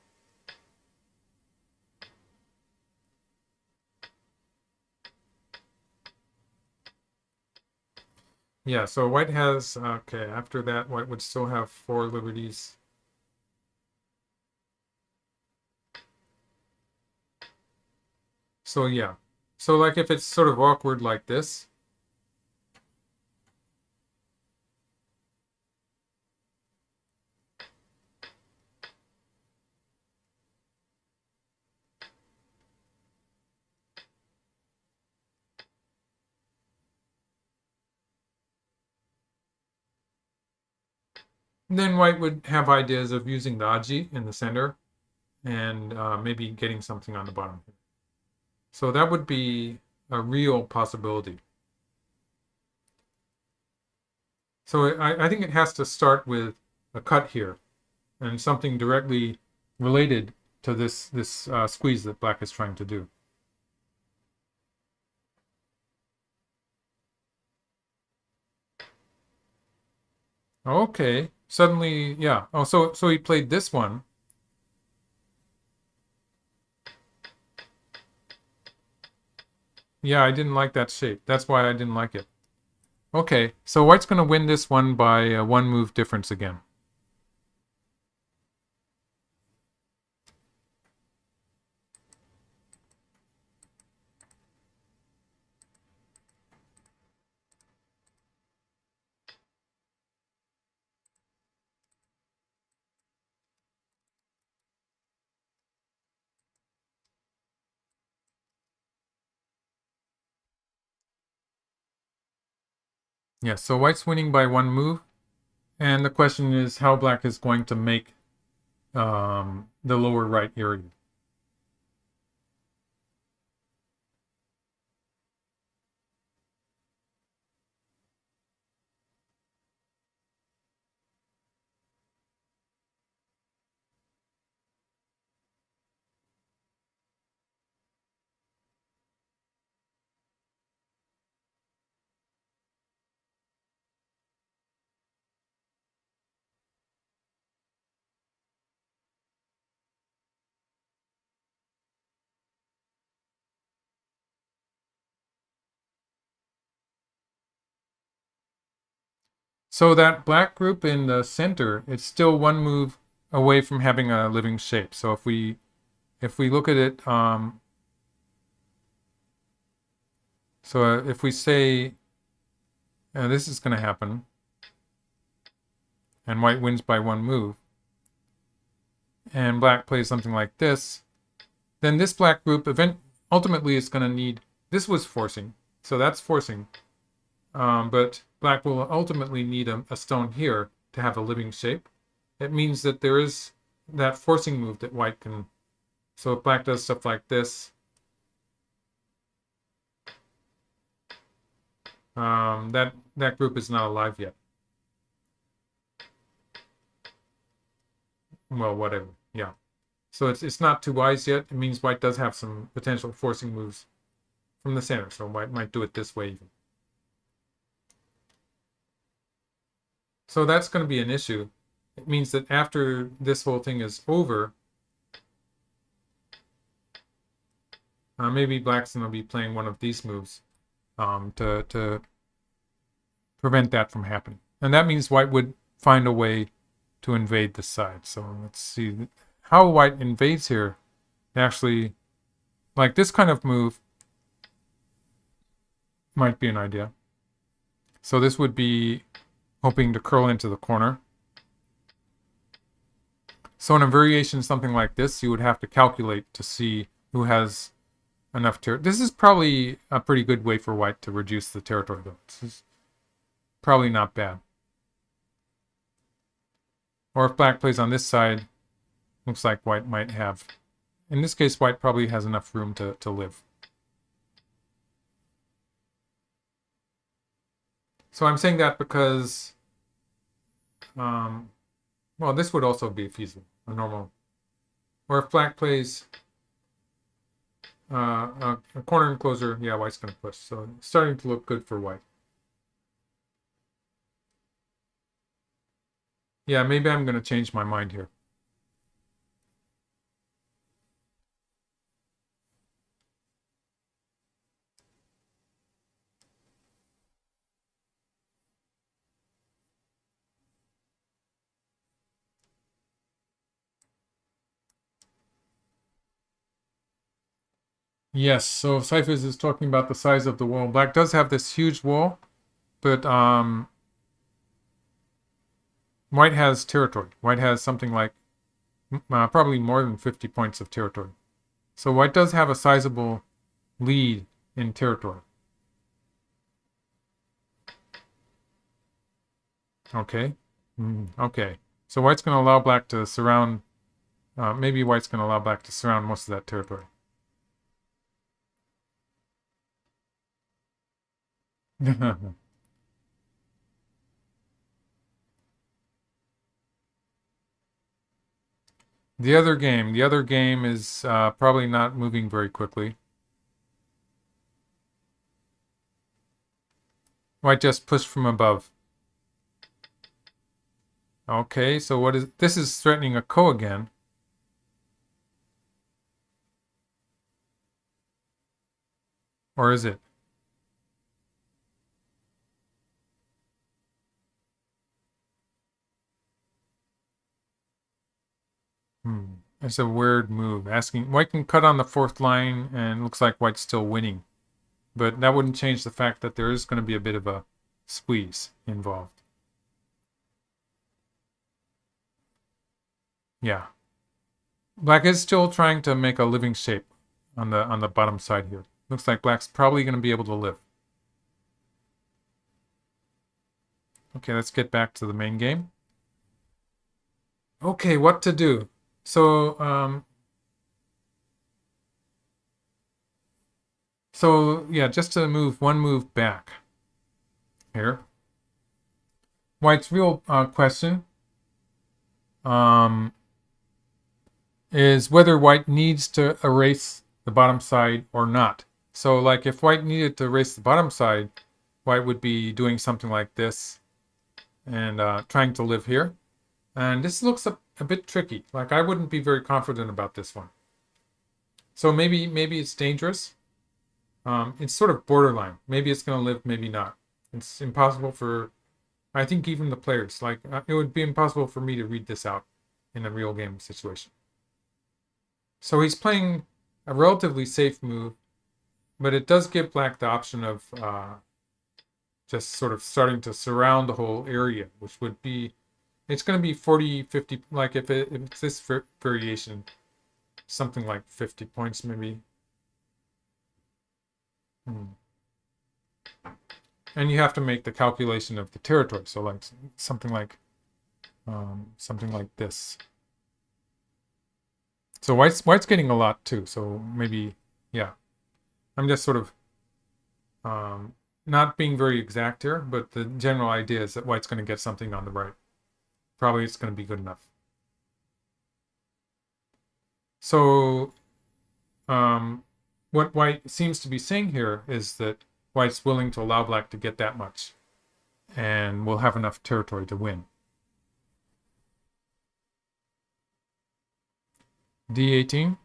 yeah, so white has, okay, after that, white would still have 4 liberties. So yeah, so like if it's sort of awkward like this, then white would have ideas of using the aji in the center and maybe getting something on the bottom here. So that would be a real possibility. So I think it has to start with a cut here and something directly related to this squeeze that black is trying to do. Okay, suddenly, yeah. Oh, so he played this one. Yeah, I didn't like that shape. That's why I didn't like it. Okay, so white's going to win this one by one move difference again. Yeah, so white's winning by one move. And the question is how black is going to make the lower right area. So that black group in the center, it's still one move away from having a living shape. So if we look at it, if we say this is going to happen, and white wins by one move, and black plays something like this, then this black group ultimately is going to need, this was forcing, so that's forcing, but black will ultimately need a stone here to have a living shape. It means that there is that forcing move that white can, so if black does stuff like this, that group is not alive yet. Well, whatever, yeah. So it's not too wise yet. It means white does have some potential forcing moves from the center, so white might do it this way even. So that's going to be an issue. It means that after this whole thing is over, maybe black's going to be playing one of these moves to prevent that from happening. And that means white would find a way to invade this side. So let's see how white invades here. Actually, like this kind of move might be an idea. So this would be hoping to curl into the corner. So in a variation something like this, you would have to calculate to see who has enough territory. This is probably a pretty good way for white to reduce the territory, though. This is probably not bad. Or if black plays on this side, looks like white might have. In this case, white probably has enough room to live. So I'm saying that because, well, this would also be feasible, a normal. Or if black plays a corner enclosure, yeah, white's going to push. So it's starting to look good for white. Yeah, maybe I'm going to change my mind here. Yes, so Cyphers is talking about the size of the wall. Black does have this huge wall, but white has territory. White has something like probably more than 50 points of territory. So white does have a sizable lead in territory. Okay. Okay. So white's going to allow black to surround, maybe white's going to allow black to surround most of that territory. The other game is probably not moving very quickly. White just pushed from above. Okay, so what is this? Is threatening a ko again. Or is it? It's a weird move. Asking White can cut on the fourth line, and looks like White's still winning. But that wouldn't change the fact that there is going to be a bit of a squeeze involved. Yeah. Black is still trying to make a living shape on the bottom side here. Looks like Black's probably going to be able to live. Okay, let's get back to the main game. Okay, what to do? So yeah, just to move one move back here. White's real question is whether White needs to erase the bottom side or not. So like if White needed to erase the bottom side, White would be doing something like this and trying to live here. And this looks a bit tricky. Like I wouldn't be very confident about this one. So maybe it's dangerous. It's sort of borderline. Maybe it's going to live, maybe not. It's impossible for, I think, even the players. Like it would be impossible for me to read this out in a real game situation. So he's playing a relatively safe move, but it does give Black the option of just sort of starting to surround the whole area, which would be, it's going to be 40, 50, like if it's this variation, something like 50 points maybe. And you have to make the calculation of the territory, so like something like this. So White's getting a lot too, so maybe, yeah. I'm just sort of not being very exact here, but the general idea is that White's going to get something on the right. Probably it's going to be good enough. So what White seems to be saying here is that White's willing to allow Black to get that much, and will have enough territory to win. D18.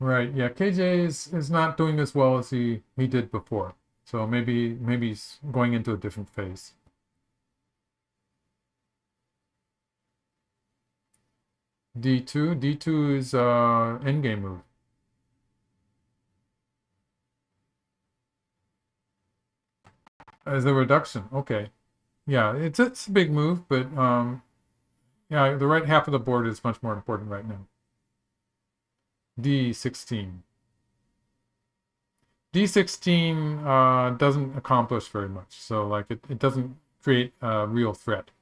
Right, yeah, KJ is not doing as well as he did before. So maybe he's going into a different phase. D2. D2 is endgame move. As a reduction, okay. Yeah, it's a big move, but yeah, the right half of the board is much more important right now. D16. D16 doesn't accomplish very much, so like it doesn't create a real threat.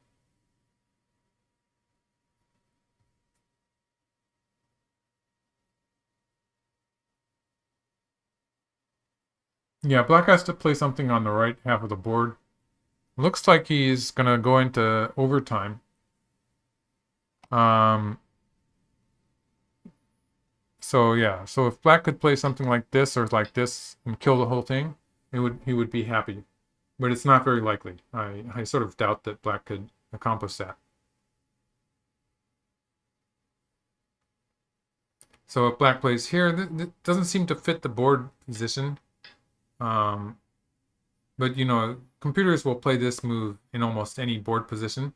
Yeah, Black has to play something on the right half of the board. Looks like he's gonna go into overtime. So yeah, so if Black could play something like this or like this and kill the whole thing, he would be happy. But it's not very likely. I sort of doubt that Black could accomplish that. So if Black plays here, it doesn't seem to fit the board position. But you know, computers will play this move in almost any board position,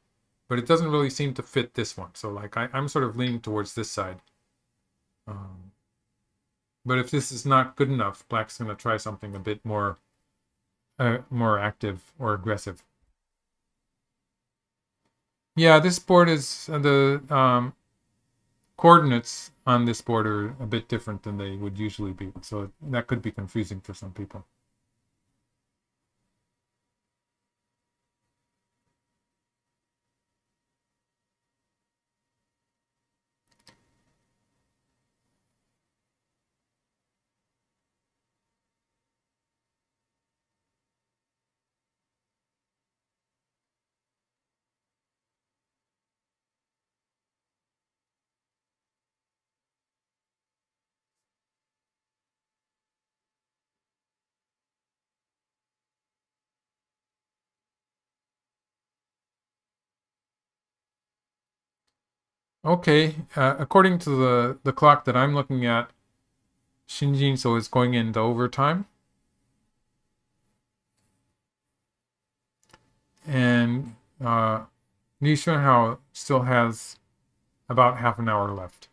but it doesn't really seem to fit this one. So like I'm sort of leaning towards this side. But if this is not good enough, Black's going to try something a bit more active or aggressive. Yeah, this board is the coordinates on this board are a bit different than they would usually be, so that could be confusing for some people. Okay, according to the clock that I'm looking at, Shin Jinseo is going into overtime, and Li Xuanhao still has about half an hour left.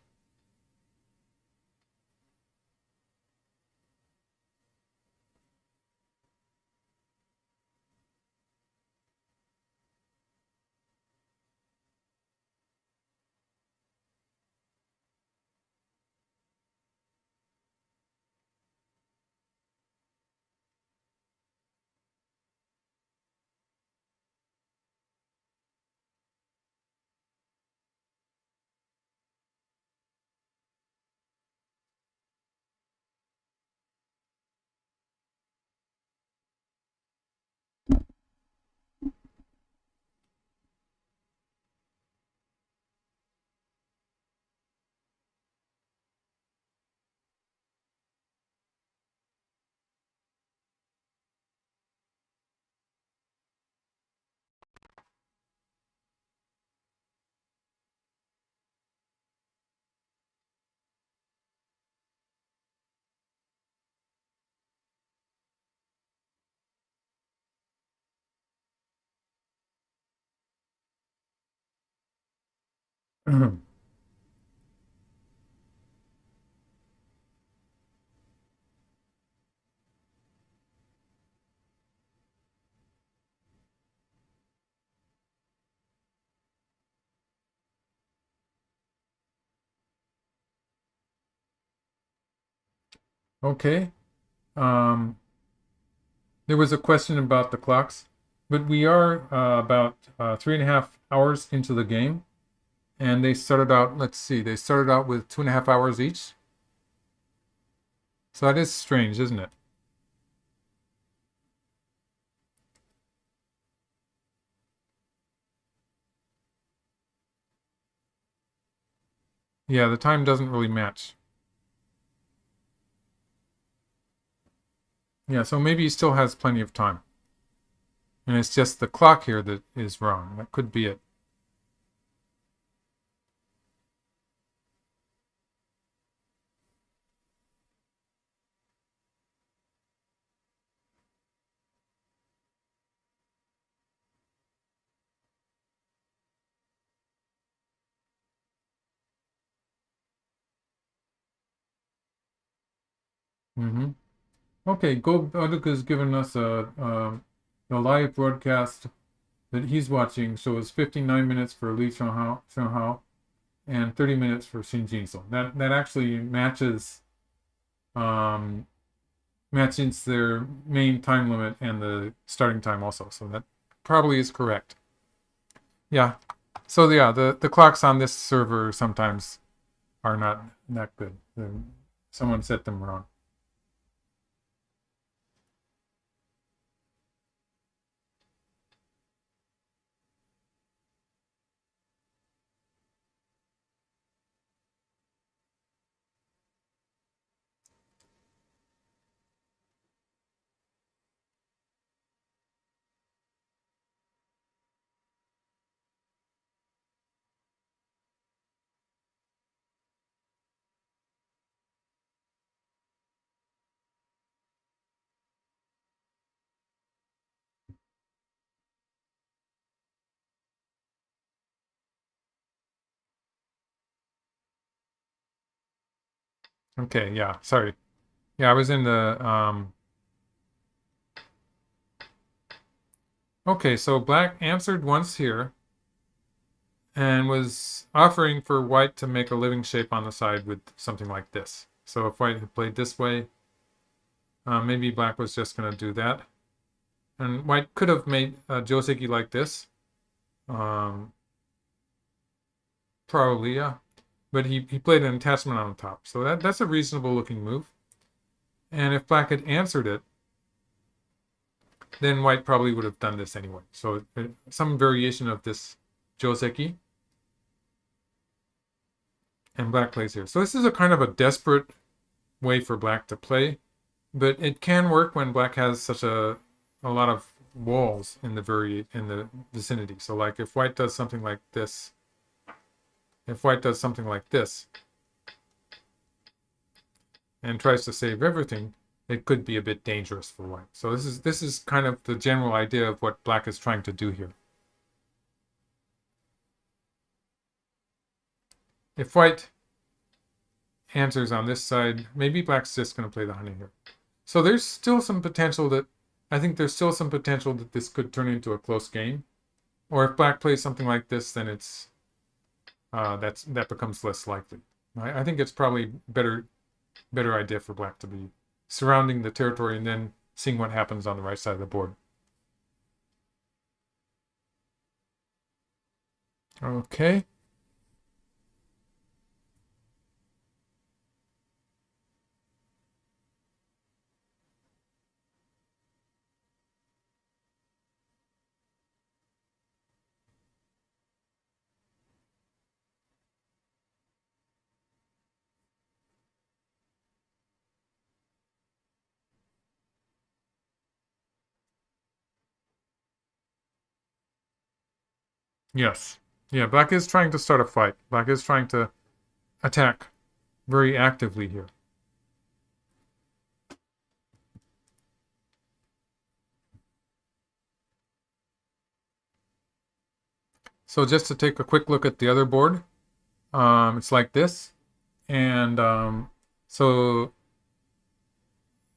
Okay. Um, there was a question about the clocks, but we are about 3.5 hours into the game, and they started out. Let's see, they started out with 2.5 hours each. So that is strange, isn't it? Yeah, the time doesn't really match. Yeah, so maybe he still has plenty of time. And it's just the clock here that is wrong. That could be it. Mm-hmm. Okay, Go Baduk has given us a live broadcast that he's watching. So it's 59 minutes for Li Xuanhao and 30 minutes for Shin Jinseo. That actually um, matches their main time limit and the starting time also. So that probably is correct. Yeah. So yeah, the clocks on this server sometimes are not that good. Someone set them wrong. Okay, yeah, sorry. Yeah, I was in the okay, so black answered once here. and was offering for white to make a living shape on the side with something like this. So if white had played this way, maybe black was just going to do that. And white could have made a joseki like this. Probably, yeah. But he played an attachment on the top. So that's a reasonable looking move. And if black had answered it, then white probably would have done this anyway. So some variation of this joseki. And black plays here. So this is a kind of a desperate way for black to play. But it can work when black has such a lot of walls in the vicinity. So like if white does something like this, and tries to save everything, it could be a bit dangerous for white. So this is kind of the general idea of what black is trying to do here. If white answers on this side, maybe black's just going to play the honey here. So there's still some potential that this could turn into a close game. Or if black plays something like this, then it's that becomes less likely. I think it's probably better idea for black to be surrounding the territory and then seeing what happens on the right side of the board. Okay. Yes. Yeah, black is trying to start a fight. Black is trying to attack very actively here. So just to take a quick look at the other board, it's like this. And so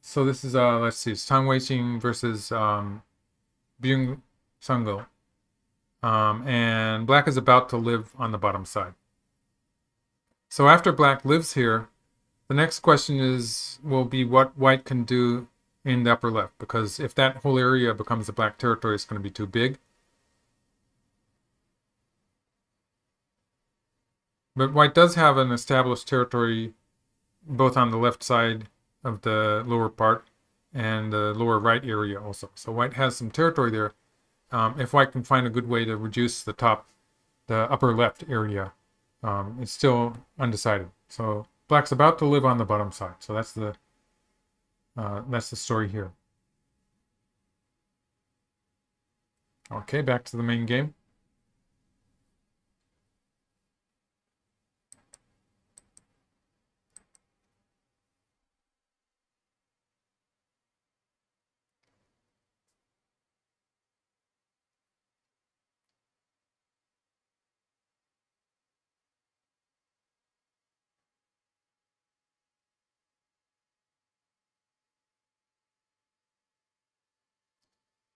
this is let's see, it's Tang Weixing versus Byung Sungo. And black is about to live on the bottom side. So after black lives here, the next question will be what white can do in the upper left, because if that whole area becomes a black territory, it's going to be too big. But white does have an established territory both on the left side of the lower part and the lower right area also. So white has some territory there. If white can find a good way to reduce the upper left area, it's still undecided. So black's about to live on the bottom side. So that's the story here. Okay, back to the main game.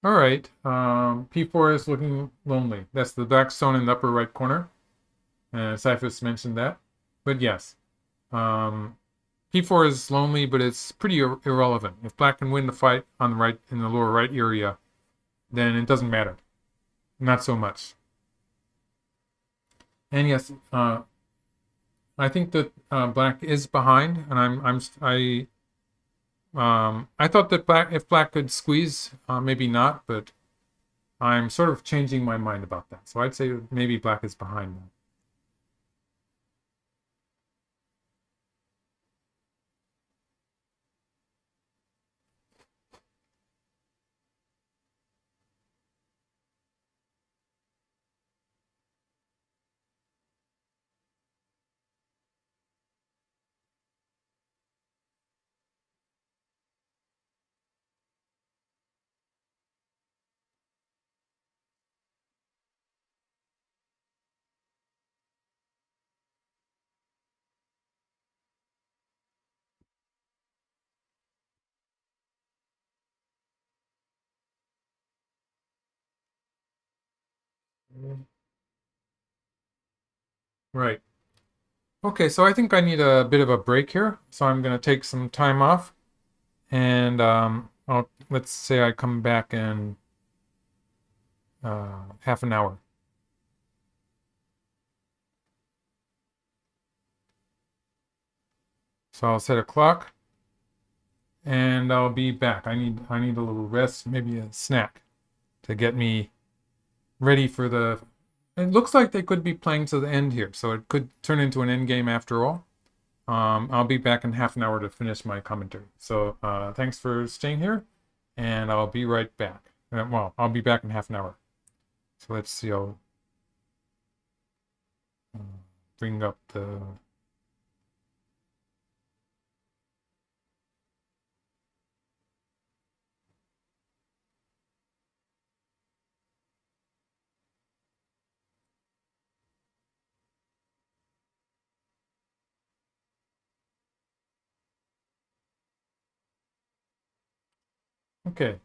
All right, P4 is looking lonely. That's the black stone in the upper right corner. Cyphus mentioned that. But yes, P4 is lonely, but it's pretty irrelevant. If black can win the fight on the right, in the lower right area, then it doesn't matter. Not so much. And yes, I think that black is behind, and I thought that if black could squeeze, maybe not, but I'm sort of changing my mind about that. So I'd say maybe black is behind now. Right. Okay, so I think I need a bit of a break here. So I'm going to take some time off. And let's say I come back in half an hour. So I'll set a clock and I'll be back. I need a little rest, maybe a snack to get me ready for the. It looks like they could be playing to the end here, so it could turn into an end game after all. I'll be back in half an hour to finish my commentary. So thanks for staying here, and I'll be right back. Well, I'll be back in half an hour. So let's see. I'll uh, bring up the. Okay.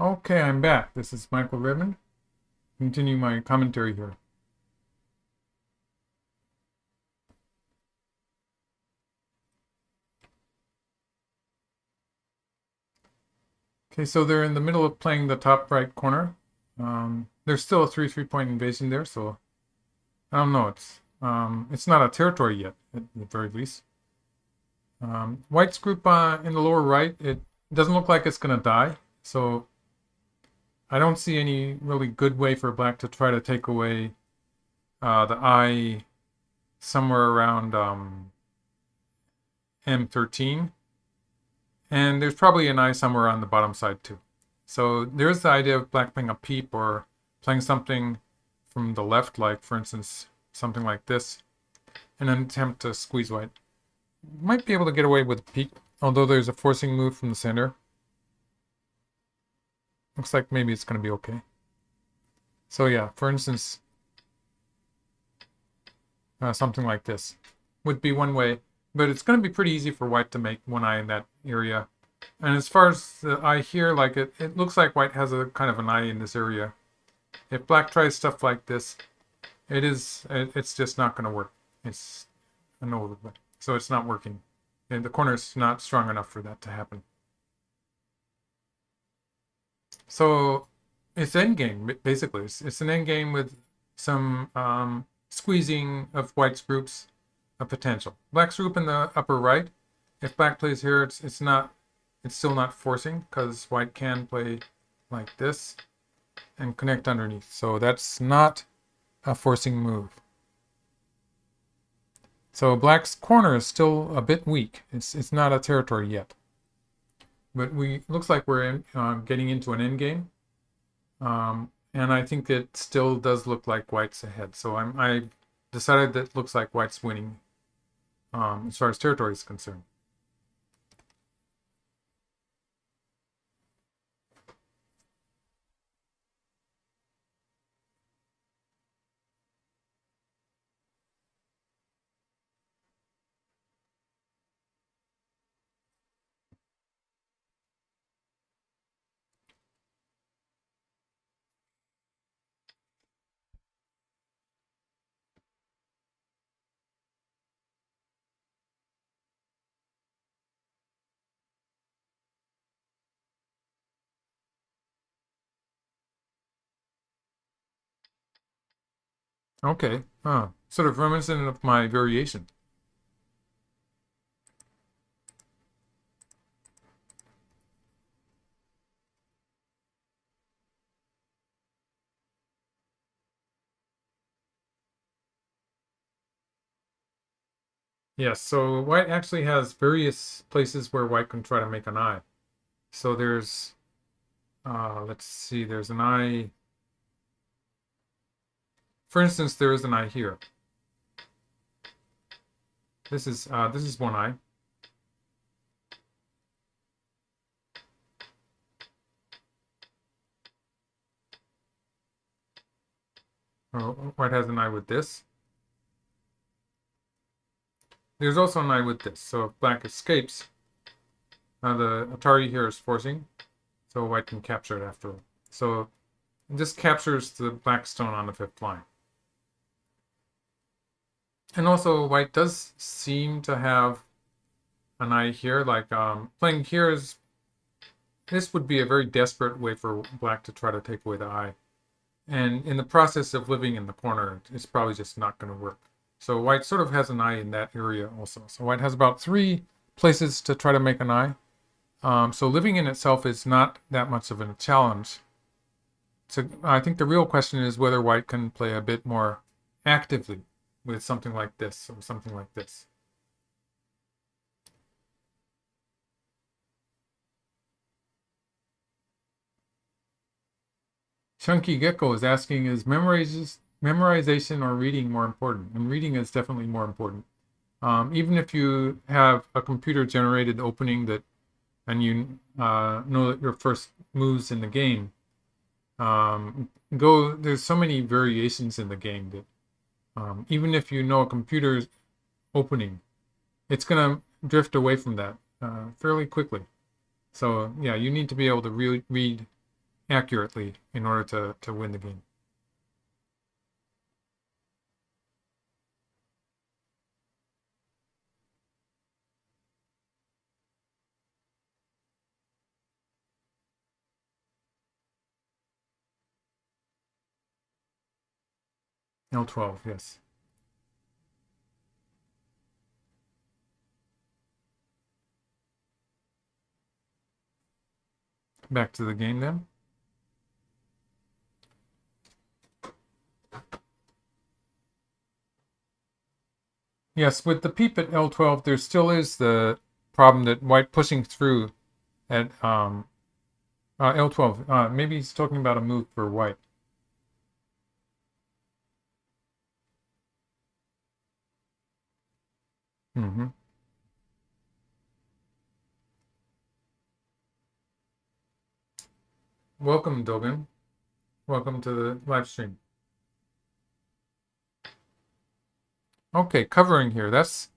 Okay, I'm back. This is Michael Redmond. Continue my commentary here. Okay, so they're in the middle of playing the top right corner. There's still a 3-3-point invasion there, so I don't know. It's not a territory yet, at the very least. White's group in the lower right, it doesn't look like it's going to die, so I don't see any really good way for black to try to take away the eye somewhere around M13. And there's probably an eye somewhere on the bottom side too. So there's the idea of black playing a peep or playing something from the left, like for instance, something like this, in an attempt to squeeze white. Might be able to get away with a peep, although there's a forcing move from the center. Looks like maybe it's going to be okay. So yeah, for instance, something like this would be one way, but it's going to be pretty easy for white to make one eye in that area. And as far as the eye here, like it looks like white has a kind of an eye in this area. If black tries stuff like this, it's just not going to work. It's an overlay, so it's not working. And the corner's not strong enough for that to happen. So it's endgame, basically. It's an endgame with some squeezing of white's groups of potential. Black's group in the upper right, if black plays here, it's still not forcing, because white can play like this and connect underneath. So that's not a forcing move. So black's corner is still a bit weak. It's not a territory yet. But looks like we're getting into an endgame. And I think it still does look like white's ahead. So I decided that it looks like white's winning as far as territory is concerned. Okay, sort of reminiscent of my variation. Yes, so white actually has various places where white can try to make an eye. So there's, let's see, there's an eye. For instance, there is an eye here. This is one eye. Oh, white has an eye with this. There's also an eye with this. So if black escapes, the Atari here is forcing, so white can capture it after. So this captures the black stone on the 5th line. And also white does seem to have an eye here, like playing here is, this would be a very desperate way for black to try to take away the eye. And in the process of living in the corner, it's probably just not going to work. So white sort of has an eye in that area also. So white has about 3 places to try to make an eye. So living in itself is not that much of a challenge. So I think the real question is whether white can play a bit more actively with something like this or something like this. Chunky Gecko is asking, is memorization or reading more important? And reading is definitely more important. Even if you have a computer-generated opening and you know that your first moves in the game, there's so many variations in the game that even if you know a computer's opening, it's going to drift away from that fairly quickly. So yeah, you need to be able to read accurately in order to win the game. L12, yes. Back to the game then. Yes, with the peep at L12, there still is the problem that white pushing through at L12. Maybe he's talking about a move for white. Mm-hmm. Welcome, Dogen. Welcome to the live stream. Okay, covering here. That's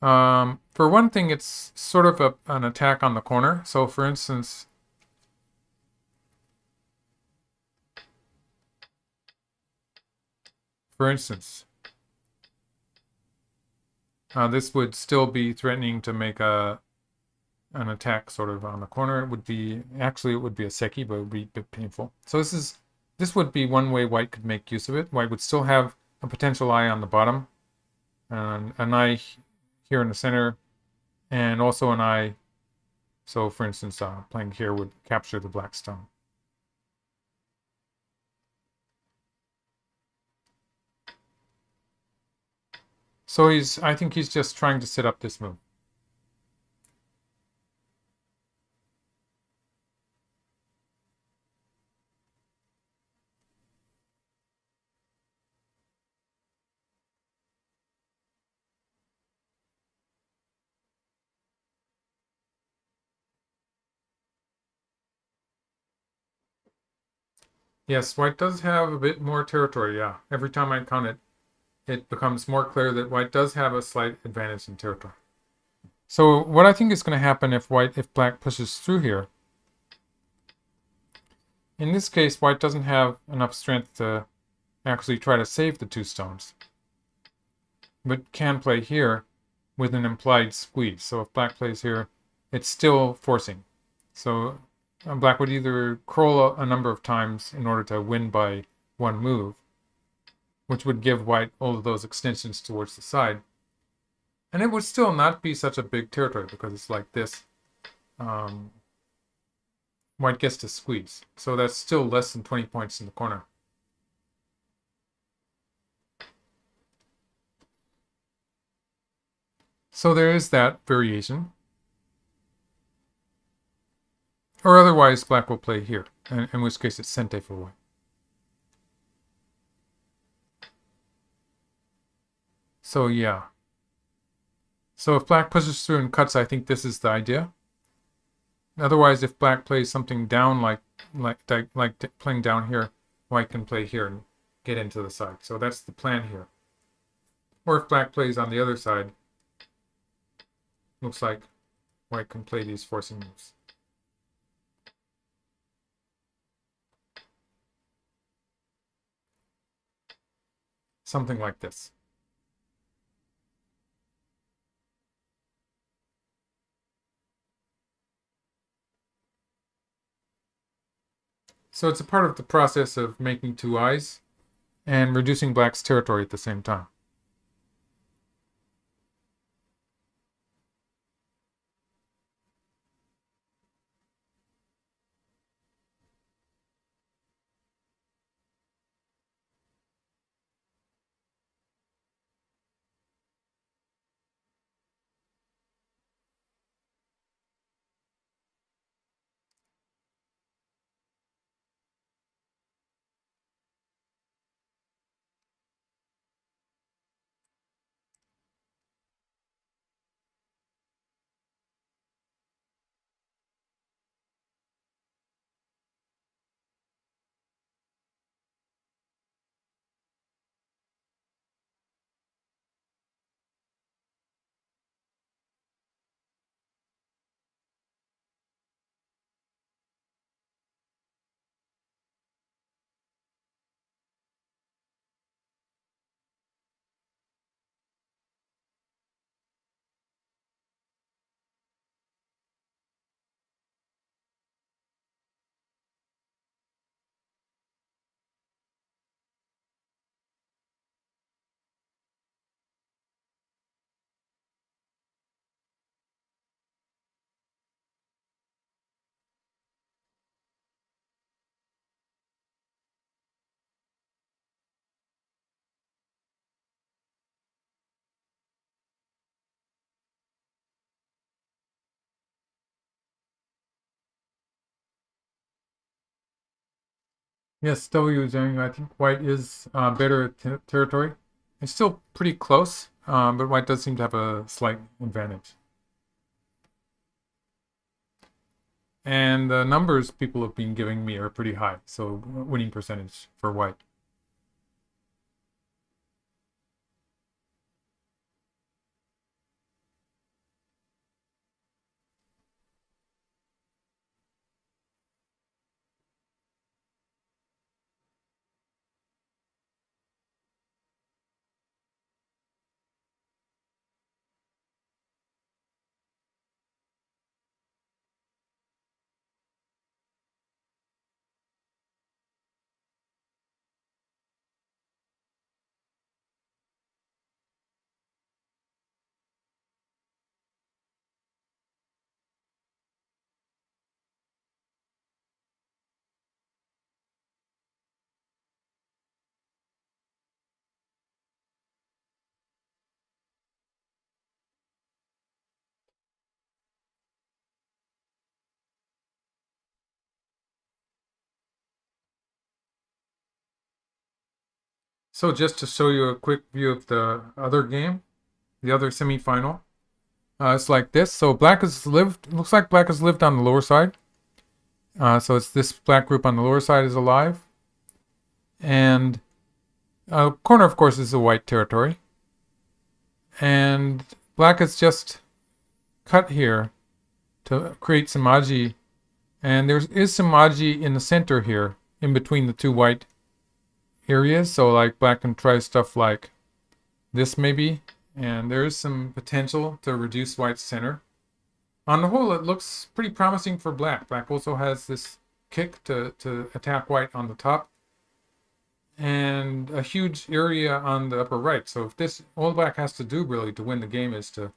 for one thing, it's sort of an attack on the corner. So, for instance, this would still be threatening to make an attack sort of on the corner. It would be a seki, but it would be a bit painful. So this would be one way white could make use of it. White would still have a potential eye on the bottom, and an eye here in the center, and also an eye. So, for instance, playing here would capture the black stone. So I think he's just trying to set up this move. Yes, white does have a bit more territory, yeah. Every time I count it, it becomes more clear that white does have a slight advantage in territory. So what I think is going to happen if black pushes through here, in this case, white doesn't have enough strength to actually try to save the two stones, but can play here with an implied squeeze. So if black plays here, it's still forcing. So black would either curl a number of times in order to win by one move, which would give white all of those extensions towards the side. And it would still not be such a big territory because it's like this. White gets to squeeze. So that's still less than 20 points in the corner. So there is that variation. Or otherwise, black will play here, in which case it's sente for white. So yeah. So if black pushes through and cuts, I think this is the idea. Otherwise, if black plays something down like playing down here, white can play here and get into the side. So that's the plan here. Or if black plays on the other side, looks like white can play these forcing moves. Something like this. So it's a part of the process of making two eyes and reducing black's territory at the same time. Yes, W Zhang. I think white is better at territory. It's still pretty close, but white does seem to have a slight advantage. And the numbers people have been giving me are pretty high, so winning percentage for white. So just to show you a quick view of the other game, the other semifinal, it's like this. So black has lived. Looks like black has lived on the lower side. So it's this black group on the lower side is alive, and corner, of course, is the white territory. And black has just cut here to create some maji, and there is some maji in the center here, in between the two white areas. So like black can try stuff like this maybe, and there is some potential to reduce white's center. On the whole, it looks pretty promising for black. Black also has this kick to attack white on the top, and a huge area on the upper right. So if this, all black has to do really to win the game is to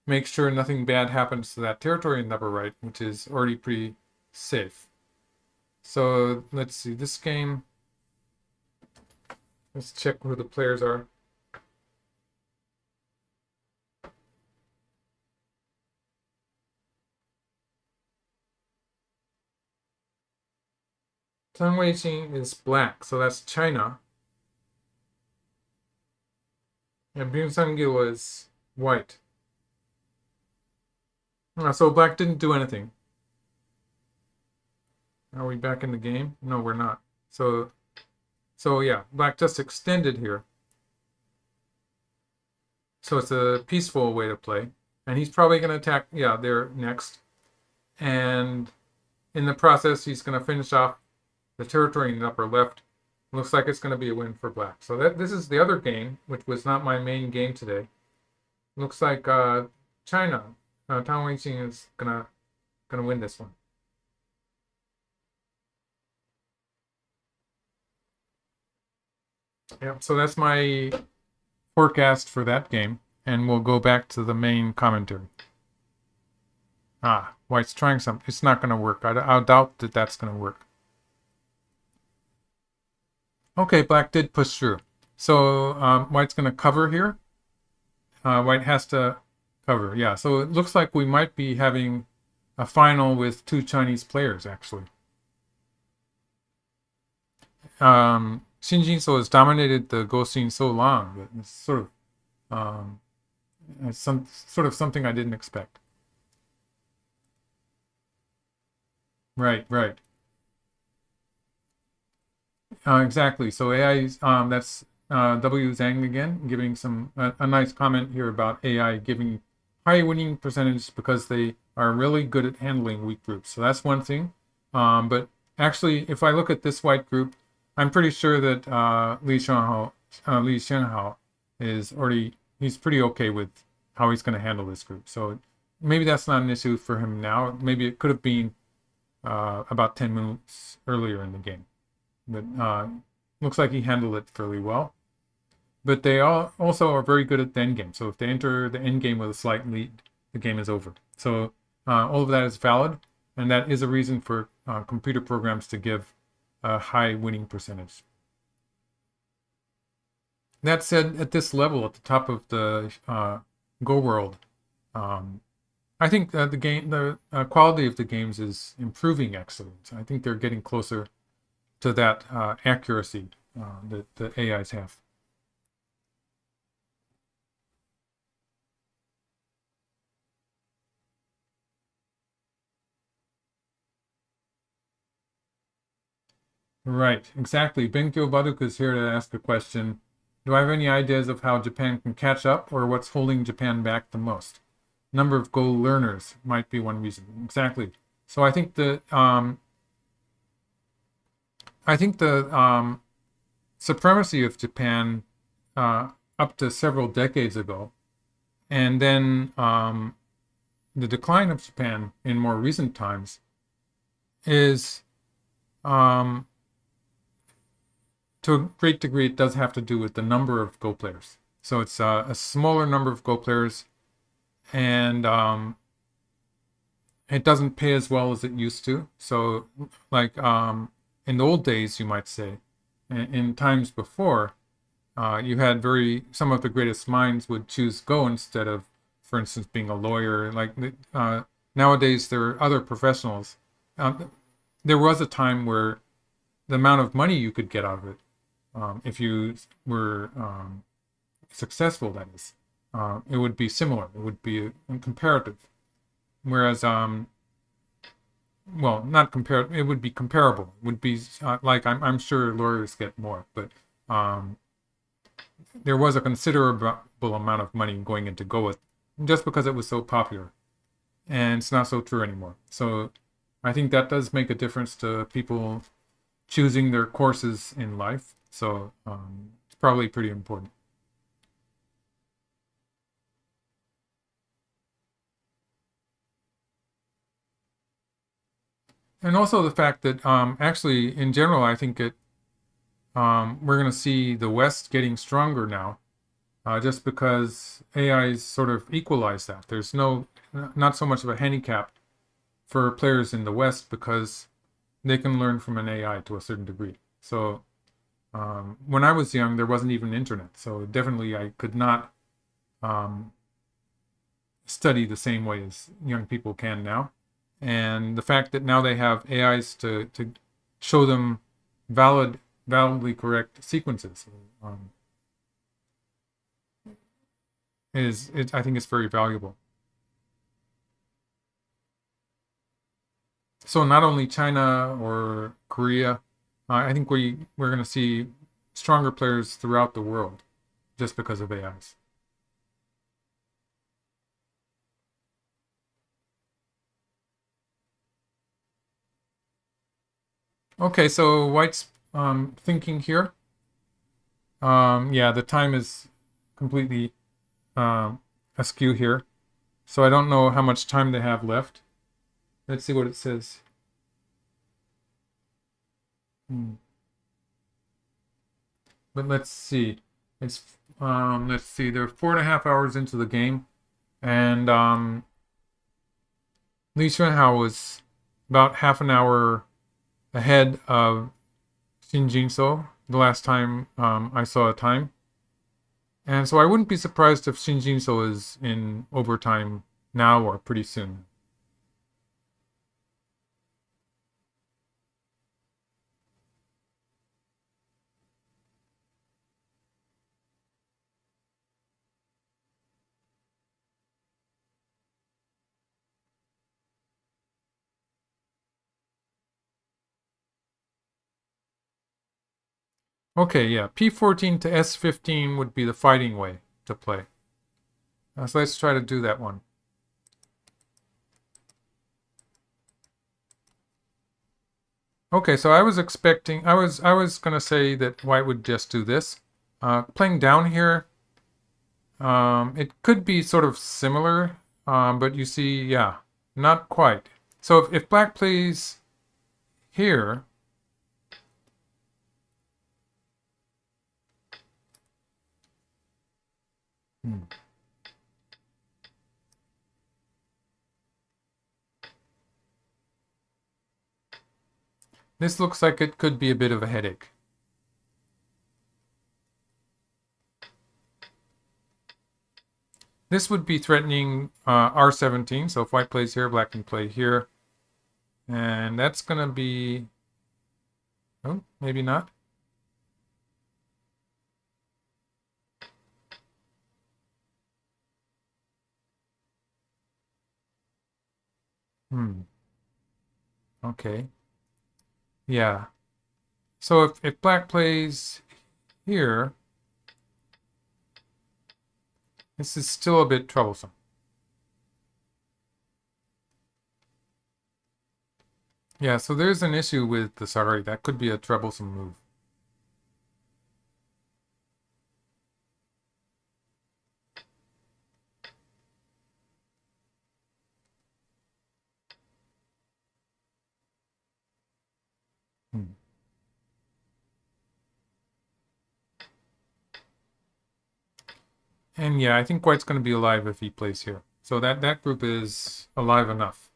make sure nothing bad happens to that territory in the upper right, which is already pretty safe. So let's see, this game, let's check who the players are. Tang Weixing is black, so that's China. And Byung Sang-gil is white. So black didn't do anything. Are we back in the game? No, we're not. So yeah, black just extended here. So it's a peaceful way to play. And he's probably going to attack, yeah, there next. And in the process, he's going to finish off the territory in the upper left. Looks like it's going to be a win for black. So this is the other game, which was not my main game today. Looks like China, Tang Weixing is gonna win this one. Yeah, so that's my forecast for that game, and we'll go back to the main commentary. White's trying something. It's not going to work. I doubt that that's going to work. Okay, black did push through. So white's going to cover here. White has to cover. Yeah, so it looks like we might be having a final with two Chinese players, actually. Shin Jinseo has dominated the Go scene so long that it's sort of something I didn't expect. Right. Exactly. So AI, that's W Zhang again, giving some a nice comment here about AI giving high winning percentage because they are really good at handling weak groups. So that's one thing. But actually, if I look at this white group, I'm pretty sure that Li Xuanhao is already, he's pretty okay with how he's going to handle this group. So maybe that's not an issue for him now. Maybe it could have been about 10 minutes earlier in the game. But looks like he handled it fairly well. But they also are very good at the end game. So if they enter the end game with a slight lead, the game is over. So all of that is valid, and that is a reason for computer programs to give a high winning percentage. That said, at this level, at the top of the Go world, I think the quality of the games is improving. Excellent. I think they're getting closer to that accuracy that the AIs have. Right, exactly. Benkyo Baduk is here to ask a question. Do I have any ideas of how Japan can catch up, or what's holding Japan back the most? Number of Go learners might be one reason. Exactly. So I think the supremacy of Japan up to several decades ago, and then the decline of Japan in more recent times is, to a great degree, it does have to do with the number of Go players. So it's a smaller number of Go players, and it doesn't pay as well as it used to. So, like in the old days, you might say, in times before, you had some of the greatest minds would choose Go instead of, for instance, being a lawyer. Like nowadays, there are other professionals. There was a time where the amount of money you could get out of it, if you were successful, that is, it would be similar. It would be comparative. Whereas, well, not comparative. It would be comparable. It would be like I'm sure lawyers get more, but there was a considerable amount of money going into Go with, just because it was so popular, and it's not so true anymore. So I think that does make a difference to people choosing their courses in life. So it's probably pretty important. And also the fact that actually, in general, I think we're going to see the West getting stronger now, just because AIs sort of equalize that. There's not so much of a handicap for players in the West because they can learn from an AI to a certain degree. So when I was young, there wasn't even internet. So definitely I could not study the same way as young people can now. And the fact that now they have AIs to show them validly correct sequences I think it's very valuable. So not only China or Korea, I think we're going to see stronger players throughout the world just because of AIs. Okay, so White's thinking here. Yeah, the time is completely askew here. So I don't know how much time they have left. Let's see what it says. But let's see. It's let's see. They're 4.5 hours into the game, and Li Xuanhao was about half an hour ahead of Shin Jinseo the last time I saw a time. And so I wouldn't be surprised if Shin Jinseo is in overtime now or pretty soon. Okay, yeah, P14 to S15 would be the fighting way to play. So let's try to do that one. Okay, so I was gonna say that White would just do this. Playing down here, it could be sort of similar, but you see, yeah, not quite. So if Black plays here, this looks like it could be a bit of a headache. This would be threatening R17, so if White plays here, Black can play here. And that's going to be Oh, maybe not. Hmm. Okay. Yeah. So if black plays here, this is still a bit troublesome. Yeah, so there's an issue with the Sarari. That could be a troublesome move. Hmm. And yeah, I think White's going to be alive if he plays here. So that group is alive enough.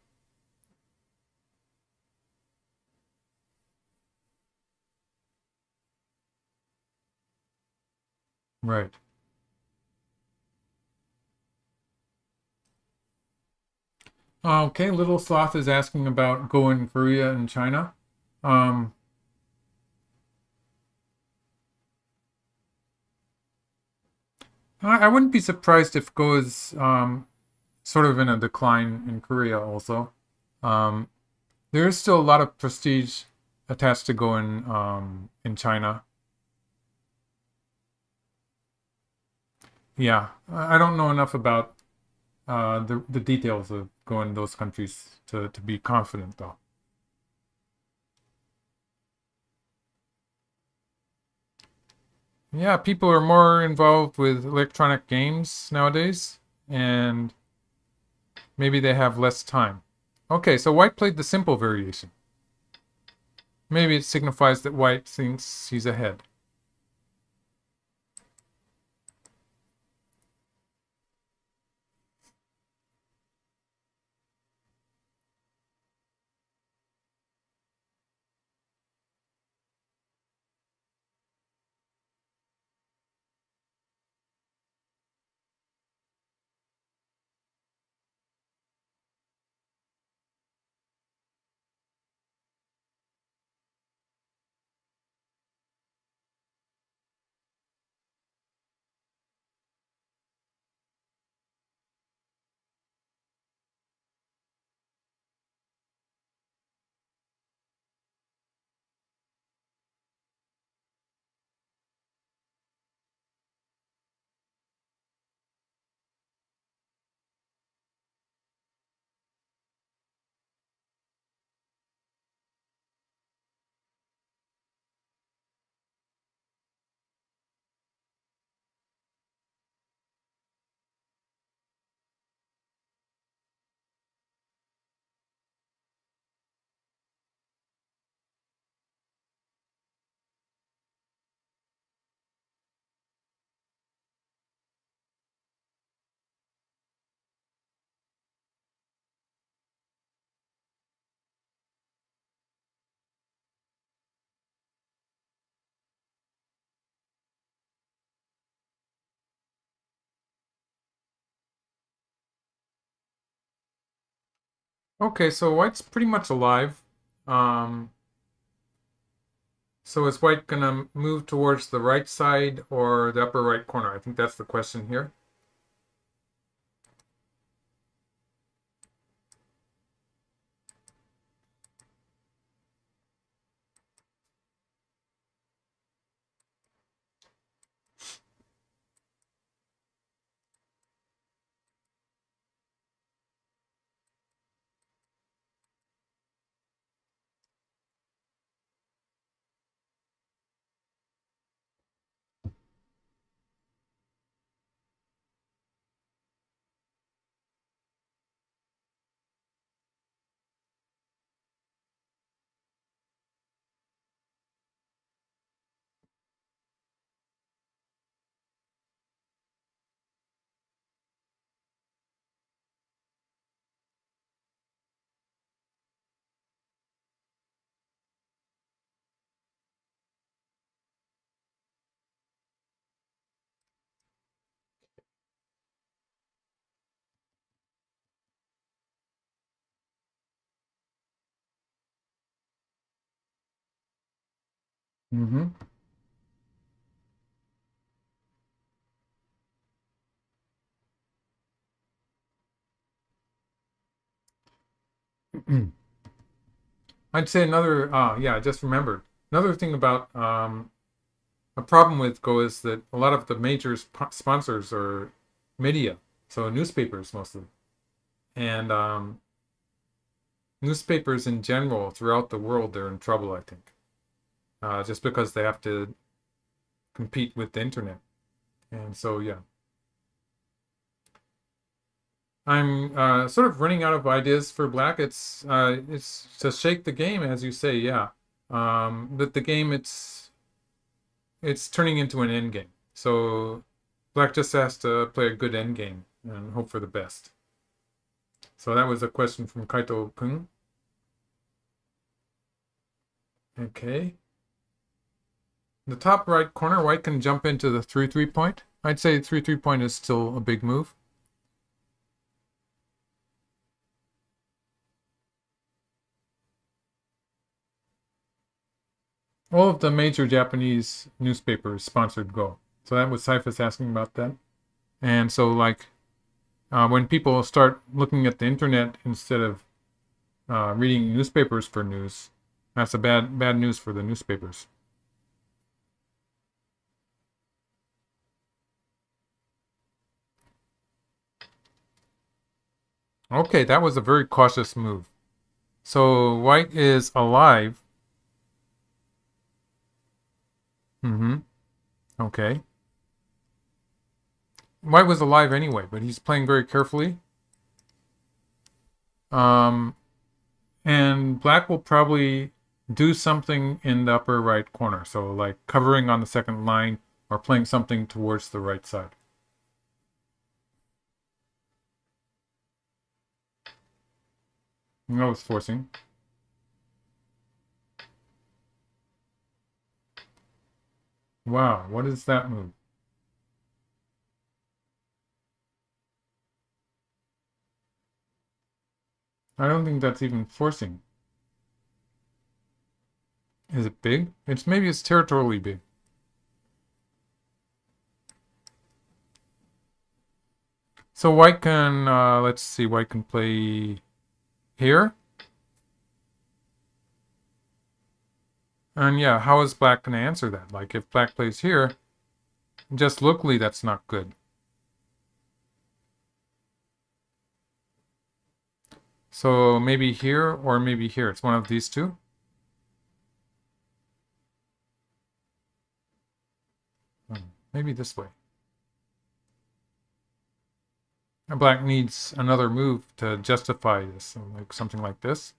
Right. Okay, Little Sloth is asking about Go in Korea and China. Um, I wouldn't be surprised if Go is sort of in a decline in Korea also. Um, there is still a lot of prestige attached to Go in China. Yeah, I don't know enough about the details of Go in those countries to be confident though. Yeah, people are more involved with electronic games nowadays, and maybe they have less time. Okay, so White played the simple variation. Maybe it signifies that White thinks he's ahead. Okay, so White's pretty much alive. Um, so is White gonna move towards the right side or the upper right corner? I think that's the question here. Mm-hmm. I'd say another, yeah, I just remembered. Another thing about a problem with Go is that a lot of the major sponsors are media, so newspapers mostly. And newspapers in general throughout the world, they're in trouble, I think, just because they have to compete with the internet. And so, yeah. I'm sort of running out of ideas for black. It's to shake the game, as you say, yeah. But the game, it's turning into an end game. So black just has to play a good end game and hope for the best. So that was a question from Kaito-kun. Okay. The top right corner, white can jump into the 3-3 point. I'd say 3-3 point is still a big move. All of the major Japanese newspapers sponsored Go. So that was Cyphus asking about that. And so, like, when people start looking at the internet instead of reading newspapers for news, that's a bad news for the newspapers. Okay, that was a very cautious move. So white is alive. Mm-hmm. Okay. White was alive anyway, but he's playing very carefully. And black will probably do something in the upper right corner. So like covering on the second line or playing something towards the right side. No, it's forcing. Wow, what is that move? I don't think that's even forcing. Is it big? Maybe it's territorially big. So white can, let's see, white can play here. And yeah, how is black going to answer that? Like if black plays here, just locally that's not good. So maybe here or maybe here. It's one of these two. Maybe this way. And black needs another move to justify this, so like something like this.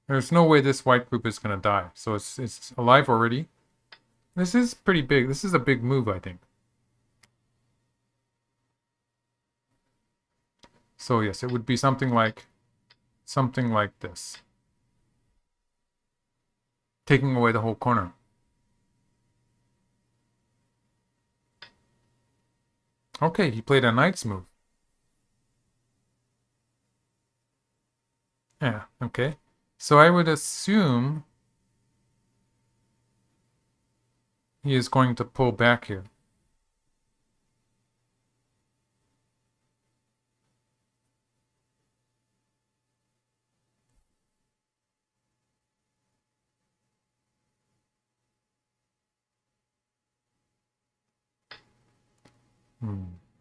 There's no way this white group is going to die. So it's alive already. This is pretty big. This is a big move, I think. So yes, it would be something like this. Taking away the whole corner. Okay, he played a knight's move. Yeah, okay. So I would assume he is going to pull back here.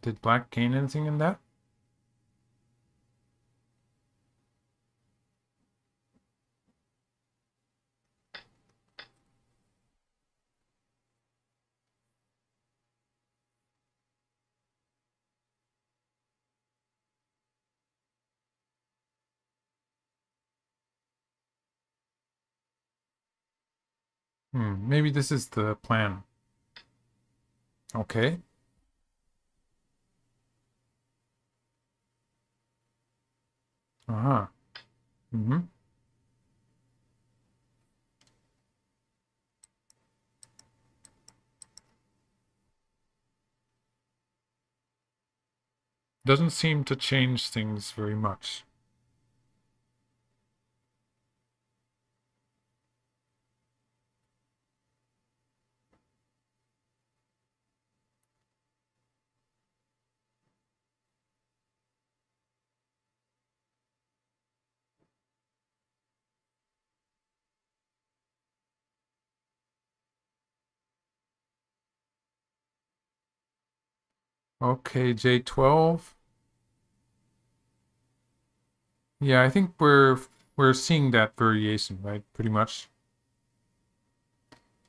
Did black gain anything in that? Maybe this is the plan. Okay. Uh-huh. Doesn't seem to change things very much. Okay, J12. Yeah, I think we're seeing that variation, right? Pretty much.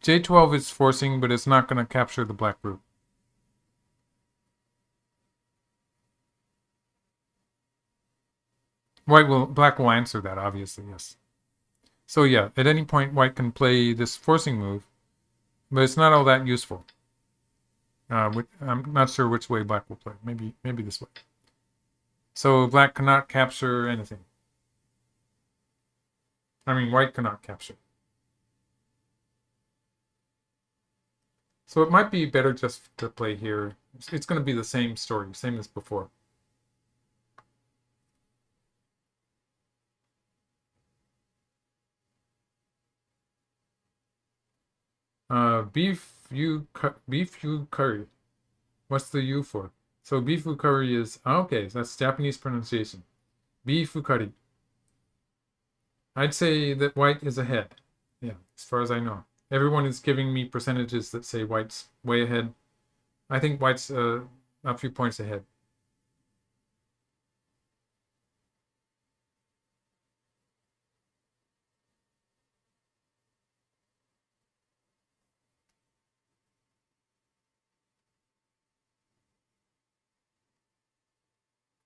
J12 is forcing, but it's not going to capture the black rook. Black will answer that, obviously, yes. So yeah, at any point white can play this forcing move, but it's not all that useful. I'm not sure which way black will play. Maybe this way. So black cannot capture anything. I mean, white cannot capture. So it might be better just to play here. It's going to be the same story, same as before. Beef you curry. What's the U for? So beef curry is okay. So that's Japanese pronunciation. Beef curry. I'd say that white is ahead. Yeah, as far as I know. Everyone is giving me percentages that say white's way ahead. I think white's a few points ahead.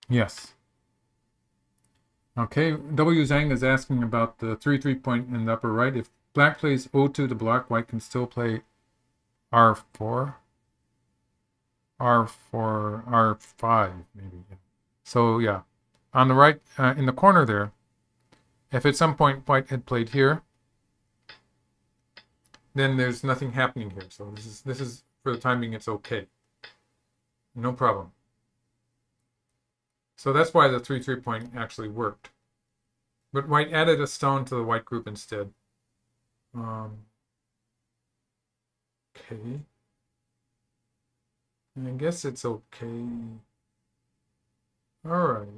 Yes. Okay, W Zhang is asking about the 3-3 point in the upper right. If black plays O2 to block, white can still play R4, R4, R5, maybe. So yeah, on the right, in the corner there, if at some point white had played here, then there's nothing happening here. So this is for the time being, it's okay. No problem. So that's why the 3-3 point actually worked. But white added a stone to the white group instead. Okay. I guess it's okay. All right.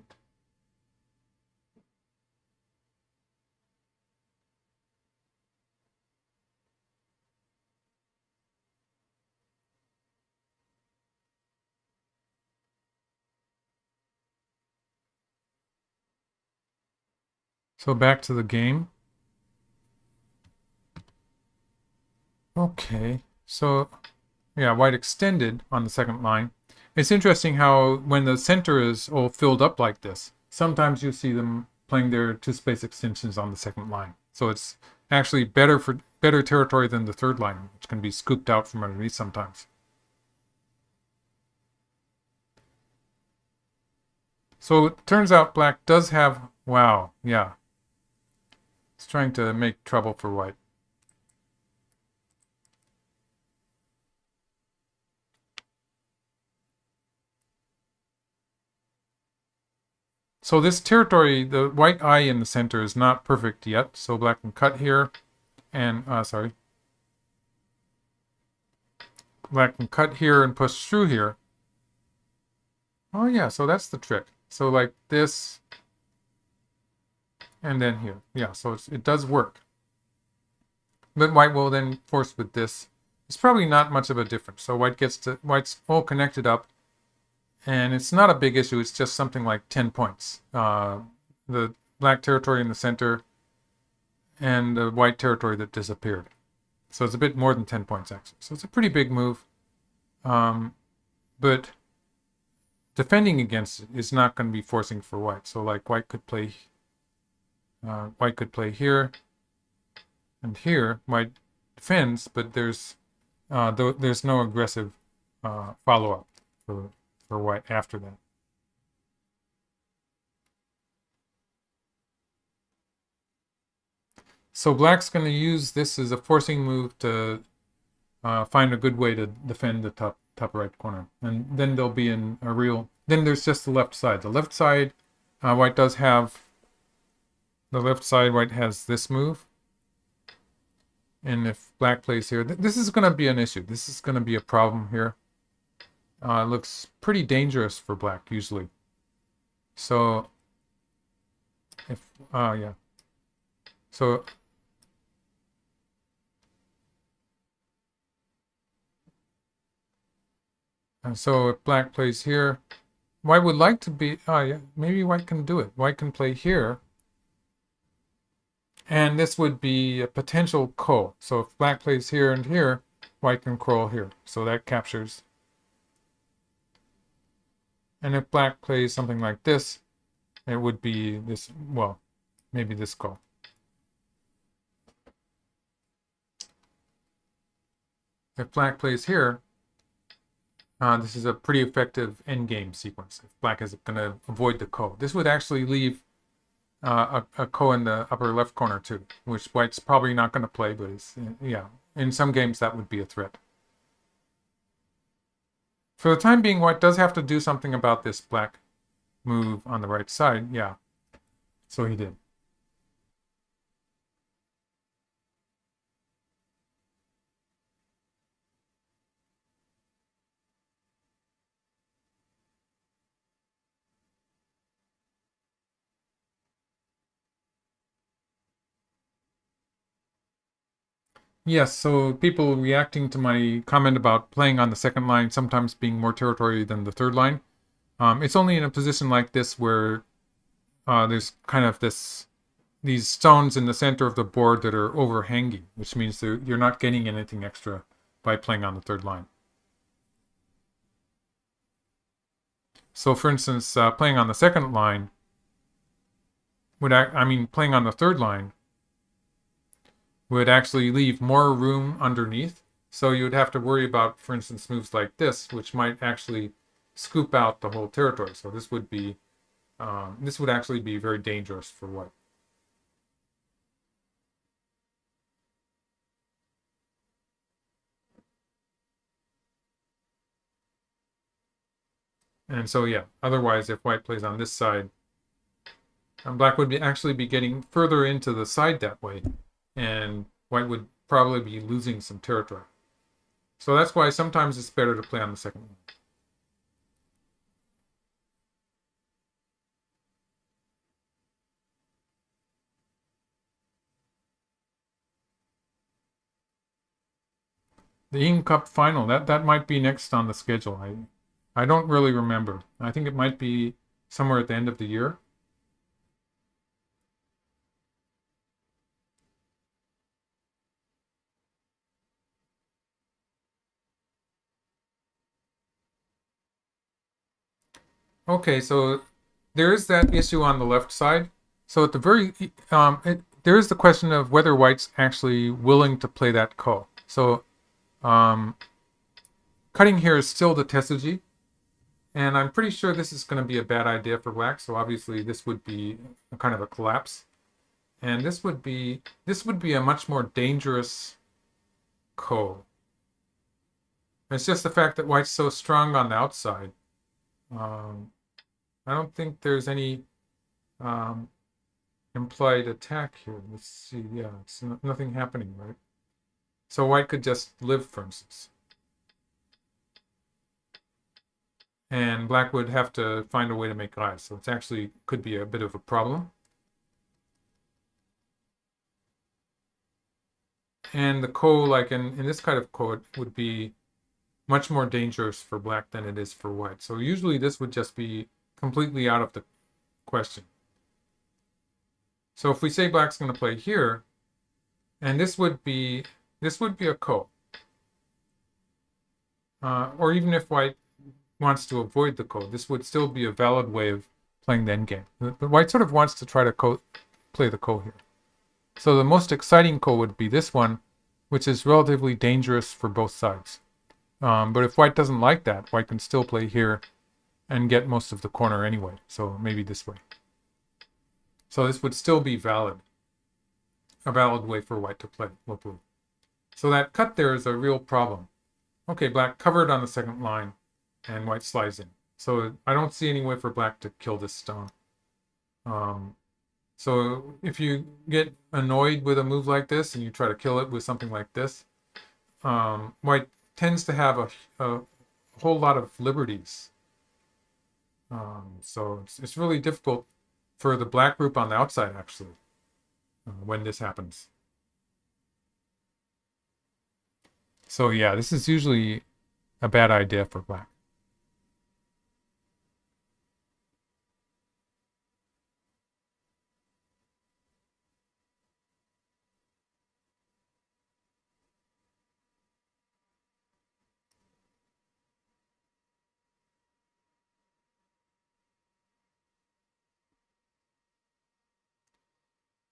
So back to the game. Okay. So yeah, white extended on the second line. It's interesting how when the center is all filled up like this, sometimes you see them playing their two-space extensions on the second line. So it's actually better territory than the third line, which can be scooped out from underneath sometimes. So it turns out black does have, wow, yeah. It's trying to make trouble for white. So this territory, the white eye in the center is not perfect yet. So black can cut here and, sorry. Black can cut here and push through here. Oh yeah, so that's the trick. So like this and then here. Yeah, so it does work. But white will then force with this. It's probably not much of a difference. So white's all connected up. And it's not a big issue. It's just something like 10 points. The black territory in the center and the white territory that disappeared. So it's a bit more than 10 points, actually. So it's a pretty big move. But defending against it is not going to be forcing for white. So like white could play here and here. White defends, but there's no aggressive follow-up for white after that. So black's going to use this as a forcing move to find a good way to defend the top right corner. And then they'll be in a real... Then there's just the left side. The left side, white does have... The left side, white has this move. And if black plays here, this is going to be an issue. This is going to be a problem here. It looks pretty dangerous for black, usually. So... If... yeah. So... And so if black plays here, white would like to be, oh yeah, maybe white can do it. White can play here. And this would be a potential ko. So if black plays here and here, white can crawl here. So that captures. And if black plays something like this, it would be this, well, maybe this ko. If black plays here, this is a pretty effective endgame sequence. If black is going to avoid the ko. This would actually leave a ko in the upper left corner too, which white's probably not going to play, but it's, yeah, in some games that would be a threat. For the time being, white does have to do something about this black move on the right side. Yeah, so he did. Yes, so people reacting to my comment about playing on the second line sometimes being more territory than the third line. It's only in a position like this where there's kind of these stones in the center of the board that are overhanging, which means you're not getting anything extra by playing on the third line. So for instance, playing on the second line playing on the third line would actually leave more room underneath. So you would have to worry about, for instance, moves like this, which might actually scoop out the whole territory. So this would actually be very dangerous for white. And so yeah, otherwise if white plays on this side, black would actually be getting further into the side that way, and white would probably be losing some territory. So that's why sometimes it's better to play on the second line. The Ing Cup final, that might be next on the schedule. I don't really remember. I think it might be somewhere at the end of the year. Okay, so there is that issue on the left side. So at the very, there is the question of whether white's actually willing to play that ko. So cutting here is still the tesuji, and I'm pretty sure this is going to be a bad idea for black. So obviously this would be a kind of a collapse, and this would be a much more dangerous ko. It's just the fact that white's so strong on the outside. I don't think there's any implied attack here. Let's see. Yeah, it's nothing happening, right? So white could just live, for instance. And black would have to find a way to make eyes. So it's actually could be a bit of a problem. And the ko, like in this kind of ko, it would be much more dangerous for black than it is for white. So usually this would just be completely out of the question. So if we say black's going to play here, and this would be a ko. Or even if white wants to avoid the ko, this would still be a valid way of playing the endgame. But white sort of wants to try to play the ko here. So the most exciting ko would be this one, which is relatively dangerous for both sides. But if white doesn't like that, white can still play here and get most of the corner anyway. So maybe this way. So this would still be valid. A valid way for white to play locally. So that cut there is a real problem. Okay, black covered on the second line, and white slides in. So I don't see any way for black to kill this stone. So if you get annoyed with a move like this and you try to kill it with something like this, white tends to have a whole lot of liberties. So it's really difficult for the black group on the outside, actually, when this happens. So yeah, this is usually a bad idea for black.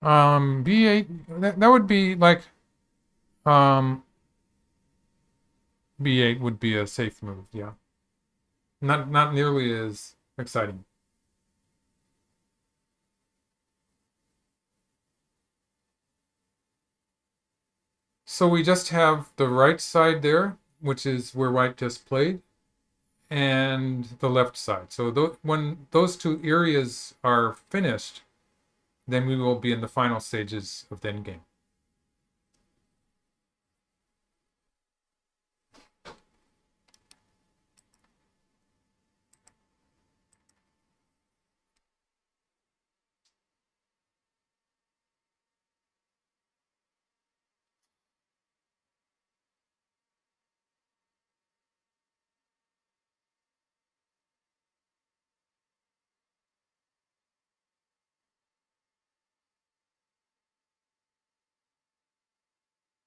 B8, that would be like, um, B8 would be a safe move, yeah. Not nearly as exciting. So we just have the right side there, which is where white just played, and the left side. So when those two areas are finished, then we will be in the final stages of the endgame.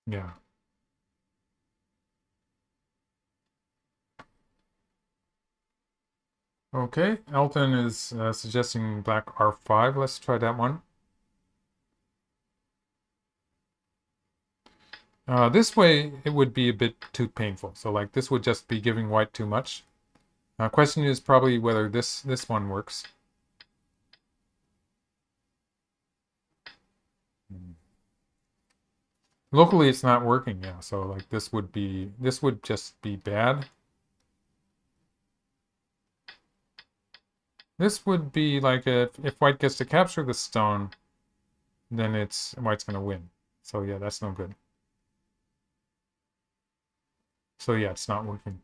Yeah. Okay, Elton is suggesting black R5. Let's try that one. This way, it would be a bit too painful. So like this would just be giving white too much. Question is probably whether this one works. Locally, it's not working, yeah. So like this would just be bad. This would be like if white gets to capture the stone, then white's gonna win. So yeah, that's no good. So yeah, it's not working.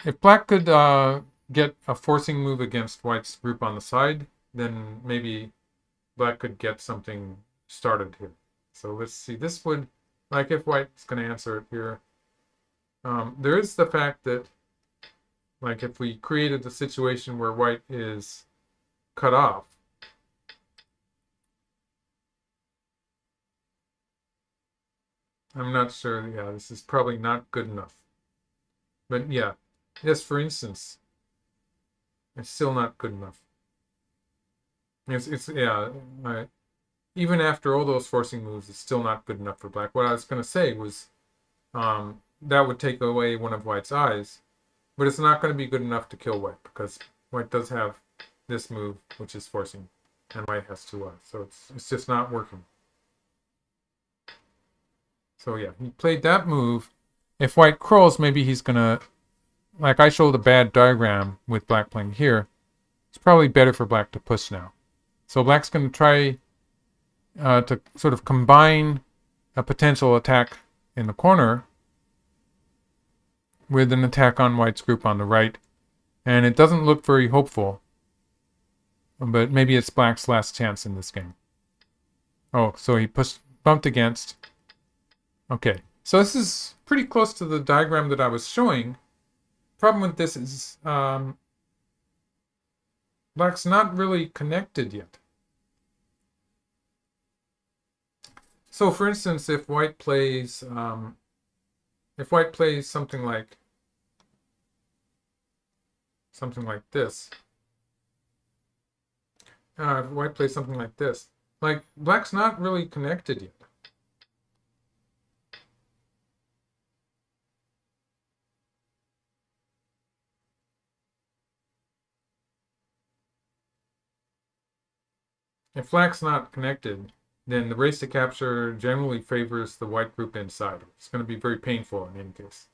If black could get a forcing move against white's group on the side, then maybe black could get something started here. So let's see. This would, like if white's going to answer it here, there is the fact that, like if we created a situation where white is cut off, I'm not sure. Yeah, this is probably not good enough. But yeah, yes, for instance, it's still not good enough. It's yeah, even after all those forcing moves, it's still not good enough for black. What I was going to say was that would take away one of white's eyes, but it's not going to be good enough to kill white because white does have this move, which is forcing, and white has two eyes, so it's just not working. So yeah, he played that move. If white crawls, maybe he's gonna, like I showed a bad diagram with black playing here. It's probably better for black to push now. So black's gonna try to sort of combine a potential attack in the corner with an attack on white's group on the right. And it doesn't look very hopeful. But maybe it's black's last chance in this game. Oh, so he bumped against. Okay, so this is pretty close to the diagram that I was showing. Problem with this is black's not really connected yet. So for instance, if white plays something like this, if white plays something like this, like black's not really connected yet. If black's not connected, then the race to capture generally favors the white group inside. It's going to be very painful in any case.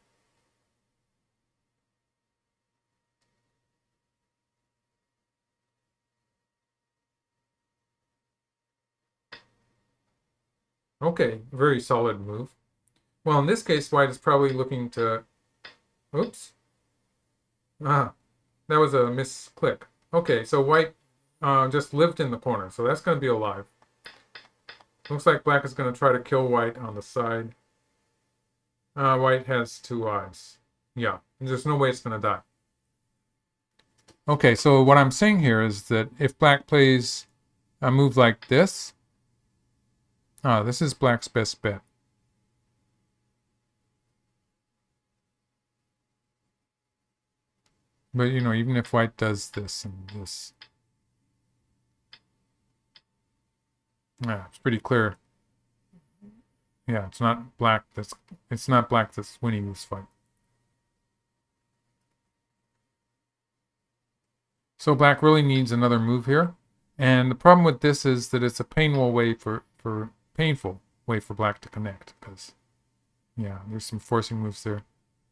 Okay, very solid move. Well, in this case, white is probably looking to... Oops. Ah, that was a misclick. Okay, so white just lived in the corner, so that's going to be alive. Looks like black is going to try to kill white on the side. White has two eyes. Yeah, there's no way it's going to die. Okay, so what I'm saying here is that if black plays a move like this, this is black's best bet. But, you know, even if white does this and this, Yeah, it's pretty clear. Yeah, it's not black that's winning this fight. So black really needs another move here. And the problem with this is that it's a painful way for black to connect, because yeah, there's some forcing moves there.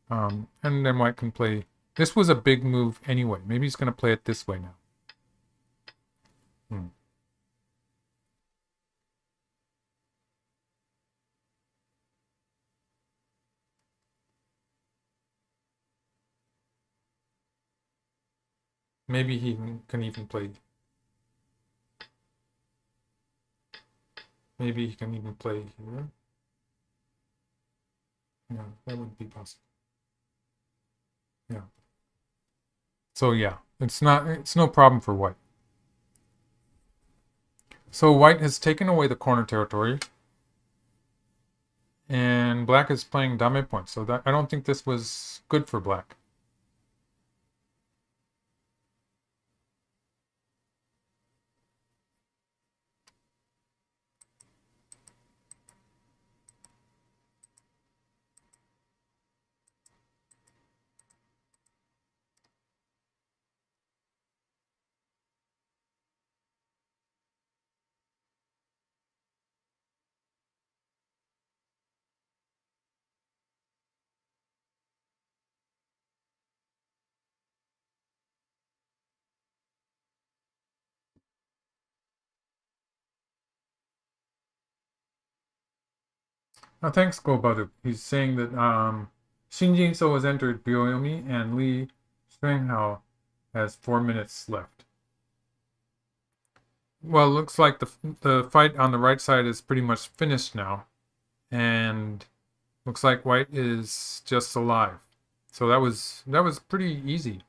And then white can play. This was a big move anyway. Maybe he's going to play it this way now. Maybe he can even play. Maybe he can even play here. Yeah, that would be possible. Yeah. So yeah, it's no problem for white. So white has taken away the corner territory, and black is playing dame points. So that I don't think this was good for black. Now, thanks, Go. He's saying that Shin Jinseo has entered Byoyomi and Xuanhao has 4 minutes left. Well, it looks like the fight on the right side is pretty much finished now, and looks like white is just alive. So that was pretty easy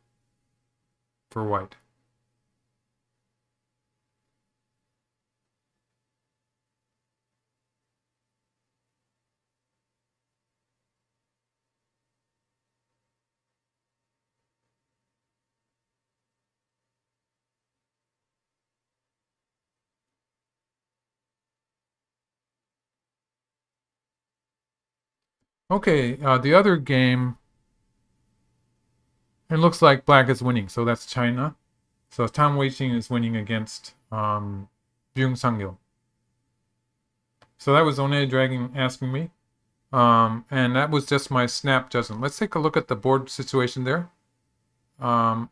for white. Okay, the other game, it looks like black is winning, so that's China. So Tam Wei-Ching is winning against Byung Sang-gil. So that was One Dragon asking me. And that was just my snap judgment. Let's take a look at the board situation there. So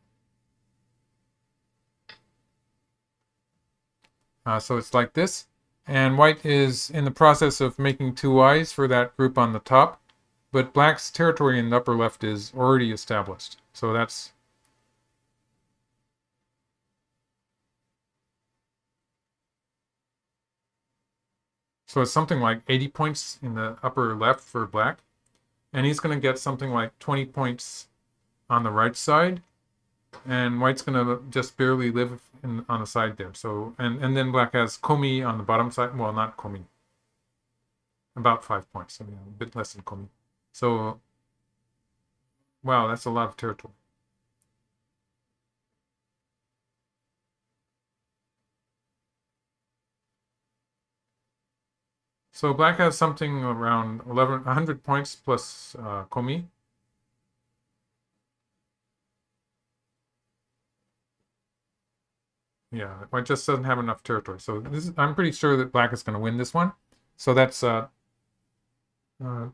it's like this. And white is in the process of making 2 eyes for that group on the top. But black's territory in the upper left is already established. So that's... So it's something like 80 points in the upper left for black. And he's going to get something like 20 points on the right side. And white's going to just barely live on the side there. So and then black has komi on the bottom side. Well, not komi. About 5 points. I mean, a bit less than komi. So, wow, that's a lot of territory. So black has something around 100 points plus komi. Yeah, white just doesn't have enough territory. So I'm pretty sure that black is going to win this one. So that's Tang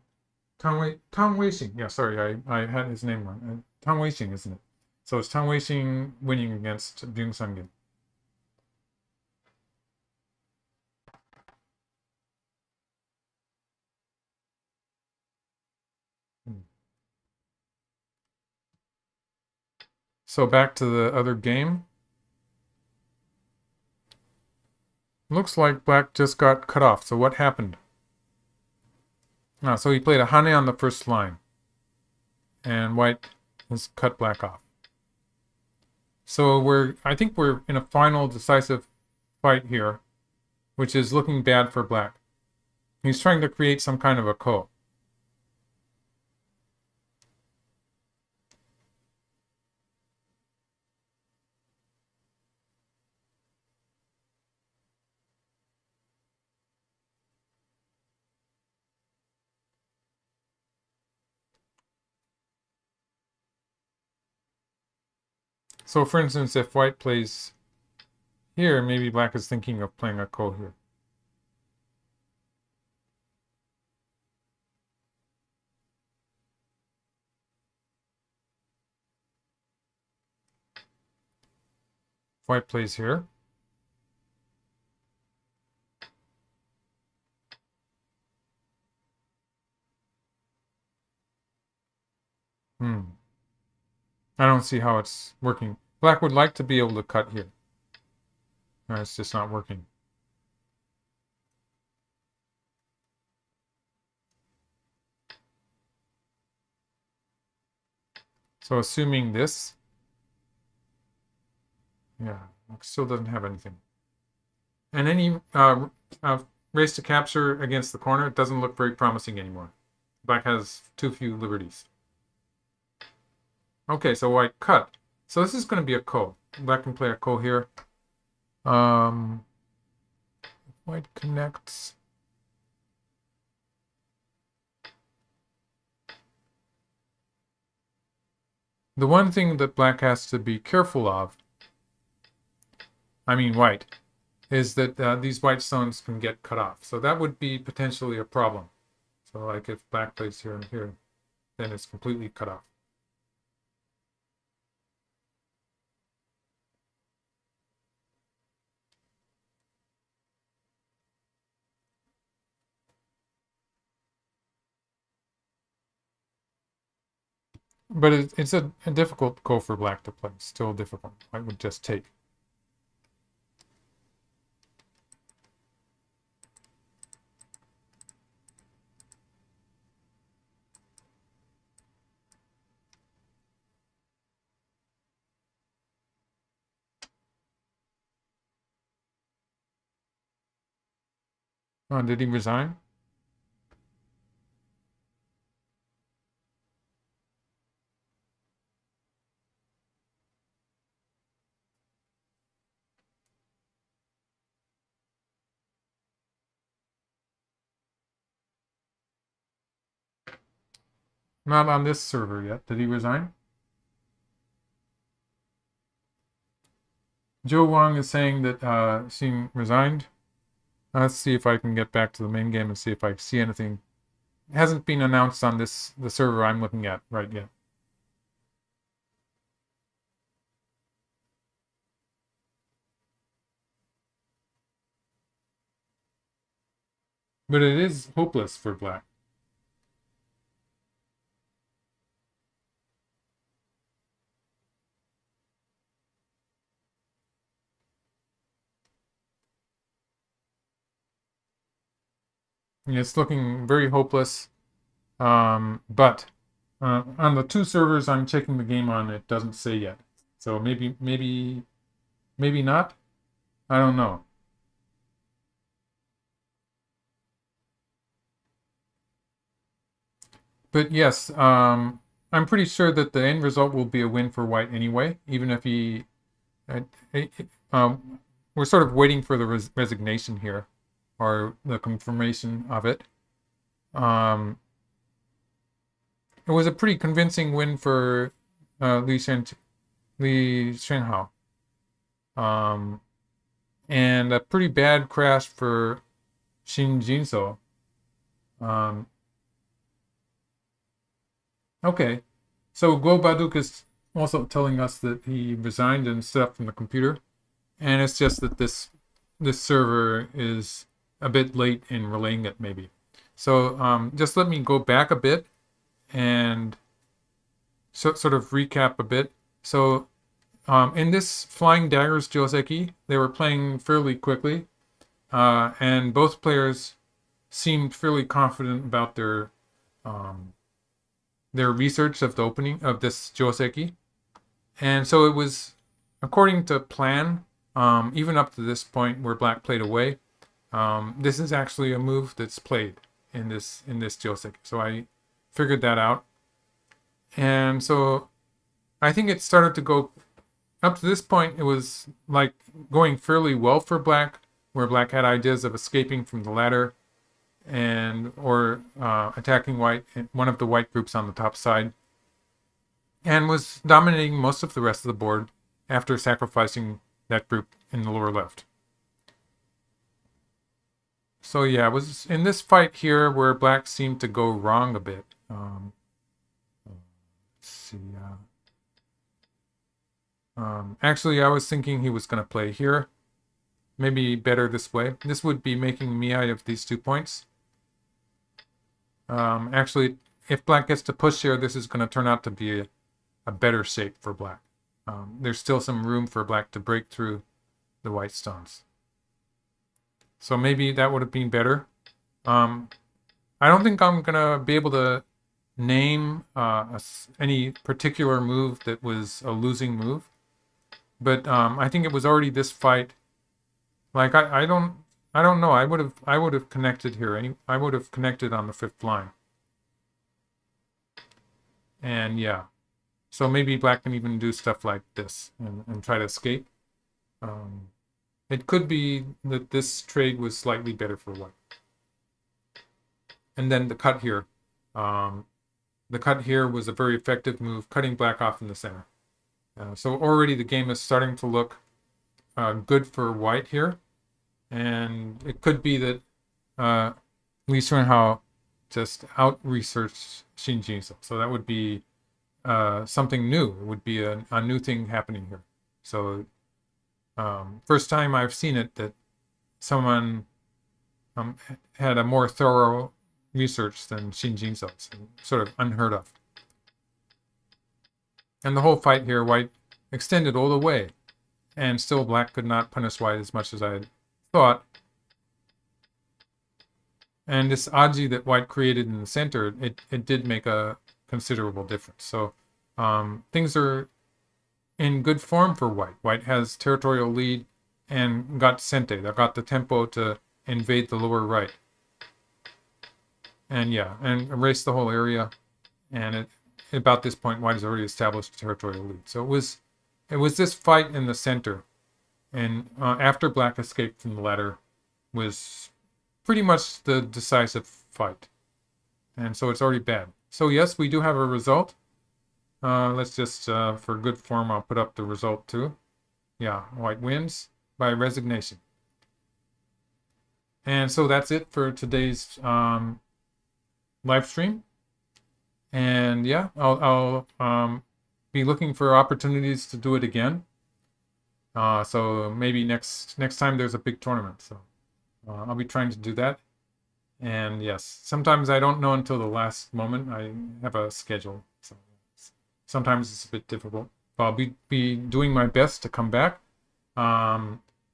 Weixing. Yeah, sorry, I had his name wrong. Tang Weixing, isn't it? So it's Tang Weixing winning against Byung Sang-gil. So back to the other game. Looks like black just got cut off. So what happened? So he played a hane on the first line. And white has cut black off. So I think we're in a final decisive fight here, which is looking bad for black. He's trying to create some kind of a ko. So for instance, if white plays here, maybe black is thinking of playing a ko here. If white plays here, I don't see how it's working. Black would like to be able to cut here. No, it's just not working. So assuming this, yeah, still doesn't have anything. And any race to capture against the corner, it doesn't look very promising anymore. Black has too few liberties. Okay, so white cut. So this is going to be a ko. Black can play a ko here. White connects. The one thing that black has to be careful of, I mean white, is that these white stones can get cut off. So that would be potentially a problem. So like if black plays here and here, then it's completely cut off. But it's a difficult ko for black to play. Still difficult. White would just take. Oh, did he resign? Not on this server yet. Did he resign? Joe Wong is saying that Xin resigned. Let's see if I can get back to the main game and see if I see anything. It hasn't been announced on the server I'm looking at right yet. But it is hopeless for black. It's looking very hopeless. But on the two servers I'm checking the game on, it doesn't say yet. So maybe not. I don't know. But yes, I'm pretty sure that the end result will be a win for white anyway, even if he... we're sort of waiting for the resignation here, or the confirmation of it. It was a pretty convincing win for Li Xuanhao. And a pretty bad crash for Shin Jinseo. Okay, so Guo Baduk is also telling us that he resigned and set up from the computer, and it's just that this server is a bit late in relaying it, maybe. So just let me go back a bit and sort of recap a bit. So in this Flying Daggers Joseki, they were playing fairly quickly, and both players seemed fairly confident about their research of the opening of this Joseki. And so it was according to plan, even up to this point where black played away. This is actually a move that's played in this Joseki. So I figured that out. And so I think it started to go up to this point. It was like going fairly well for black, where black had ideas of escaping from the ladder or attacking white, one of the white groups on the top side, and was dominating most of the rest of the board. after sacrificing that group in the lower left. So yeah, it was in this fight here where black seemed to go wrong a bit. Let's see. Actually, I was thinking he was going to play here. Maybe better this way. This would be making me out of these 2 points. Actually, if black gets to push here, this is going to turn out to be a better shape for black. There's still some room for black to break through the white stones. So maybe that would have been better. I don't think I'm going to be able to name any particular move that was a losing move. But I think it was already this fight. Like I don't know. I would have connected here. I would have connected on the 5th line. And yeah, so maybe black can even do stuff like this and try to escape. It could be that this trade was slightly better for white. And then the cut here. The cut here was a very effective move, cutting black off in the center. So already the game is starting to look good for white here. And it could be that Xuanhao just out-researched Shin Jinseo. So that would be something new. It would be a new thing happening here. So first time I've seen it that someone had a more thorough research than Shin Jinseo. So sort of unheard of. And the whole fight here, white extended all the way. And still black could not punish white as much as I had thought. And this aji that white created in the center, it did make a considerable difference. So things are in good form for white. White has territorial lead and got sente. That got the tempo to invade the lower right. And yeah, and erase the whole area. And about this point, white has already established a territorial lead. So it was this fight in the center. And after black escaped from the ladder was pretty much the decisive fight. And so it's already bad. So yes, we do have a result. Let's just, for good form, I'll put up the result too. Yeah, white wins by resignation. And so that's it for today's live stream. And yeah, I'll be looking for opportunities to do it again. So maybe next time there's a big tournament. So I'll be trying to do that. And yes, sometimes I don't know until the last moment. I have a schedule. So sometimes it's a bit difficult. But I'll be doing my best to come back.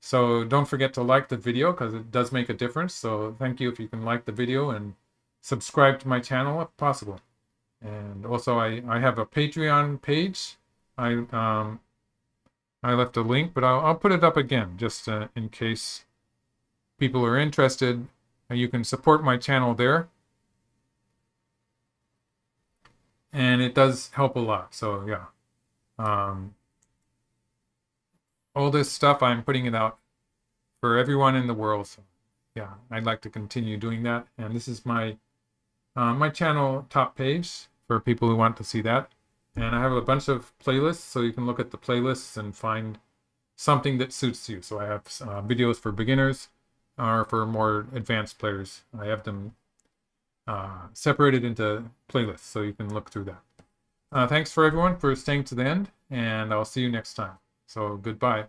So don't forget to like the video because it does make a difference. So thank you if you can like the video and subscribe to my channel if possible. And also I have a Patreon page. I left a link, but I'll put it up again just in case people are interested. You can support my channel there. And it does help a lot. So yeah. All this stuff, I'm putting it out for everyone in the world. So yeah, I'd like to continue doing that. And this is my my channel top page for people who want to see that. And I have a bunch of playlists, so you can look at the playlists and find something that suits you. So I have videos for beginners or for more advanced players. I have them separated into playlists, so you can look through that. Thanks for everyone for staying to the end, and I'll see you next time. So goodbye.